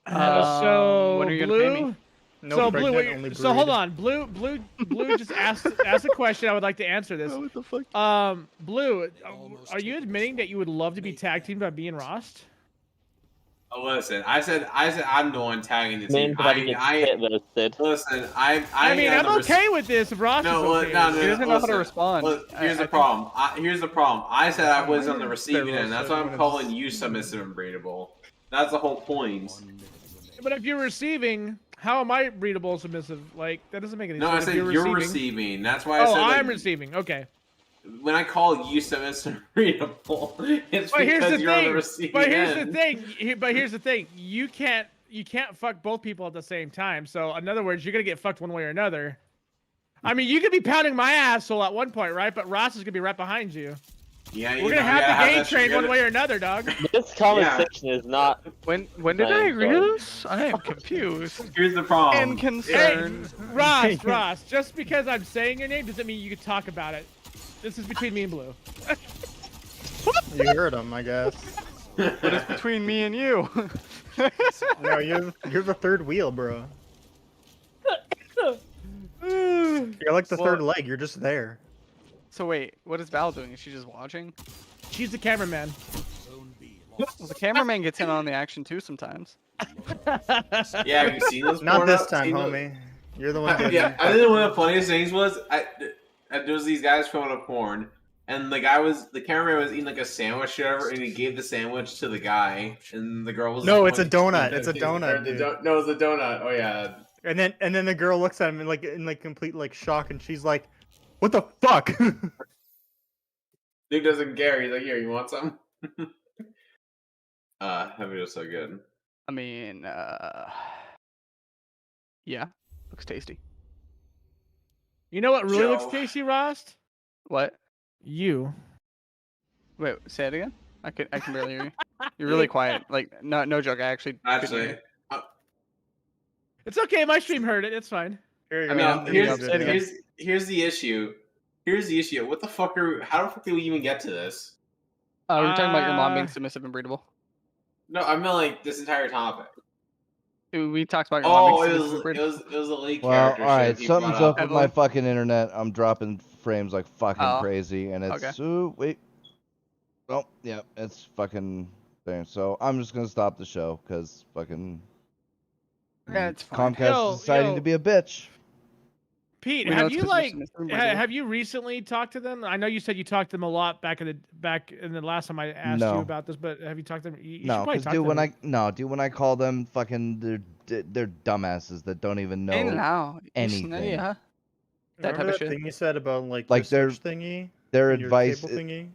So when are you Blue. gonna pay me? No So pregnant, Blue, only so hold breed. on, Blue just asked a question. I would like to answer this. What the fuck? Blue, are you admitting that you would love to be tag teamed by me and Rost? Oh, listen. I said I'm the one tagging the team. Name's about to get spit roasted. Listen. I mean, I'm okay with this if Rost No, is okay. no, with no, it. She doesn't know how to listen, respond. Look, I- here's I the think- problem. Here's the problem. I said I was on the receiving They're end. That's why I'm calling you submissive and breedable. That's the whole point. 1 minute remaining. But if you're receiving, how am I breedable submissive? Like that doesn't make any No, I sense. said If you're receiving. That's why I Oh, said. I'm like, receiving. Okay. When I call you submissive and breedable, it's But here's because the you're on the thing. receiving But here's end. the thing. But here's the thing. You can't fuck both people at the same time. So in other words, you're gonna get fucked one way or another. I mean, you could be pounding my asshole at one point, right? But Ross is gonna be right behind you. Yeah, We're gonna have the game train one way or another, dog. This conversation is not. When did I agree to this? I am confused. Here's the problem. And concerned. Hey, Ross, just because I'm saying your name doesn't mean you can talk about it. This is between me and Blue. You heard him, I guess. But it's between me and you. No, you're the third wheel, bro. You're like the third leg. You're just there. So wait, what is Val doing? Is she just watching? She's the cameraman. Well, the cameraman gets in on the action too sometimes. Yeah, have you seen those? Not this pornos? time, Seen those? homie. You're the one. Yeah, I think one of the funniest things was there was these guys filming a porn, and the cameraman was eating like a sandwich or whatever, and he gave the sandwich to the guy, and the girl was No, like, it's a donut. It's a donut. Dude. No, it's a donut. Oh yeah. And then the girl looks at him in complete shock, and she's like, "What the fuck?" Dude doesn't care. He's like, "Here, you want some?" That was so good. I mean, yeah, looks tasty. You know what really Joe. looks tasty, Ross? What? You. Wait, say it again. I can barely hear you. You're really quiet. Like, no joke. I actually couldn't hear you. It's okay. My stream heard it. It's fine. I mean, here's the issue. Here's the issue. What the fuck how the fuck did we even get to this? We're talking about your mom being submissive and breedable. No, I meant like this entire topic. We talked about your mom being it submissive and breedable. was a lead Well, character. alright, shit he something's brought up with my fucking internet. I'm dropping frames like fucking crazy, and it's... Okay. Ooh, wait. Oh, yeah, it's fucking there. So I'm just gonna stop the show, because fucking... Yeah, it's fine. Comcast is deciding to be a bitch. Pete, We know have it's you 'cause you're submissive and breedable. have you recently talked to them? I know you said you talked to them a lot back in the last time I asked you about this, but have you talked to them? You No, should probably because talk to them. when I call them fucking, they're dumbasses that don't even know anything. Yeah. That Remember type of that shit. thing you said about like Like the switch thingy? Their and your advice cable thingy?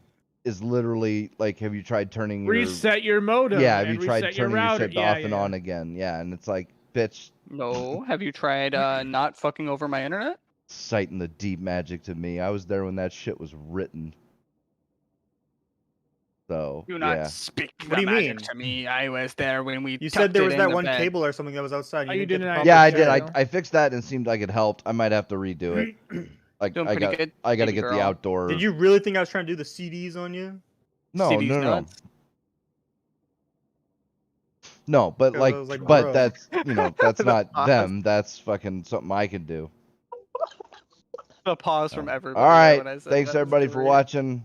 is literally like, have you tried turning Reset your modem. Yeah, have and you tried reset your turning your router. shit off and on again? Yeah, and it's like, bitch, No. Have you tried not fucking over my internet? citing the deep magic to me. I was there when that shit was written. So, Do not yeah. speak What the do you magic mean? to me. I was there when we You tucked said there it was in that the one bed. cable or something that was outside. Oh, you did get an the idea. Yeah, I proper did. shit. I fixed that and it seemed like it helped. I might have to redo it. Like Doing I pretty got good, I got to baby get the girl. outdoor. Did you really think I was trying to do the CDs on you? No, CD's no, no. nuts. No, but 'Cause I like, was like, but bro. that's, that's The not pause. them. That's fucking something I can do. The pause from everybody. All right. when I said Thanks that is everybody for great. watching.